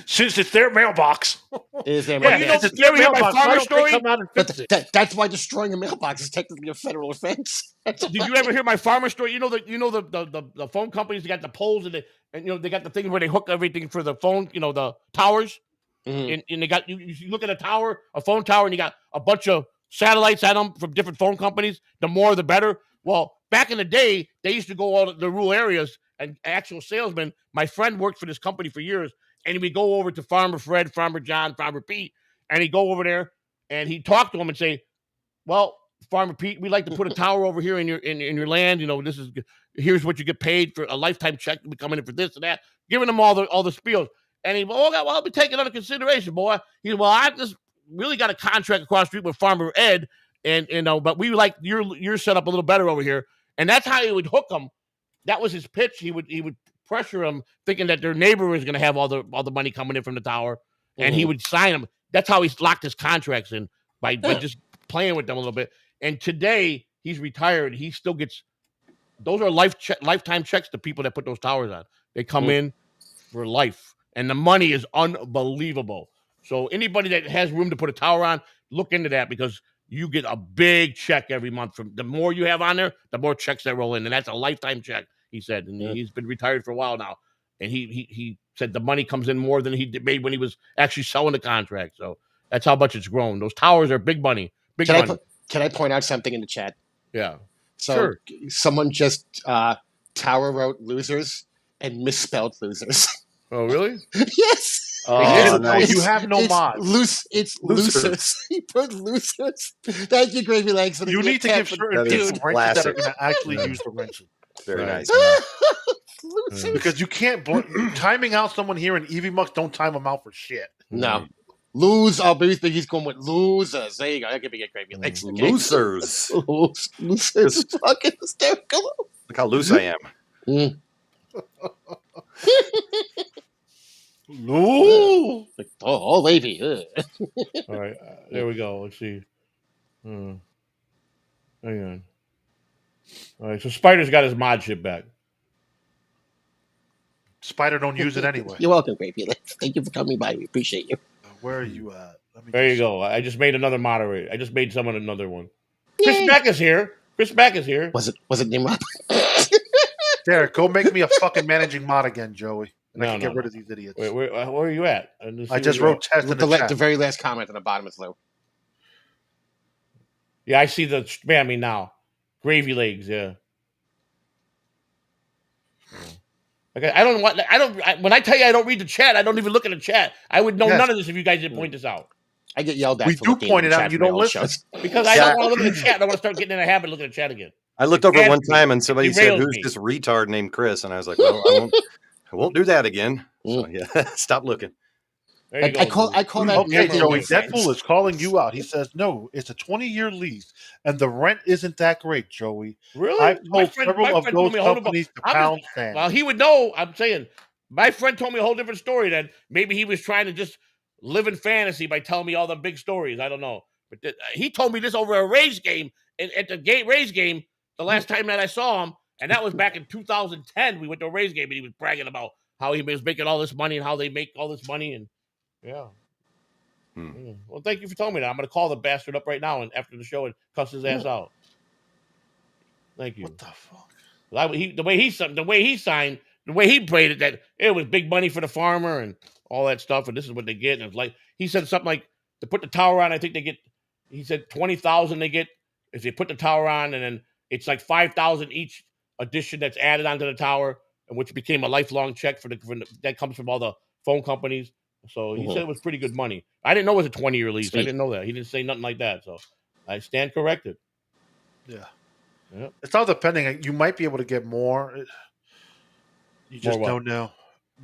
Since it's their mailbox. It is their mailbox. You ever hear my farmer story? That's why destroying a mailbox is technically a federal offense. Did you ever hear my farmer story? You know the phone companies, they got the poles and they got the thing where they hook everything for the phone, the towers. And they got you look at a phone tower, and you got a bunch of satellites on them from different phone companies. The more the better. Well, back in the day, they used to go all the rural areas, and actual salesmen. My friend worked for this company for years. And we'd go over to Farmer Fred, Farmer John, Farmer Pete, and he'd go over there and he'd talk to him and say, well, Farmer Pete, we'd like to put a tower over here in your land. Here's what you get paid for a lifetime check to be coming in for this and that, giving them all the spiels. And he, I'll be taking under consideration, boy. He said, well, I just really got a contract across the street with Farmer Ed, and but we like your set up a little better over here. And that's how he would hook them. That was his pitch. He would pressure them, thinking that their neighbor was going to have all the money coming in from the tower, and he would sign them. That's how he locked his contracts in by just playing with them a little bit. And today he's retired. He still gets those are lifetime checks to people that put those towers on. They come in for life, and the money is unbelievable. So anybody that has room to put a tower on, look into that, because you get a big check every month. From the more you have on there, the more checks that roll in, and that's a lifetime check. He said, and he's been retired for a while now. And he said the money comes in more than he made when he was actually selling the contract. So that's how much it's grown. Those towers are big money. Can I point out something in the chat? Yeah. So someone just tower wrote losers and misspelled losers. Oh, really? Yes. Oh, nice. You have no mods. It's losers. He put losers. Thank you, Gravy Legs. You need to give certain wrenches that are going to actually use the wrenches. Very nice. Because you can't timing out someone here in Evie Mux. Don't time them out for shit. No. Lose. Oh, but he's going with losers. There you go. That could be a Gravy Legs. Okay? Losers. Losers. Fucking hysterical. Look how loose I am. No. Oh, wavy. All right. There we go. Let's see. Hang on. All right. So Spider's got his mod shit back. Spider don't use it anyway. You're welcome, Gravy Legs. Thank you for coming by. We appreciate you. Where are you at? There you go. I just made another moderator. I just made someone another one. Chris Beck is here. Was it Nimrod? Derek, go make me a fucking managing mod again, Joey. And I can get rid of these idiots. Where are you at? I just wrote test in the chat. The very last comment on the bottom is low. Yeah, I see the spamming now. Gravy Legs, yeah. Okay, I don't want. When I tell you I don't read the chat, I don't even look at the chat. I would know Yes. none of this if you guys didn't point this out. I get yelled at. We for do looking point in it the out, chat you for my don't old listen. shows. Because I don't want to look at the chat. I don't want to start getting in a habit of looking at the chat again. I looked It over scares one me. time and somebody It said, derails "Who's me. this retard named Chris?" And I was like, "Well, I won't do that again." So yeah, stop looking. There you go. I call that Okay, making Joey, new friends. Deadpool is calling you out. He says, no, it's a 20-year lease, and the rent isn't that great, Joey. Really? I've My told friend several of told those me a whole companies to I'm pound just- sand. Well, he would know. I'm saying my friend told me a whole different story. That maybe he was trying to just live in fantasy by telling me all the big stories. I don't know, but he told me this over a Rays game at the Rays game the last time that I saw him, and that was back in 2010. We went to a Rays game, and he was bragging about how he was making all this money and how they make all this money, and yeah. Well, thank you for telling me that. I'm going to call the bastard up right now and after the show and cuss his ass out. Thank you. What the fuck? The way he signed, the way he played it, that it was big money for the farmer and all that stuff, and this is what they get. And it was like he said something like to put the tower on. I think they get. He said 20,000 they get if they put the tower on, and then it's like 5,000 each addition that's added onto the tower, and which became a lifelong check for that comes from all the phone companies. So he said it was pretty good money. I didn't know it was a 20-year lease. Sweet. I didn't know that. He didn't say nothing like that. So I stand corrected. Yeah. Yep. It's all depending. You might be able to get more. You just More what? don't know.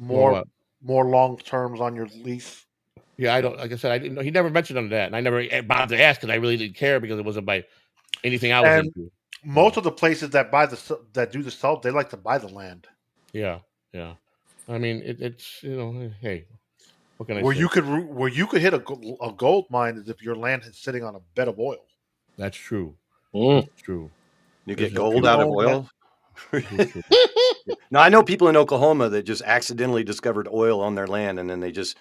More what? More long terms on your lease. Yeah, I don't. Like I said, I didn't know. He never mentioned none of that, and I never bothered to ask because I really didn't care because it wasn't by anything I was And into. most of the places that do the sell, they like to buy the land. Yeah. I mean, it's hey, what can I Where say? you could hit a gold mine is if your land is sitting on a bed of oil. That's true. Mm. That's true. You get There's no gold out of gold oil. No, I know people in Oklahoma that just accidentally discovered oil on their land, and then they just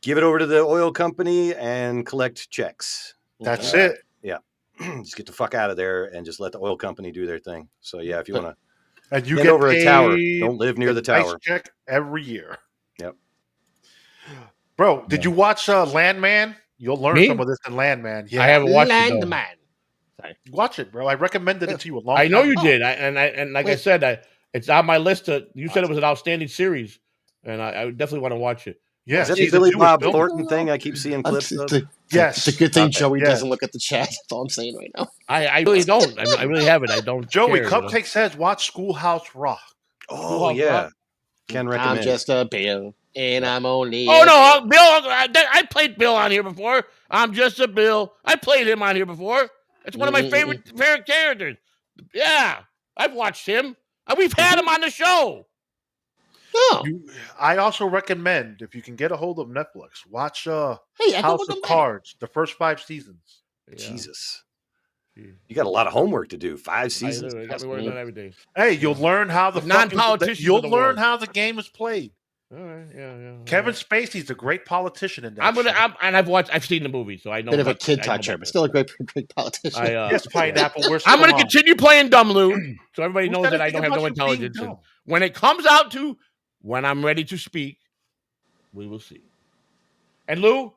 give it over to the oil company and collect checks. That's it. Yeah, just get the fuck out of there and just let the oil company do their thing. So yeah, if you want to And you get get over a tower, paid don't live near a the nice tower. check every year. Yep. Bro, did you watch Landman? You'll learn Me? some of this in Landman. Yeah, I haven't watched it. though. Landman. watch it, bro. I recommended it to you a long I know time you ago. did. And like I Wait. said, it's on my list. You said it was an outstanding series, and I definitely want to watch it. Yeah, Is that the season Billy 2 is Bob filmed. Thornton thing I keep seeing clips of? Yes. It's a good thing Okay. Joey Yes. doesn't look at the chat. That's all I'm saying right now. I really don't. I really haven't. I don't. Joey, care, Cupcake says watch Schoolhouse Rock. Oh Schoolhouse yeah, Rock? can recommend. I'm just a Bill, and I'm only. Oh a no, Bill! I played Bill on here before. I'm just a Bill. I played him on here before. It's one of my favorite characters. Yeah, I've watched him. We've had him on the show. Oh, I also recommend, if you can get a hold of Netflix, watch hey, I can House look of him back. Cards, the first 5 seasons. Yeah. Jesus, Gee. you got a lot of homework to do. 5 I seasons. literally got me working on every day. Hey, you'll learn how the Non-politicians you'll of the learn world. how the game is played. All right, yeah. Kevin Spacey's a great politician in that. I've seen the movie, so I know. Bit of a about- kid I know toucher, about but this. still a great politician. Yes, Pineapple. I'm going to continue playing Dumb Lou, so everybody Who knows said that I anything don't have about no you being intelligence. And dumb? when it comes out to when I'm ready to speak, we will see. And Lou,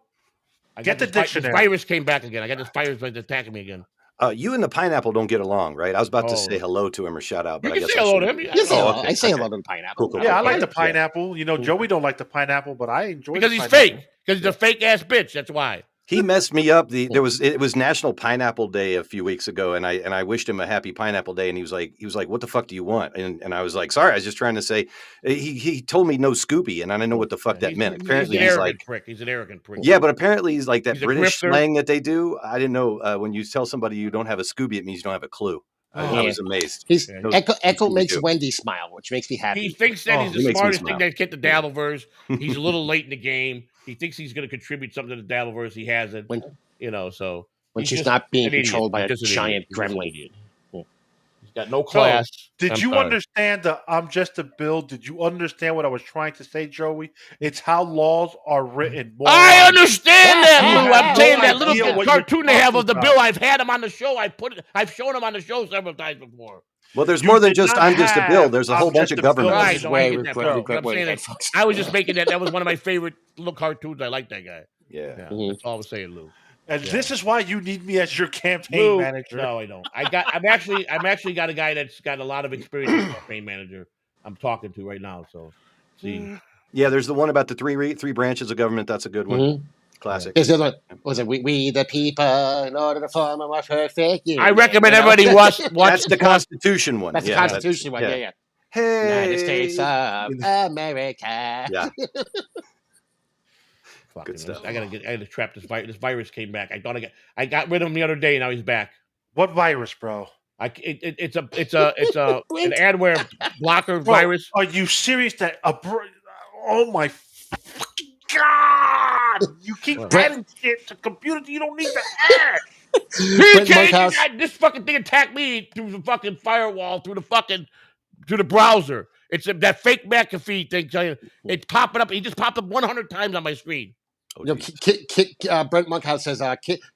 Get the this dictionary. virus came back again. I got this virus that's attacking me again. You and the pineapple don't get along, right? I was about to Oh. say hello to him or shout out, but You I can guess say I hello to shouldn't. him. You say Oh, hello. okay, I say okay. hello to the pineapple. Cool, cool. Yeah, I like Yeah. the pineapple. You know, Joey don't like the pineapple, but I enjoy Because the he's pineapple. fake. Because he's a fake ass bitch. That's why. He messed me up. It was National Pineapple Day a few weeks ago, and I wished him a happy Pineapple Day, and he was like, "What the fuck do you want?" And I was like, "Sorry, I was just trying to say." He told me no Scooby, and I didn't know what the fuck that meant. Apparently, he's an he's arrogant like, prick. He's an arrogant prick. yeah, but apparently he's like that He's a British grifter. slang that they do. I didn't know when you tell somebody you don't have a Scooby, it means you don't have a clue. I was amazed. He's Yeah, Echo Scooby makes Doo. Wendy smile, which makes me happy. He thinks that he's he the makes me smartest smile. thing that hit the Dabbleverse. He's a little late in the game. He thinks he's going to contribute something to the Dabbleverse. He hasn't. When- So when he's she's just not being an idiot. controlled by a He's just an giant idiot. He's just an gremlin. idiot. He's got no class. Did I'm you sorry. understand the I'm just a bill? Did you understand what I was trying to say, Joey? It's how laws are written. I understand that, Yeah, Lou. I'm yeah, saying no that little idea what cartoon you're they have of the talking bill. about. I've had him on the show. I've shown him on the show several times before. Well, there's You more than did just not I'm just a bill. have There's a whole I'm bunch just of a bill. government. Right. This is No, I where get we that, put bro. the But I'm way saying that it- folks. I was just making that. That was one of my favorite little cartoons. I like that guy. Yeah. Yeah, Mhm. that's all I was saying, Lou. And this is why you need me as your campaign Lou, manager. no, I don't. I'm actually got a guy that's got a lot of experience as campaign manager. I'm talking to right now. So, see. Yeah, there's the one about the three branches of government. That's a good one. Mm-hmm. Classic. There's the other one. Was it we the people in order to form a more perfect union? I recommend everybody watch. That's the Constitution one. That's the Yeah, Constitution one. Yeah. Hey, United States of America. Yeah. Fucking, Good stuff. I gotta trap this virus. This virus came back. I got rid of him the other day. Now he's back. What virus, bro? It's an adware blocker Bro, virus. Are you serious? Oh my God! You keep adding shit to computers you don't need to add. This fucking thing attacked me through the fucking firewall, through the browser. It's that fake McAfee thing. It's popping up. He just popped up 100 times on my screen. Brent Monkhouse says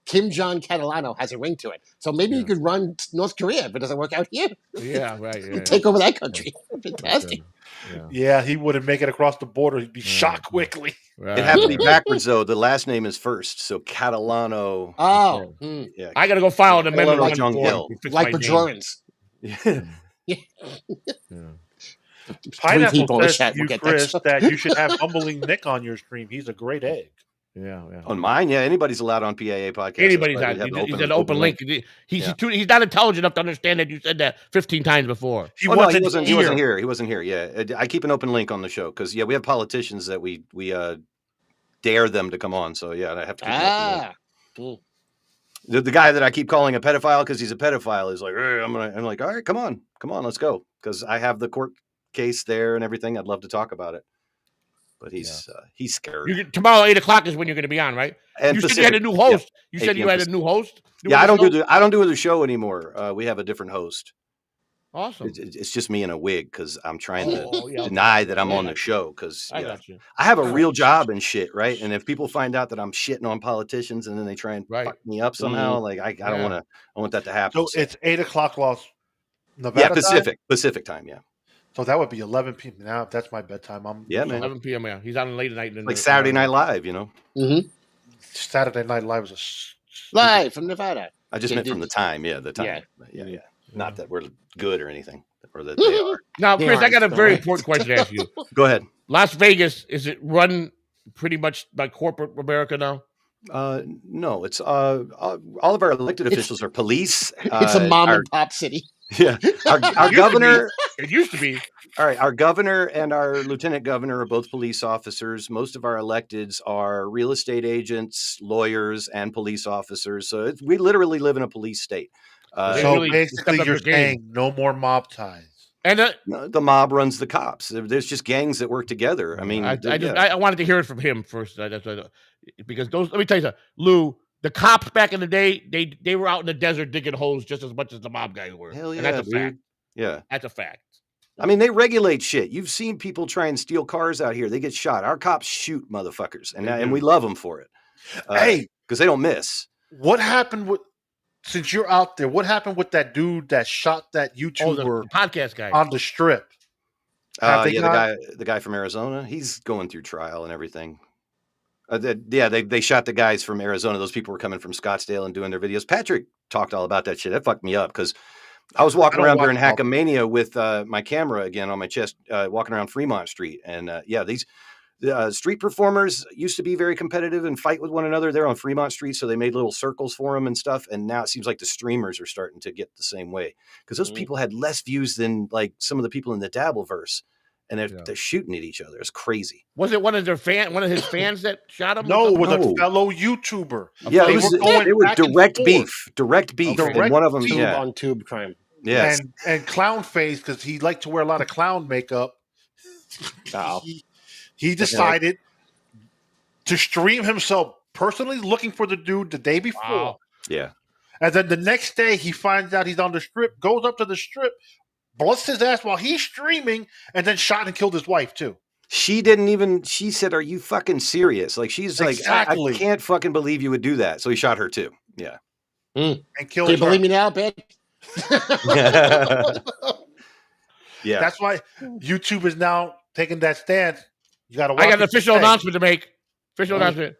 Kim Jong Catalano has a ring to it, so maybe you could run North Korea if it doesn't work out here. Yeah, right. Yeah, take over that country. Fantastic. Yeah, he wouldn't make it across the border. He'd be shot quickly. Right. It happened to be backwards though. The last name is first, so Catalano. Oh, yeah. I gotta go file an amendment like Bajorans. Yeah. Pineapple says to you, Chris, that you should have Humbling Nick on your stream. He's a great egg. Yeah. On mine, yeah. Anybody's allowed on PAA podcast. Anybody's on. He's an open link. He's not intelligent enough to understand that you said that 15 times before. He wasn't here. He wasn't here. Yeah, I keep an open link on the show because we have politicians that we dare them to come on. So yeah, I have to keep an open link. The guy that I keep calling a pedophile because he's a pedophile is like, I'm like, all right, come on, let's go, because I have the court case there and everything. I'd love to talk about it. But he's scared. Tomorrow 8:00 is when you're going to be on, right? And you said you had a new host. You said you had a new host. I don't do the show anymore. We have a different host. Awesome. It's just me in a wig because I'm trying to deny that I'm on the show because I have a real job and shit, right? And if people find out that I'm shitting on politicians and then they try and fuck me up somehow, like I don't want to. I want that to happen. So it's 8:00 Los Nevada. Yeah, Pacific time. Yeah. So that would be 11 p.m. Now that's my bedtime. Man. 11 p.m. Yeah, he's on late at night. Like Saturday Night Live, you know. Mm-hmm. Saturday Night Live was live from Nevada. I just meant from the time. Yeah, the time. Yeah. Not that we're good or anything, or that they are. Now, Chris, I got a very important question to ask you. Go ahead. Las Vegas, is it run pretty much by corporate America now? No, it's all of our elected officials are police. It's a mom and pop city. Yeah, our governor. It used to be. All right, our governor and our lieutenant governor are both police officers. Most of our electeds are real estate agents, lawyers, and police officers. So we literally live in a police state. So basically, you're saying no more mob ties. And the mob runs the cops. There's just gangs that work together. I mean, I wanted to hear it from him first. Because let me tell you something, Lou. The cops back in the day, they were out in the desert digging holes just as much as the mob guys were. Hell yeah, and that's a fact. Yeah, that's a fact. I mean, they regulate shit. You've seen people try and steal cars out here. They get shot. Our cops shoot motherfuckers, and we love them for it. Hey, because they don't miss. What happened with? Since you're out there, what happened with that dude that shot that YouTuber the podcast guy on the strip? The guy from Arizona. He's going through trial and everything. They shot the guys from Arizona. Those people were coming from Scottsdale and doing their videos. Patrick talked all about that shit. That fucked me up because I was walking around during Hackamania with my camera again on my chest, walking around Fremont Street. And these street performers used to be very competitive and fight with one another. They're on Fremont Street, so they made little circles for them and stuff. And now it seems like the streamers are starting to get the same way because those people had less views than like some of the people in the Dabbleverse. And they're shooting at each other. It's crazy. Was it one of his fans that shot him? No, it was a fellow YouTuber. Yeah, it was direct beef. And one of them, on Tube Crime. Yes. And Clown Face, because he liked to wear a lot of clown makeup. He decided to stream himself personally looking for the dude the day before. Wow. Yeah. And then the next day he finds out he's on the strip, goes up to the strip, busts his ass while he's streaming, and then shot and killed his wife too. She said, "Are you fucking serious?" Like she's exactly. like, I can't fucking believe you would do that. So he shot her too. Yeah. And killed her. Can you believe me now, bitch? Yeah. That's why YouTube is now taking that stance. You got to. I got an official announcement to make. Announcement.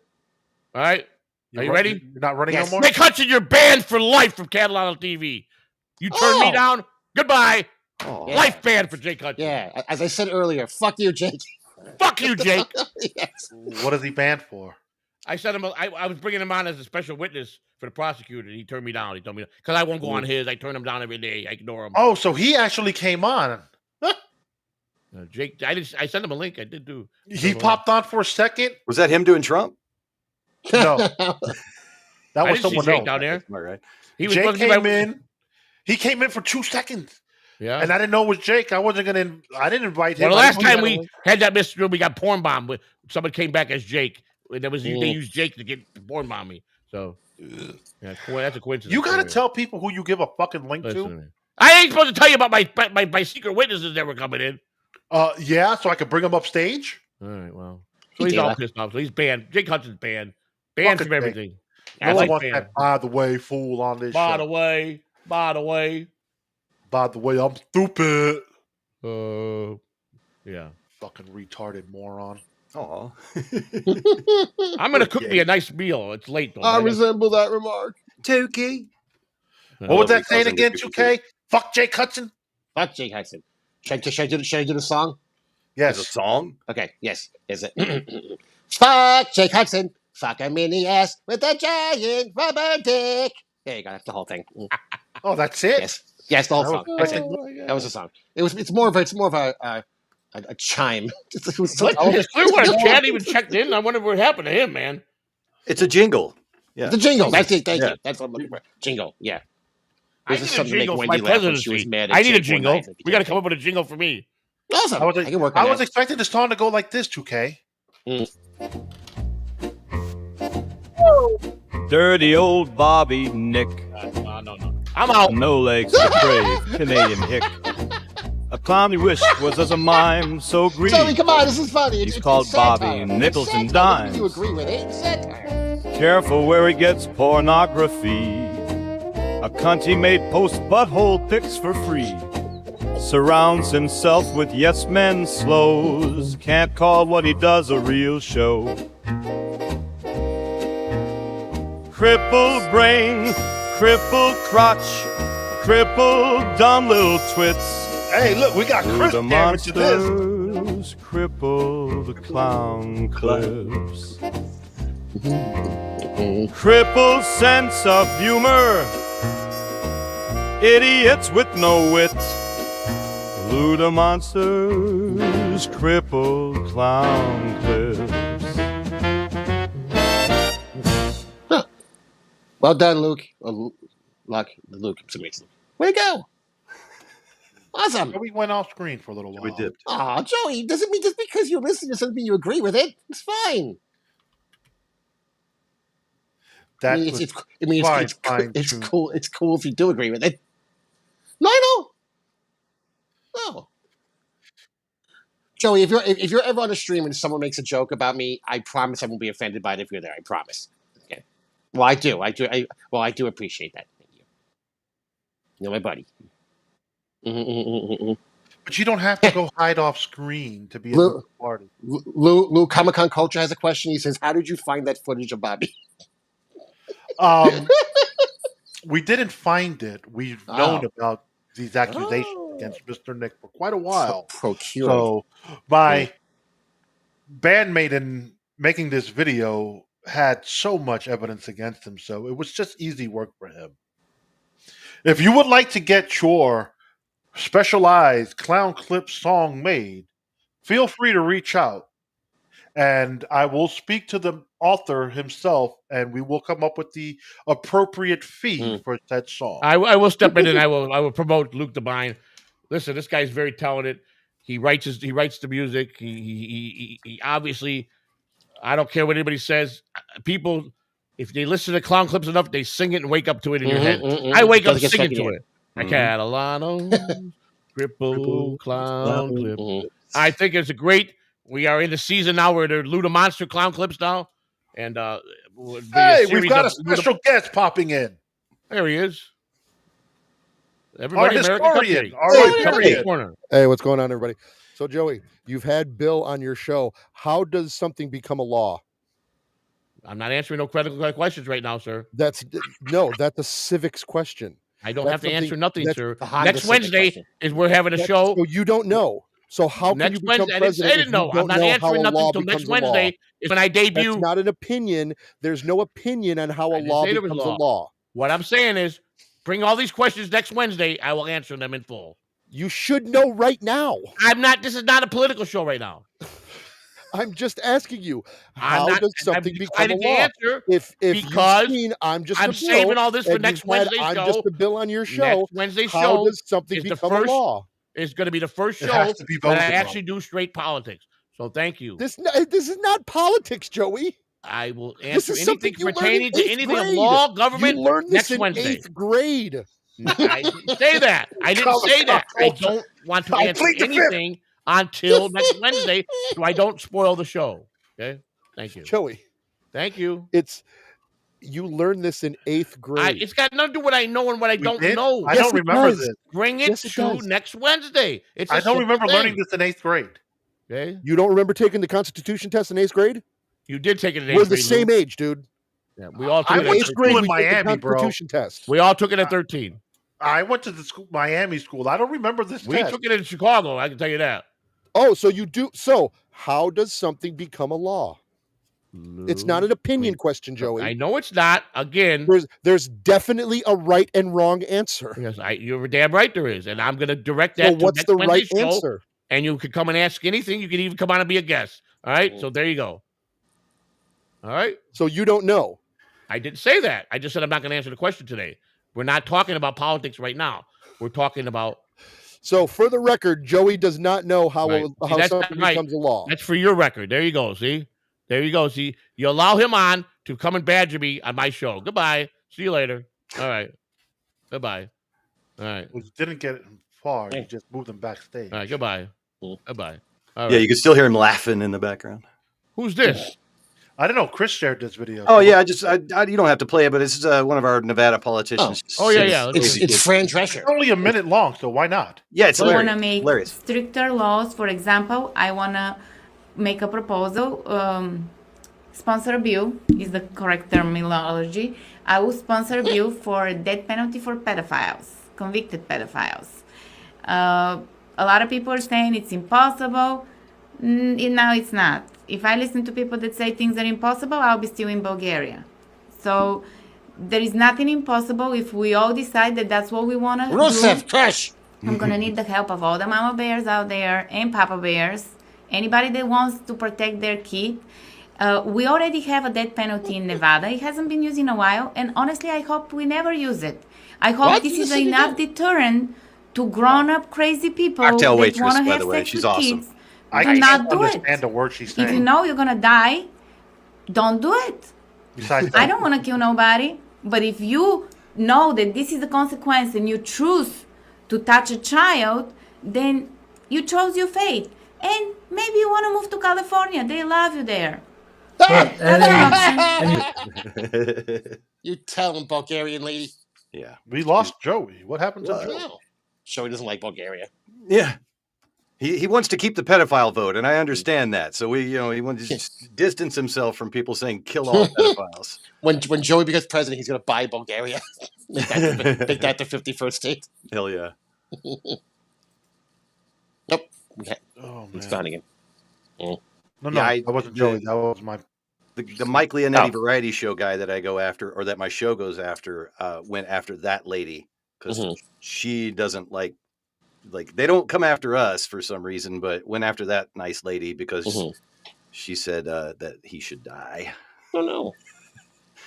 All right. Are you ready? You're not running no more? Nick Hudson, you're banned for life from Catalano TV. You turn me down. Goodbye. Oh. Yeah. Life ban for Jake Hudson. Yeah, as I said earlier, fuck you, Jake. Fuck you, Jake. Yes. What is he banned for? I sent him. I was bringing him on as a special witness for the prosecutor. He turned me down. He told me because I won't go on his. I turn him down every day. I ignore him. Oh, so he actually came on. Jake, I sent him a link. I did do. He popped on for a second. Was that him doing Trump? No, that I was didn't see someone Jake else. down there. All right. He was Jake supposed to be came my- in. He came in for 2 seconds, Yeah. and I didn't know it was Jake. I wasn't gonna. I didn't invite him. Well, the I last didn't know time he had a we link. had that mystery, we got porn bombed. With someone came back as Jake. They used Jake to get porn bomb me. So yeah, that's a coincidence. You gotta tell people who you give a fucking link Listen to to. me. I ain't supposed to tell you about my secret witnesses that were coming in. Yeah, so I could bring him up stage. All right, well, He so he's did all that. pissed off. So he's banned. Jake Hudson's banned. Banned Fucking from everything. No As one I wants banned. that. By the way, fool on this By the show. way, By the way, I'm stupid. yeah. Fucking retarded moron. Oh. I'm gonna cook me a nice meal. It's late though. I but I resemble that remark. Tukey. gotta- What was that Nobody saying calls again, him 2K? Fuck Jake Hudson? Fuck Jake Hudson. Should I do the song? There's a Yes. song? Okay, yes. Is it? Fuck Jake Hudson. Fuck him in the ass with a giant rubber dick. There you go. That's the whole thing. Oh, that's it? Yes, the whole That song. was- That's it. Oh, my God. That was the song. It's more of a chime. It was so- What? Clearwater Chad even checked in. I wonder what happened to him, man. It's a jingle. Yeah. The jingle. That's it. Thank Yeah. you. That's what I'm looking for. Jingle. Yeah. I This need is a something to make jingle for Wendy my laugh when she was presidency. mad at I need a Jake one jingle. night. We got to come up with a jingle for me. Awesome. I was, I can work on I was that. expecting the song to go like this, 2K. Dirty old Bobby Nick, No. I'm out. no legs to crave, Canadian hick. A clown he wished was as a mime, so green. Joey, come on. This is funny. He's called Bobby Nickels and Dimes. You agree with it? It's satire. Careful where he gets pornography. A cunt he made post butthole pics for free. Surrounds himself with yes men slows. Can't call what he does a real show. Crippled brain, crippled crotch, crippled dumb little twits. Hey, look, we got To Chris the damage to this. monsters, cripple the clown clips. Crippled sense of humor, idiots with no wit. Luda monsters, crippled clown clips. Well done, Luke. Luke. Way to go. Awesome. So we went off screen for a little while. We dipped. Aw, Joey, doesn't mean just because you listen to something you agree with it. It's fine. That I mean, was it's fine-tuned. cool. It's cool if you do agree with it. No, I know. No. Joey, if you're ever on a stream and someone makes a joke about me, I promise I won't be offended by it if you're there. I promise. Okay. Well, I do. I do appreciate that. Thank you. You're my buddy. But you don't have to go hide off screen to be in Lou- the party. Lou Comic Con Culture has a question. He says, "How did you find that footage of Bobby?" We didn't find it. We've known about these accusations against Mr. Nick for quite a while. Procured. So my bandmate in making this video had so much evidence against him, so it was just easy work for him. If you would like to get your specialized clown clip song made, feel free to reach out and I will speak to the author himself and we will come up with the appropriate fee for that song. I will step in and I will promote Luke Devine. Listen, this guy's very talented. He writes the music. He obviously, I don't care what anybody says. People, if they listen to clown clips enough, they sing it and wake up to it in your head. I wake up Doesn't get singing stuck in to your it. A Catalano cripple clown clip. I think it's a great. We are in the season now where they're DaMonster clown clips now, and Hey, we've got a special guest popping in. There he is. Everybody, Our American historian, Cupcake. our Cupcake historian. Corner. Hey, what's going on, everybody? So, Joey, you've had Bill on your show. How does something become a law? I'm not answering no critical questions right now, sir. That's a civics question. I don't That's have to something answer nothing, that's sir. behind Next the subject Wednesday question. is we're having a show. So you don't know. So how can Next you become Wednesday, I didn't say I president if didn't you know. I'm don't not know how answering a nothing law until becomes next a law? Wednesday is when I debut. That's not an opinion. There's no opinion on how I a didn't law say there was becomes law. a law. What I'm saying is, bring all these questions next Wednesday. I will answer them in full. You should know right now. I'm not. This is not a political show right now. I'm just asking you, I'm how not. does I'm something become a declining to law? answer If because you've seen I'm just I'm a bill, saving all this for and next you've had Wednesday's I'm show. just a bill on your show, Next Wednesday's how show does something is the become a first. law? It's going to be the first It show has to be that I voted on. actually do straight politics. So thank you. This is not politics, Joey. I will This answer is something anything you learned pertaining in to 8th anything of grade. law, You government learned this next in Wednesday. 8th grade. I didn't say that. I didn't say that. I don't want to I answer plead the fifth. anything until next Wednesday, so I don't spoil the show. Okay? Thank you. Joey, Thank you. you learned this in 8th grade. It's got nothing to do with what I know and what I don't did? know. I Yes, don't it remember does. this. Bring it Yes, it to does. next Wednesday. It's a I don't simple remember thing. learning this in 8th grade. Okay? You don't remember taking the Constitution test in 8th grade? You did take it in 8th We're the grade, same Lou. age, dude. Yeah, we all took I it went at to 13. school in we took the Miami, bro. Constitution test. We all took it at 13. I went to the school, Miami school. I don't remember this We test. took it in Chicago. I can tell you that. Oh, so you do. So how does something become a law? It's not an opinion question, Joey. I know it's not. Again, There's definitely a right and wrong answer. yes, you're damn right there is, and I'm going to direct So that to what's next the Wednesday's right show, answer? and you can come and ask anything. You can even come on and be a guest. All right, so there you go. All right, So you don't know. I didn't say that. I just said I'm not going to answer the question today. We're not talking about politics right now. We're talking about So for the record, Joey does not know how Right. See, how that's something not right. becomes a law. that's for your record. There you go. See, there you go. See, you allow him on to come and badger me on my show. Goodbye. See you later. All right. Goodbye. All right. We didn't get it far. You just moved them backstage. All right. Goodbye. Goodbye. All Yeah, right. you can still hear him laughing in the background. Who's this? I don't know. Chris shared this video. Oh yeah, you don't have to play it, but it's one of our Nevada politicians. Oh, yeah, yeah. It's Fran Drescher. It's only a minute long, so why not? Yeah, it's I want to hilarious. make Hilarious. stricter laws. For example, I want to make a proposal. Sponsor a bill is the correct terminology. I will sponsor a bill for death penalty for pedophiles, convicted pedophiles. A lot of people are saying it's impossible. Now it's not. If I listen to people that say things are impossible, I'll be still in Bulgaria. So there is nothing impossible if we all decide that that's what we want to do. Rusev, crash. I'm going to need the help of all the mama bears out there and papa bears, anybody that wants to protect their kid. We already have a death penalty in Nevada. It hasn't been used in a while, and honestly, I hope we never use it. I hope this is enough deterrent to grown-up crazy people Cocktail that waitress, want to by have the way. sex She's with awesome. kids. I Do can't not do understand it. the word she's If you saying. know you're going to die, don't do it. Besides, I don't want to kill nobody, but if you know that this is the consequence and you choose to touch a child, then you chose your fate. And maybe you want to move to California. They love you there. That's an option. You tell him, Bulgarian lady. Yeah. we lost Joey. What happened to Well, Joey? No. Joey doesn't like Bulgaria. Yeah. He wants to keep the pedophile vote, and I understand that. So he wants to just distance himself from people saying kill all pedophiles. When Joey becomes president, he's going to buy Bulgaria. make that the 51st state. Hell yeah. Nope. Oh man. It's gone again. No, Yeah, that wasn't Joey. That was my. The Mike Leonetti variety show guy that I go after, or that my show goes after, went after that lady because she doesn't like they don't come after us for some reason, but went after that nice lady because she said that he should die. Oh no,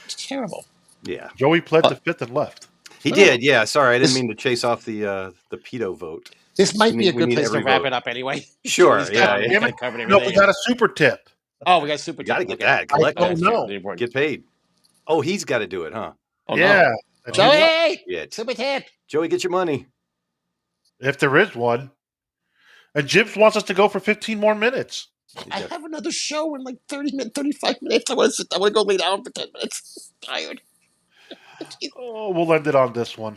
it's terrible. Yeah, Joey pled the fifth and left. he did. Yeah, sorry, I didn't mean to chase off the pedo vote. This might We be a need- good we need place to every wrap vote. it up anyway. Sure, Joey's yeah, got- yeah. covered No, we everything. got a super tip. Oh, we got super. Got to tip. get Okay. that. Collect I that. don't know. Get paid. Oh, he's got to do it, huh? Oh, no. Yeah. Joey, Yeah. super tip. Joey, get your money. If there is one. And Jibs wants us to go for 15 more minutes. I have another show in like 35 minutes. I want to go lay down for 10 minutes. Tired. Oh, we'll end it on this one.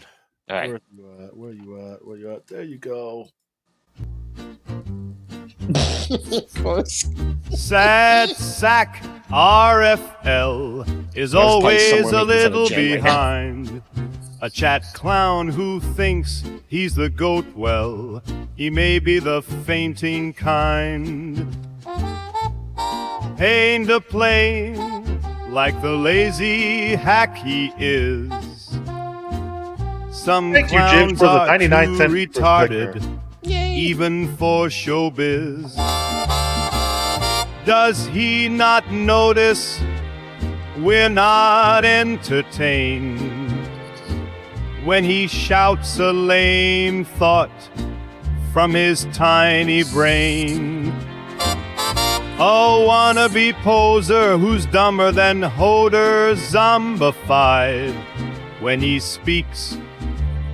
All right. Where you at? Where you at? Where you at? There you go. Of course. Sad sack RFL is I was playing always somewhere a making fun of little Jay right now. behind. A chat clown who thinks he's the goat, well, he may be the fainting kind. Pain to play like the lazy hack he is. Some Thank you, clowns James, for the are 99 too cents per retarded, sticker. even for showbiz. Does he not notice we're not entertained when he shouts a lame thought from his tiny brain? A wannabe poser who's dumber than Hodor zombified when he speaks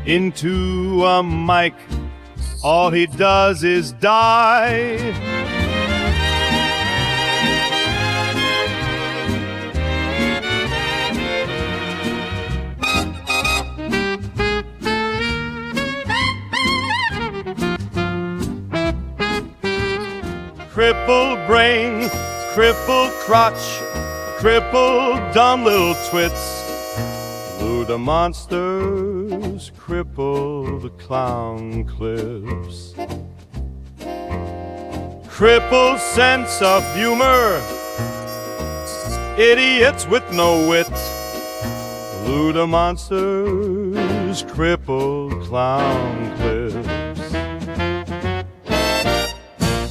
into a mic. All he does is die. Crippled brain, crippled crotch, crippled dumb little twits. Lou DaMonster's crippled clown clips. Crippled sense of humor, idiots with no wit. Lou DaMonster's crippled clown clips.